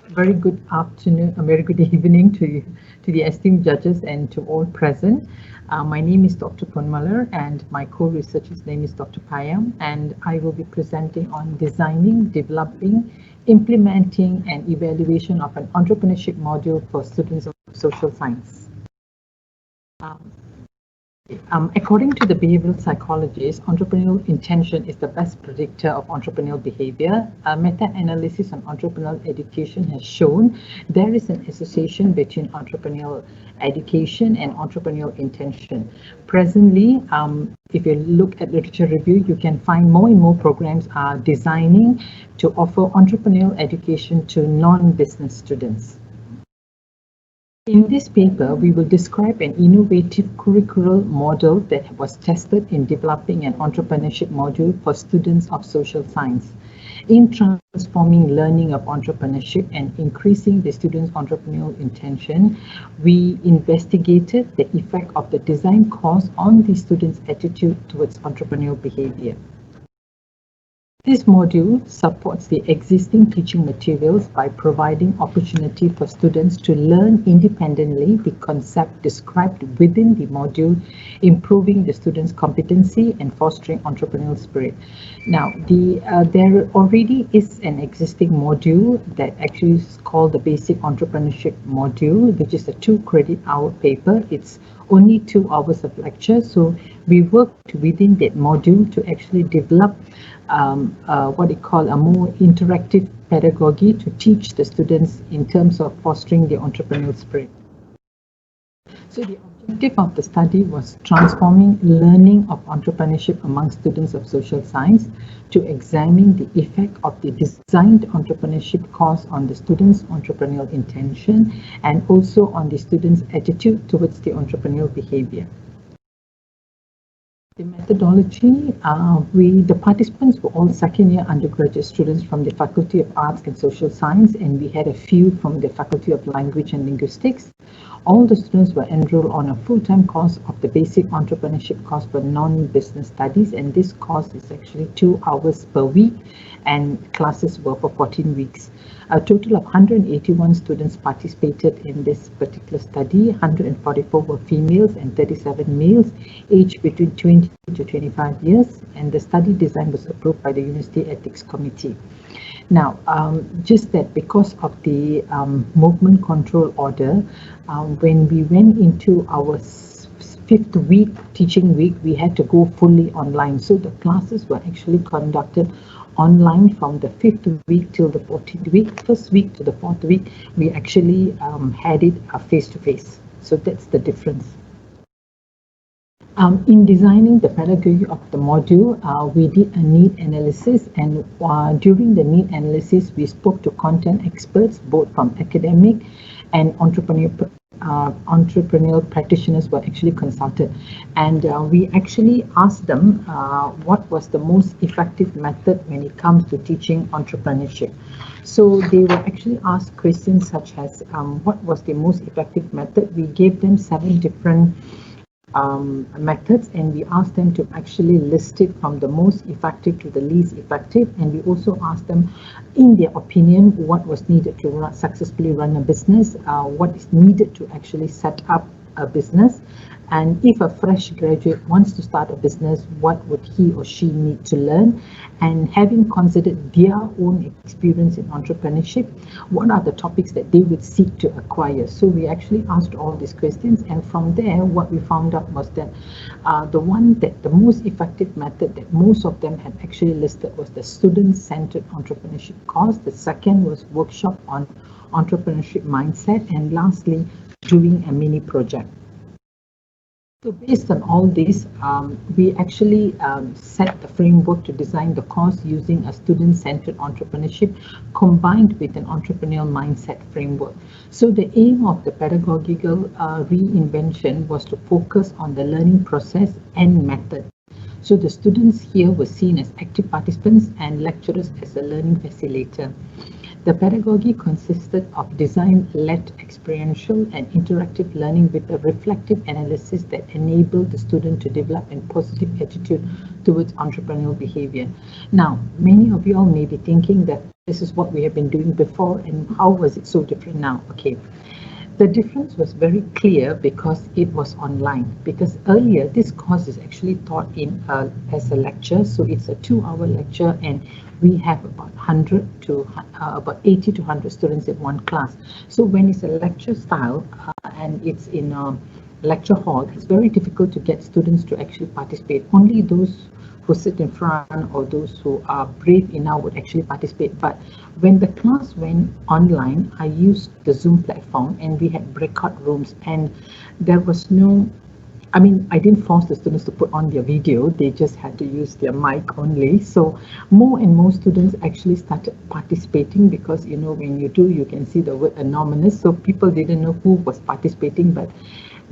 Very good afternoon, a very good evening to the esteemed judges and to all present. My name is Dr. Ponmalar and my co-researcher's name is Dr. Payam, and I will be presenting on designing, developing, implementing and evaluation of an entrepreneurship module for students of social science. According to the behavioral psychologist, entrepreneurial intention is the best predictor of entrepreneurial behavior. A meta-analysis on entrepreneurial education has shown there is an association between entrepreneurial education and entrepreneurial intention. Presently, if you look at literature review, you can find more and more programs are designing to offer entrepreneurial education to non-business students. In this paper, we will describe an innovative curricular model that was tested in developing an entrepreneurship module for students of social science. In transforming learning of entrepreneurship and increasing the students' entrepreneurial intention, we investigated the effect of the design course on the students' attitude towards entrepreneurial behavior. This module supports the existing teaching materials by providing opportunity for students to learn independently the concept described within the module, improving the students' competency and fostering entrepreneurial spirit. Now, there already is an existing module that actually is called the Basic Entrepreneurship Module, which is a 2-credit-hour paper. It's only 2 hours of lecture, so we worked within that module to actually develop what we call a more interactive pedagogy to teach the students in terms of fostering the entrepreneurial spirit. So the objective of the study was transforming learning of entrepreneurship among students of social science to examine the effect of the designed entrepreneurship course on the students' entrepreneurial intention and also on the students' attitude towards the entrepreneurial behavior. The methodology, the participants were all second-year undergraduate students from the Faculty of Arts and Social Science, and we had a few from the Faculty of Language and Linguistics. All the students were enrolled on a full-time course of the Basic Entrepreneurship course for non-business studies, and this course is actually 2 hours per week, and classes were for 14 weeks. A total of 181 students participated in this particular study. 144 were females and 37 males, aged between 20 to 25 years, and the study design was approved by the University Ethics Committee. Now, just that because of the movement control order, when we went into our fifth week, teaching week, we had to go fully online. So the classes were actually conducted online from the 5th week till the 14th week. First week to the 4th week, we actually had it face-to-face. So that's the difference. In designing the pedagogy of the module, we did a need analysis, and during the need analysis, we spoke to content experts, both from academic and entrepreneurial practitioners were actually consulted, and we actually asked them what was the most effective method when it comes to teaching entrepreneurship. So they were actually asked questions such as what was the most effective method. We gave them 7 different methods, and we asked them to actually list it from the most effective to the least effective, and we also asked them, in their opinion, what was needed to successfully run a business, what is needed to actually set up a business, and if a fresh graduate wants to start a business, what would he or she need to learn, and having considered their own experience in entrepreneurship, what are the topics that they would seek to acquire. So we actually asked all these questions, and from there what we found out was that the most effective method that most of them had actually listed was the student-centered entrepreneurship course. The second was workshop on entrepreneurship mindset, and lastly, doing a mini project. So based on all this, we actually set the framework to design the course using a student-centered entrepreneurship combined with an entrepreneurial mindset framework. So the aim of the pedagogical reinvention was to focus on the learning process and method. So the students here were seen as active participants and lecturers as a learning facilitator. The pedagogy consisted of design-led experiential and interactive learning with a reflective analysis that enabled the student to develop a positive attitude towards entrepreneurial behavior. Now, many of you all may be thinking that this is what we have been doing before, and how was it so different now? Okay. The difference was very clear because it was online. Because earlier, this course is actually taught in as a lecture, so it's a 2-hour lecture, and we have about 80 to 100 students in one class. So when it's a lecture style and it's in a lecture hall, it's very difficult to get students to actually participate. Only those who sit in front or those who are brave enough would actually participate. But when the class went online, I used the Zoom platform, and we had breakout rooms, and there was no, I didn't force the students to put on their video, they just had to use their mic only. So more and more students actually started participating, because when you do, you can see the word anonymous, so people didn't know who was participating, but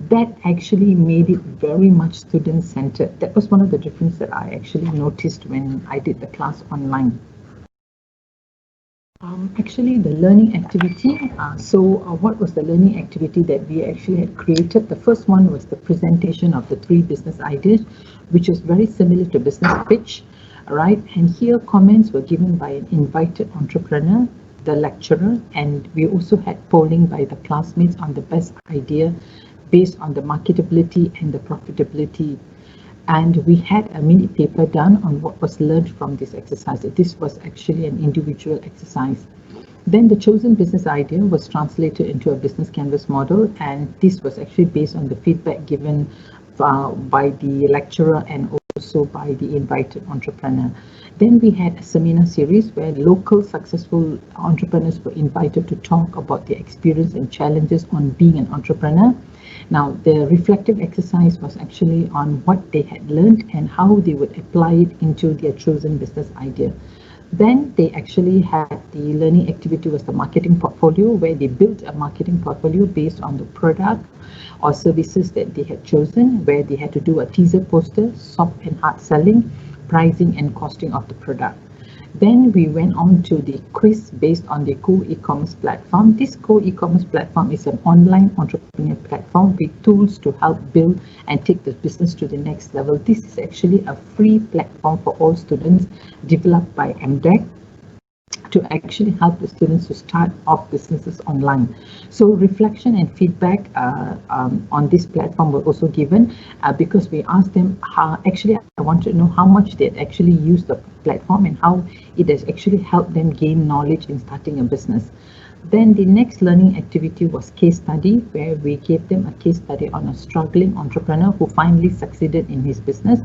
that actually made it very much student-centered. That was one of the differences that I actually noticed when I did the class online. Actually, the learning activity. What was the learning activity that we actually had created? The first one was the presentation of the 3 business ideas, which is very similar to business pitch, right? And here comments were given by an invited entrepreneur, the lecturer, and we also had polling by the classmates on the best idea based on the marketability and the profitability. And we had a mini paper done on what was learned from this exercise. This was actually an individual exercise. Then the chosen business idea was translated into a business canvas model, and this was actually based on the feedback given by the lecturer and also by the invited entrepreneur. Then we had a seminar series where local successful entrepreneurs were invited to talk about their experience and challenges on being an entrepreneur. Now, the reflective exercise was actually on what they had learned and how they would apply it into their chosen business idea. Then they actually had the learning activity was the marketing portfolio, where they built a marketing portfolio based on the product or services that they had chosen, where they had to do a teaser poster, soft and hard selling, pricing and costing of the product. Then we went on to the quiz based on the co-e-commerce platform. This co-e-commerce platform is an online entrepreneur platform with tools to help build and take the business to the next level. This is actually a free platform for all students developed by MDEC. to actually help the students to start off businesses online. So reflection and feedback on this platform were also given because we asked them how, actually I want to know how much they actually use the platform and how it has actually helped them gain knowledge in starting a business. Then the next learning activity was case study, where we gave them a case study on a struggling entrepreneur who finally succeeded in his business.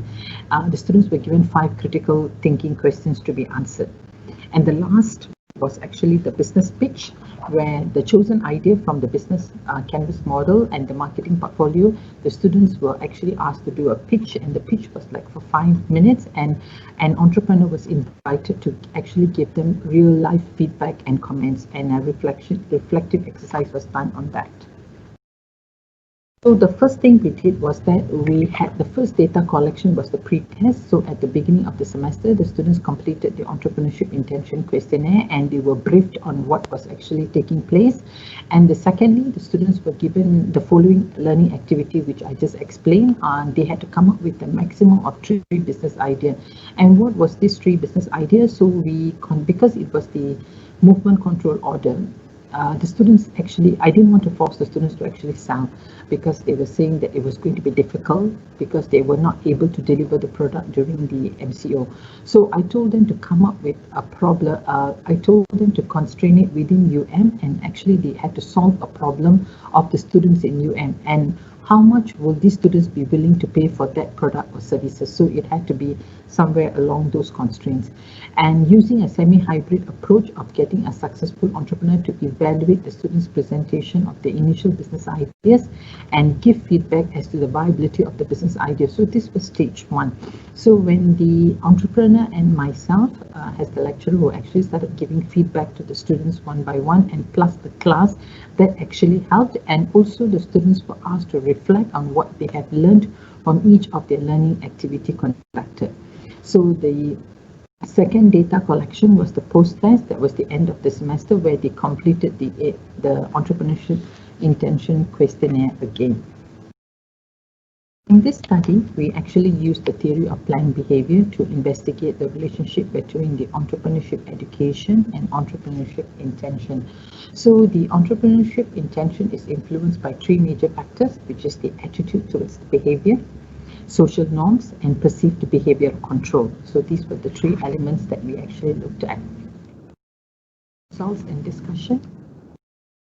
The students were given 5 critical thinking questions to be answered. And the last was actually the business pitch, where the chosen idea from the business canvas model and the marketing portfolio, the students were actually asked to do a pitch, and the pitch was like for 5 minutes, and an entrepreneur was invited to actually give them real life feedback and comments, and a reflective exercise was done on that. So the first thing we did was that we had the first data collection was the pre-test. So at the beginning of the semester, the students completed the entrepreneurship intention questionnaire and they were briefed on what was actually taking place. And secondly, the students were given the following learning activity, which I just explained. They had to come up with a maximum of 3 business ideas. And what was this 3 business ideas? So because it was the movement control order, the students actually, I didn't want to force the students to actually sell, because they were saying that it was going to be difficult because they were not able to deliver the product during the MCO. So I told them to come up with a problem. I told them to constrain it within UM, and actually they had to solve a problem of the students in UM, and how much will these students be willing to pay for that product or services. So it had to be somewhere along those constraints. And using a semi-hybrid approach of getting a successful entrepreneur to evaluate the students' presentation of the initial business ideas and give feedback as to the viability of the business idea. So this was stage 1. So when the entrepreneur and myself, as the lecturer, who actually started giving feedback to the students one by one, and plus the class, that actually helped. And also the students were asked to reflect on what they have learned from each of their learning activity conducted. So the second data collection was the post-test. That was the end of the semester, where they completed the entrepreneurship intention questionnaire again. In this study, we actually used the theory of planned behavior to investigate the relationship between the entrepreneurship education and entrepreneurship intention. So the entrepreneurship intention is influenced by 3 major factors, which is the attitude towards the behavior, social norms, and perceived behavioral control. So these were the 3 elements that we actually looked at. Results and discussion.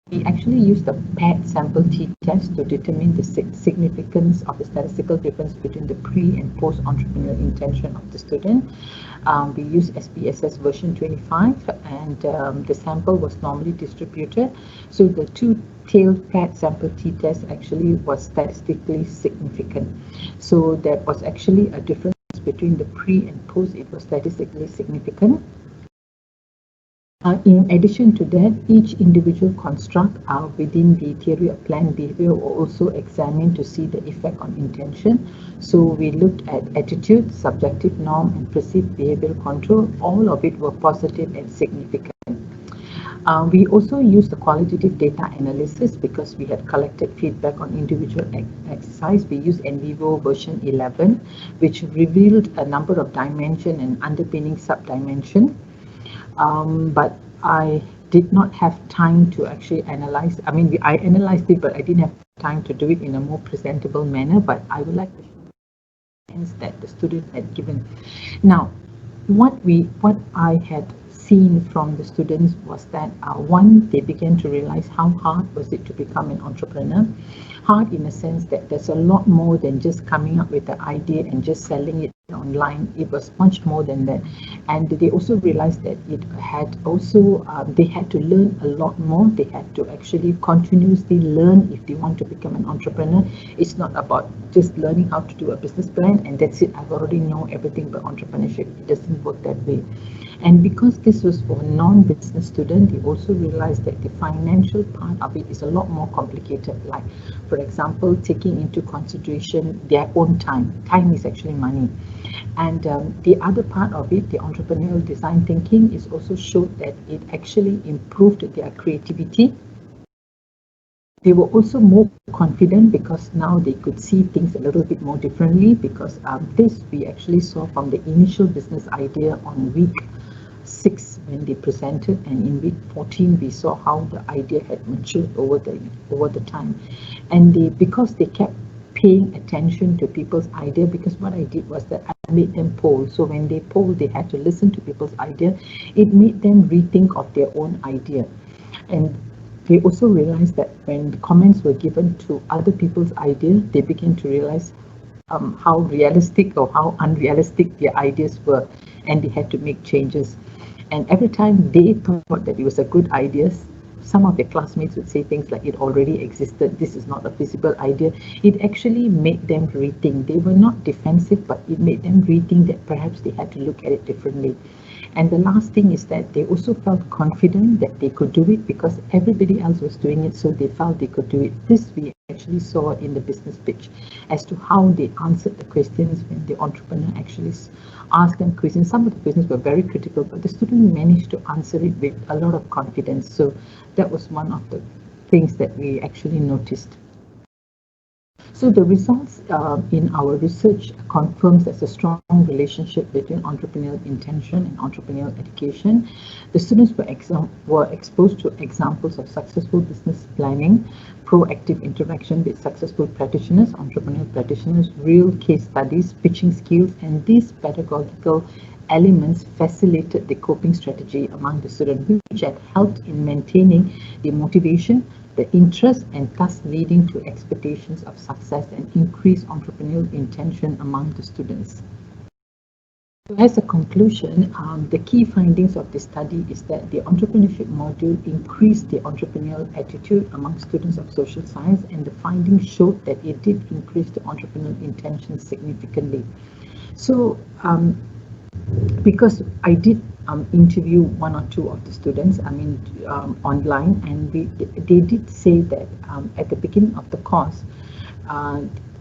We actually used the paired sample t-test to determine the significance of the statistical difference between the pre- and post-entrepreneurial intention of the student. We used SPSS version 25, and the sample was normally distributed. So the 2-tailed paired sample t-test actually was statistically significant. So there was actually a difference between the pre and post. It was statistically significant. In addition to that, each individual construct within the theory of planned behavior were also examined to see the effect on intention. So we looked at attitude, subjective norm, and perceived behavioral control. All of it were positive and significant. We also used the qualitative data analysis because we had collected feedback on individual exercise. We used NVivo version 11, which revealed a number of dimension and underpinning sub-dimension. But I did not have time to actually analyze. I mean, I analyzed it, but I didn't have time to do it in a more presentable manner. But I would like to show that the student had given. Now, what I had seen from the students was that one, they began to realize how hard was it to become an entrepreneur. Hard in a sense that there's a lot more than just coming up with the idea and just selling it online. It was much more than that. And they also realized that it had also, they had to learn a lot more. They had to actually continuously learn if they want to become an entrepreneur. It's not about just learning how to do a business plan and that's it. I've already know everything about entrepreneurship. It doesn't work that way. And because this was for a non-business student, they also realized that the financial part of it is a lot more complicated. Like, for example, taking into consideration their own time. Time is actually money. And the other part of it, the entrepreneurial design thinking, is also showed that it actually improved their creativity. They were also more confident because now they could see things a little bit more differently, because this we actually saw from the initial business idea on week 6 when they presented, and in week 14 we saw how the idea had matured over the time. And because they kept paying attention to people's idea, because what I did was that I made them poll. So when they polled, they had to listen to people's idea. It made them rethink of their own idea. And they also realized that when the comments were given to other people's ideas, they began to realize how realistic or how unrealistic their ideas were, and they had to make changes. And every time they thought that it was a good idea, some of their classmates would say things like, it already existed, this is not a feasible idea. It actually made them rethink. They were not defensive, but it made them rethink that perhaps they had to look at it differently. And the last thing is that they also felt confident that they could do it because everybody else was doing it, so they felt they could do it. This we actually saw in the business pitch as to how they answered the questions when the entrepreneur actually asked them questions. Some of the questions were very critical, but the student managed to answer it with a lot of confidence. So that was one of the things that we actually noticed. So the results in our research confirms there's a strong relationship between entrepreneurial intention and entrepreneurial education. The students were exposed to examples of successful business planning, proactive interaction with successful practitioners, entrepreneurial practitioners, real case studies, pitching skills, and these pedagogical elements facilitated the coping strategy among the students, which had helped in maintaining the motivation, the interest, and thus leading to expectations of success and increased entrepreneurial intention among the students. So as a conclusion, the key findings of this study is that the entrepreneurship module increased the entrepreneurial attitude among students of social science, and the findings showed that it did increase the entrepreneurial intention significantly. So because I did interview one or two of the students, online, and they did say that at the beginning of the course,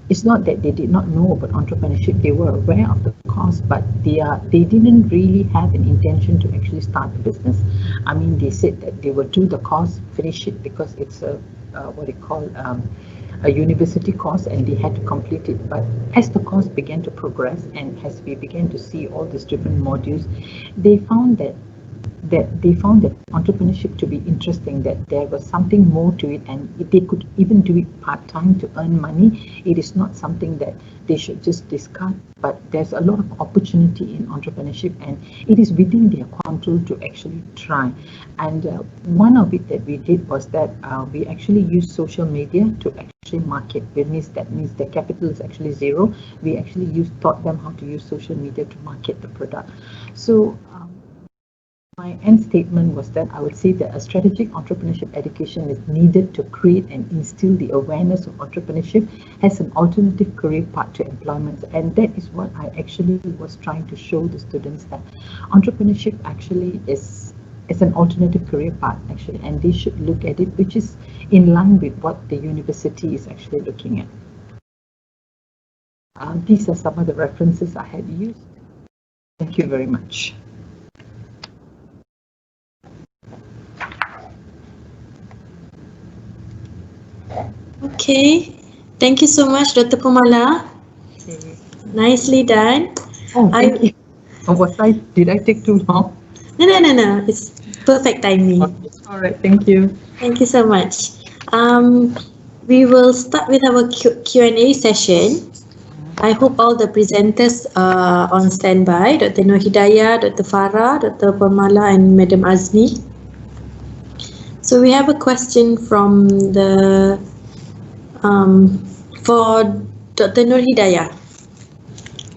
it's not that they did not know about entrepreneurship. They were aware of the course, but they didn't really have an intention to actually start a business. They said that they would do the course, finish it, because it's a a university course, and they had to complete it. But as the course began to progress, and as we began to see all these different modules, they found that entrepreneurship to be interesting, that there was something more to it, and they could even do it part-time to earn money. It is not something that they should just discard, but there's a lot of opportunity in entrepreneurship, and it is within their control to actually try. And one of it that we did was that we actually used social media to actually market. That means the capital is actually zero. We actually taught them how to use social media to market the product. So my end statement was that I would say that a strategic entrepreneurship education is needed to create and instill the awareness of entrepreneurship as an alternative career path to employment. And that is what I actually was trying to show the students, that entrepreneurship actually is an alternative career path, actually, and they should look at it, which is in line with what the university is actually looking at. These are some of the references I had used. Thank you very much. Okay, thank you so much, Dr. Ponmalar. Okay. Nicely done. Oh, thank you. Did I take too long? No. It's perfect timing. Okay. All right, thank you. Thank you so much. We will start with our Q&A session. I hope all the presenters are on standby. Dr. Norhidayah, Dr. Farah, Dr. Ponmalar, and Madam Azni. So we have a question from the for Dr. Norhidayah.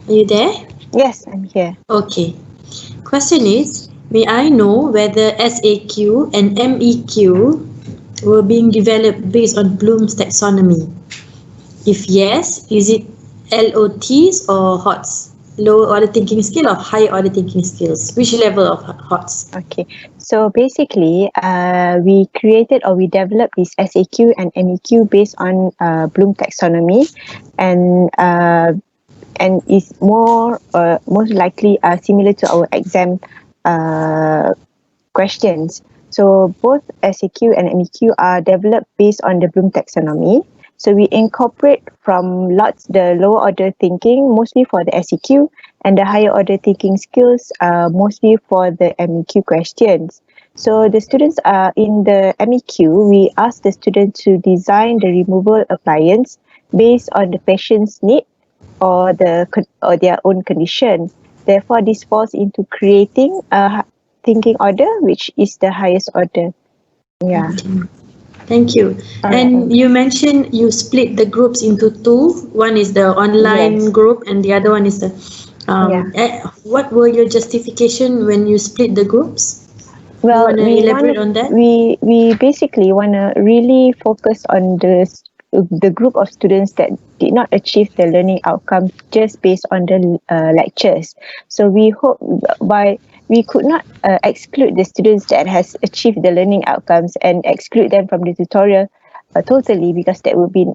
Are you there? Yes, I'm here. Okay. Question is, may I know whether SAQ and MEQ were being developed based on Bloom's taxonomy? If yes, is it LOTs or HOTS? Lower order thinking skill or higher order thinking skills? Which level of HOTS? Okay, so basically, we created or we developed this SAQ and MEQ based on Bloom taxonomy, and is most likely similar to our exam questions. So both SAQ and MEQ are developed based on the Bloom taxonomy. So we incorporate from lots the lower order thinking, mostly for the SEQ, and the higher order thinking skills, mostly for the MEQ questions. So the students are in the MEQ, we ask the student to design the removal appliance based on the patient's need or their own condition. Therefore, this falls into creating a thinking order, which is the highest order. Yeah. Thank you. And you mentioned you split the groups into two. One is the online group and the other one is the... what were your justification when you split the groups? Well, you want to elaborate on that? We basically want to really focus on the group of students that did not achieve the learning outcome just based on the lectures. So we hope we could not exclude the students that has achieved the learning outcomes and exclude them from the tutorial totally, because that would be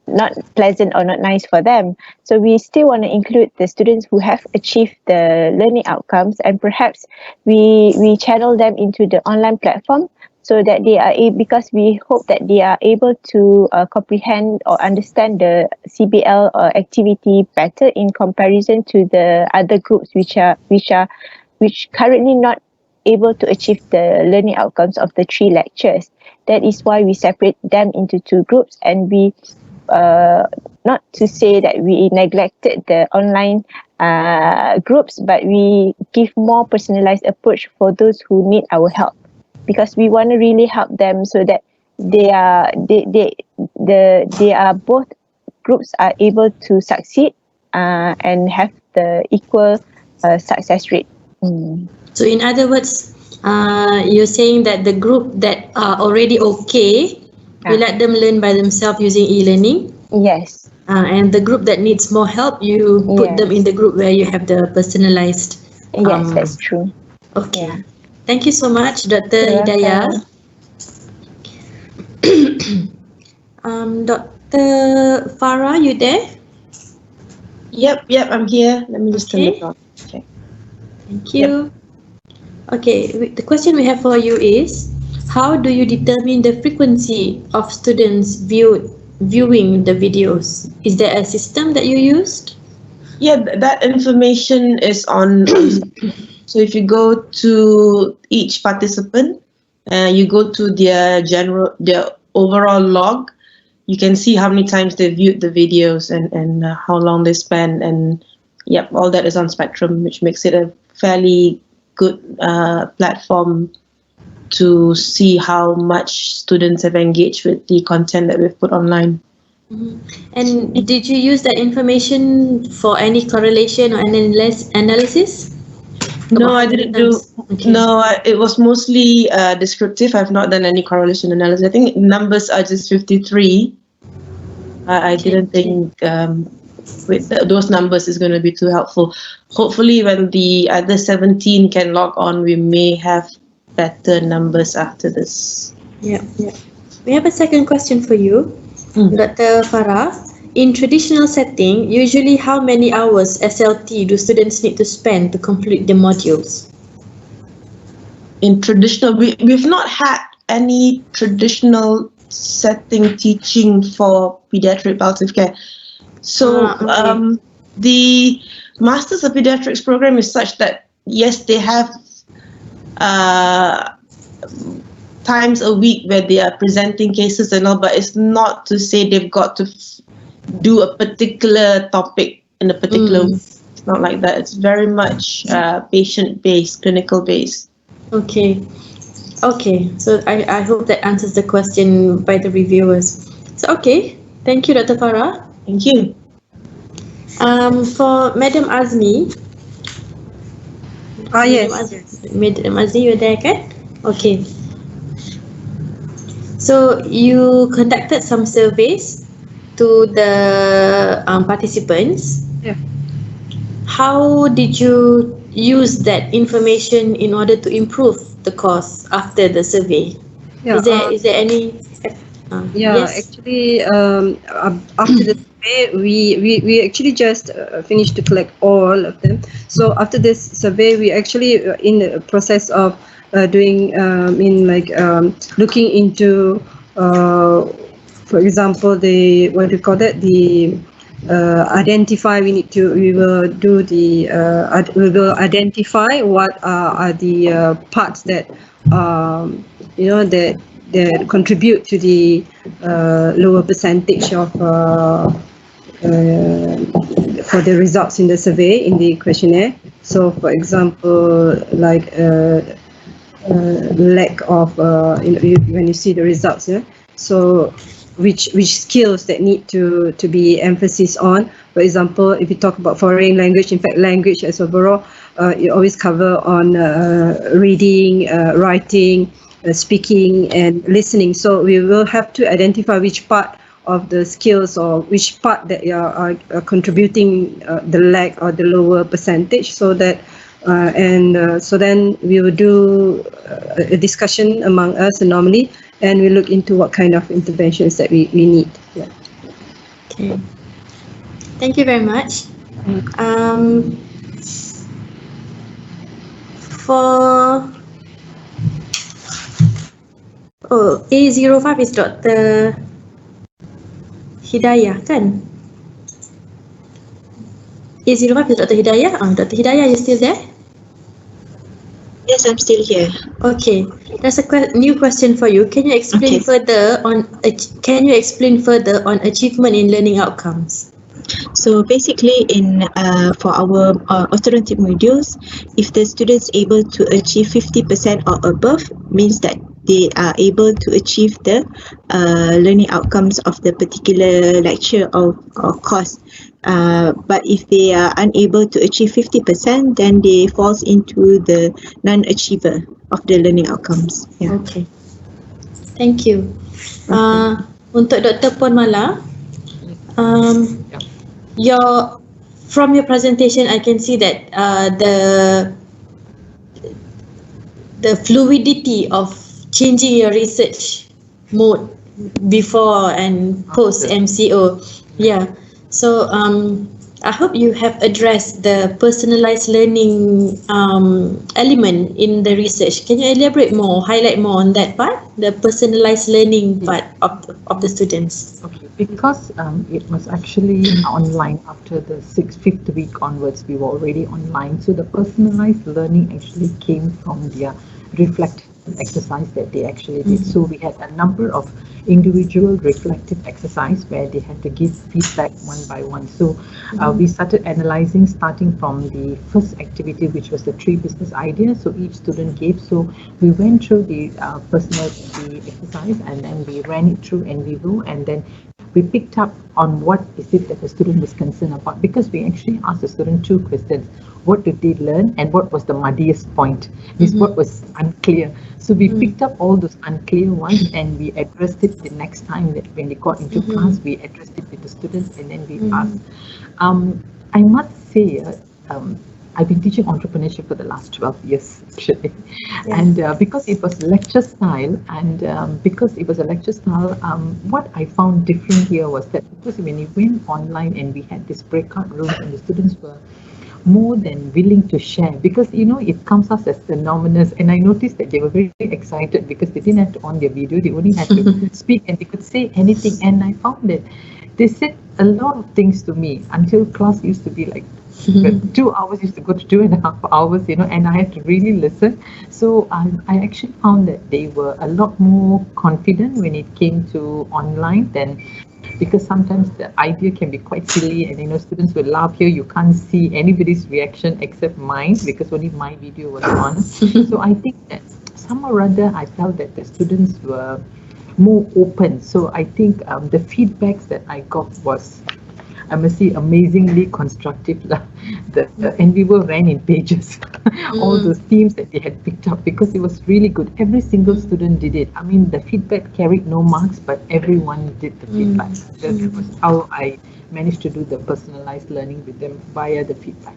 not pleasant or not nice for them. So we still want to include the students who have achieved the learning outcomes, and perhaps we channel them into the online platform so that they are because we hope that they are able to comprehend or understand the CBL activity better in comparison to the other groups which currently not able to achieve the learning outcomes of the 3 lectures. That is why we separate them into 2 groups, and we not to say that we neglected the online groups, but we give more personalized approach for those who need our help, because we want to really help them so that they are both groups are able to succeed and have the equal success rate. So in other words, you're saying that the group that are already okay, you let them learn by themselves using e-learning. Yes. And the group that needs more help, you put them in the group where you have the personalized. Yes, that's true. Okay. Yeah. Thank you so much, Dr. Hidayah. Dr. Farah, you there? Yep, I'm here. Let me just turn it on. Okay. Thank you. Okay, the question we have for you is, how do you determine the frequency of students viewing the videos? Is there a system that you used? Yeah, that information is on. So if you go to each participant, you go to their overall log, you can see how many times they viewed the videos and how long they spend, and all that is on Spectrum, which makes it a fairly good platform to see how much students have engaged with the content that we've put online. And did you use that information for any correlation or analysis? No, I didn't do. Okay. No, it was mostly descriptive. I've not done any correlation analysis. I think numbers are just 53. I didn't think with those numbers is going to be too helpful. Hopefully, when the other 17 can log on, we may have better numbers after this. Yeah. We have a second question for you, Dr. Farah. In traditional setting, usually how many hours SLT do students need to spend to complete the modules? In traditional, we've not had any traditional setting teaching for pediatric palliative care. So the Masters of Paediatrics program is such that, yes, they have times a week where they are presenting cases and all, but it's not to say they've got to do a particular topic in a particular week. It's not like that. It's very much patient-based, clinical-based. Okay. So I hope that answers the question by the reviewers. So thank you, Dr. Farah. Thank you. For Madam Azni. Yes. Madam Azni, you're there, kan? Okay. So you conducted some surveys to the participants. Yeah. How did you use that information in order to improve the course after the survey? Yeah, Is there any? Yes? Actually, after the survey, we actually just finished to collect all of them. So after this survey, we actually in the process of doing looking into for example, the what do you call that? The identify. We will identify what are the parts that that contribute to the lower percentage of for the results in the survey, in the questionnaire. So, for example, like lack of when you see the results, yeah. So, which skills that need to be emphasis on. For example, if you talk about foreign language, in fact, language as overall, you always cover on reading, writing, speaking, and listening. So we will have to identify which part of the skills or which part that are contributing the lack or the lower percentage, so that so then we will do a discussion among us normally, and we look into what kind of interventions that we need. Yeah. Okay. Thank you very much. For A05 is Dr. Hidayah, kan? A05 is Dr. Hidayah. Dr. Hidayah, are you still there? Yes, I'm still here. Okay, there's a new question for you. Can you explain further on? Can you explain further on achievement in learning outcomes? So basically, for our alternative modules, if the students able to achieve 50% or above, means that they are able to achieve the learning outcomes of the particular lecture or course. But if they are unable to achieve 50%, then they falls into the non-achiever of the learning outcomes. Yeah. Okay. Thank you. Untuk Dr. Ponmalar, from your presentation, I can see that the fluidity of changing your research mode before and post MCO. Yeah. So I hope you have addressed the personalized learning element in the research. Can you elaborate more, highlight more on that part, the personalized learning part of the students? Okay, because it was actually online after the fifth week onwards, we were already online. So the personalized learning actually came from their reflective exercise that they actually did. So we had a number of individual reflective exercise where they had to give feedback one by one. So we started analyzing starting from the first activity, which was the 3 business ideas. So each student gave. So we went through the the exercise, and then we ran it through in vivo, and then we picked up on what is it that the student was concerned about, because we actually asked the student 2 questions. What did they learn, and what was the muddiest point? Is what was unclear. So we picked up all those unclear ones, and we addressed it the next time that when they got into class, we addressed it with the students, and then we asked. I must say, I've been teaching entrepreneurship for the last 12 years, actually. And because it was lecture style, and what I found different here was that because when we went online and we had this breakout room, and the students were more than willing to share, because it comes us as anonymous, and I noticed that they were very, very excited because they didn't have to on their video, they only had to speak, and they could say anything. And I found that they said a lot of things to me until class used to be like 2 hours used to go to 2.5 hours, and I had to really listen. So I actually found that they were a lot more confident when it came to online than, because sometimes the idea can be quite silly, and students will laugh here. You can't see anybody's reaction except mine, because only my video was on. So I think that somehow or other I felt that the students were more open. So I think the feedbacks that I got was, I must say, amazingly constructive. And we were ran in pages, all those themes that they had picked up, because it was really good. Every single student did it. I mean, the feedback carried no marks, but everyone did the feedback. That was how I managed to do the personalized learning with them via the feedback.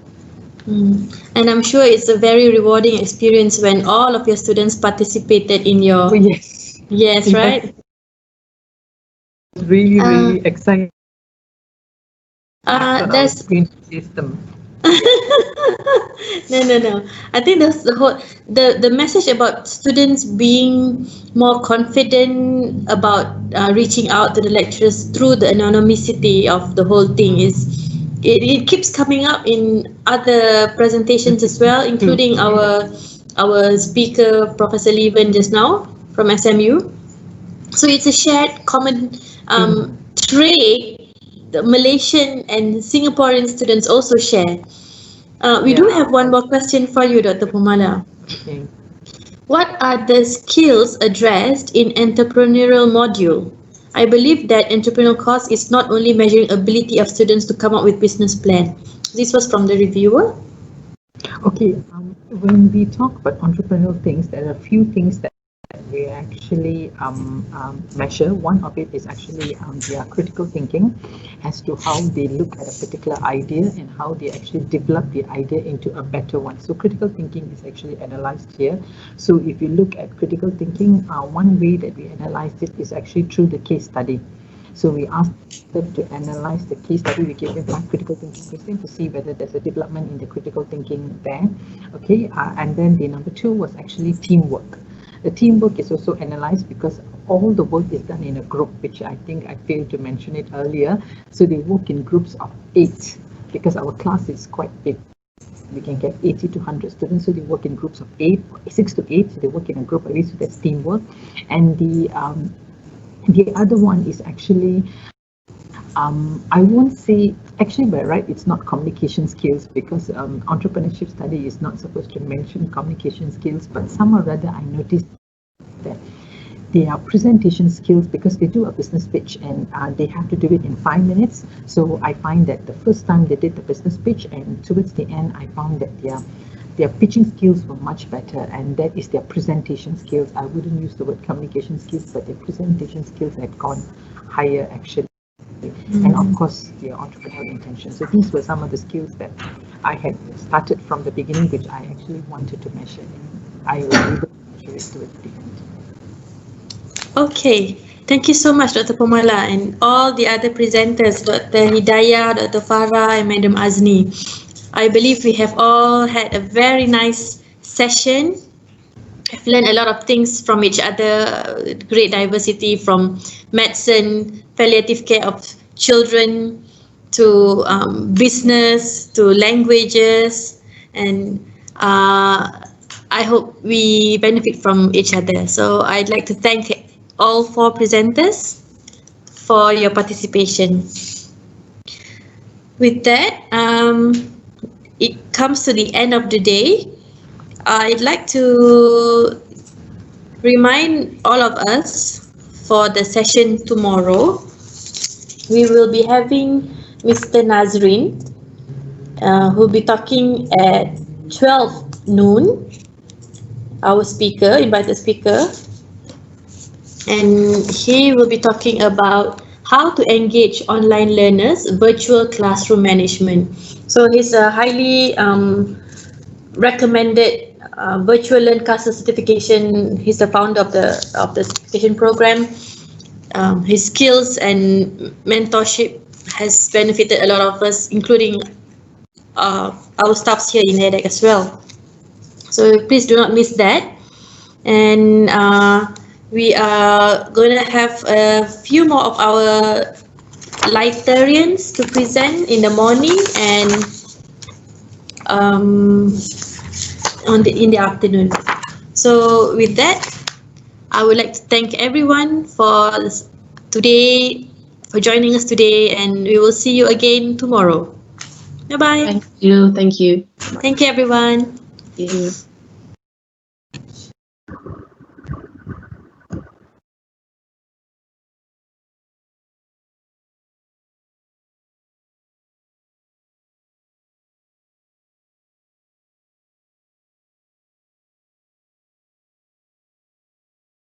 And I'm sure it's a very rewarding experience when all of your students participated in your... Oh, yes. Yes, right? Really, really exciting. There's screen system. No. I think that's the message about students being more confident about reaching out to the lecturers through the anonymity of the whole thing it keeps coming up in other presentations as well, including our speaker, Professor Lieven, just now from SMU. So it's a shared common trait the Malaysian and Singaporean students also share. We do have one more question for you, Dr. Ponmalar. Okay. What are the skills addressed in entrepreneurial module? I believe that entrepreneurial course is not only measuring ability of students to come up with business plan. This was from the reviewer. Okay, when we talk about entrepreneurial things, there are a few things that we actually measure. One of it is actually their critical thinking as to how they look at a particular idea and how they actually develop the idea into a better one. So critical thinking is actually analyzed here. So if you look at critical thinking, one way that we analyzed it is actually through the case study. So we asked them to analyze the case study. We gave them one critical thinking question to see whether there's a development in the critical thinking there. Okay, and then the number two was actually teamwork. The teamwork is also analyzed because all the work is done in a group, which I think I failed to mention it earlier. So they work in groups of 8 because our class is quite big. We can get 80 to 100 students, so they work in groups of 6 to 8. So they work in a group of 8, so that's teamwork. And the other one is actually, I won't say, actually by right, it's not communication skills because entrepreneurship study is not supposed to mention communication skills, but somehow rather I noticed that they are presentation skills because they do a business pitch and they have to do it in 5 minutes. So I find that the first time they did the business pitch and towards the end, I found that their pitching skills were much better, and that is their presentation skills. I wouldn't use the word communication skills, but their presentation skills had gone higher actually. And of course, their entrepreneurial intention. So these were some of the skills that I had started from the beginning, which I actually wanted to measure. I was able to measure it towards the end. Okay, thank you so much, Dr. Ponmalar, and all the other presenters, Dr. Hidayah, Dr. Farah, and Madam Azni. I believe we have all had a very nice session. I've learned a lot of things from each other, great diversity from medicine, palliative care of children, to business, to languages, and I hope we benefit from each other. So I'd like to thank all 4 presenters for your participation. With that, it comes to the end of the day. I'd like to remind all of us for the session tomorrow. We will be having Mr. Nazrin, who will be talking at 12 noon, our speaker, invited speaker. And he will be talking about how to engage online learners, virtual classroom management. So he's a highly recommended virtual learn classroom certification. He's the founder of the certification program. His skills and mentorship has benefited a lot of us, including our staffs here in EDEC as well. So please do not miss that. And we are going to have a few more of our librarians to present in the morning and in the afternoon. So with that, I would like to thank everyone for today, for joining us today, and we will see you again tomorrow. Bye bye. Thank you. Thank you. Thank you, everyone. Thank you.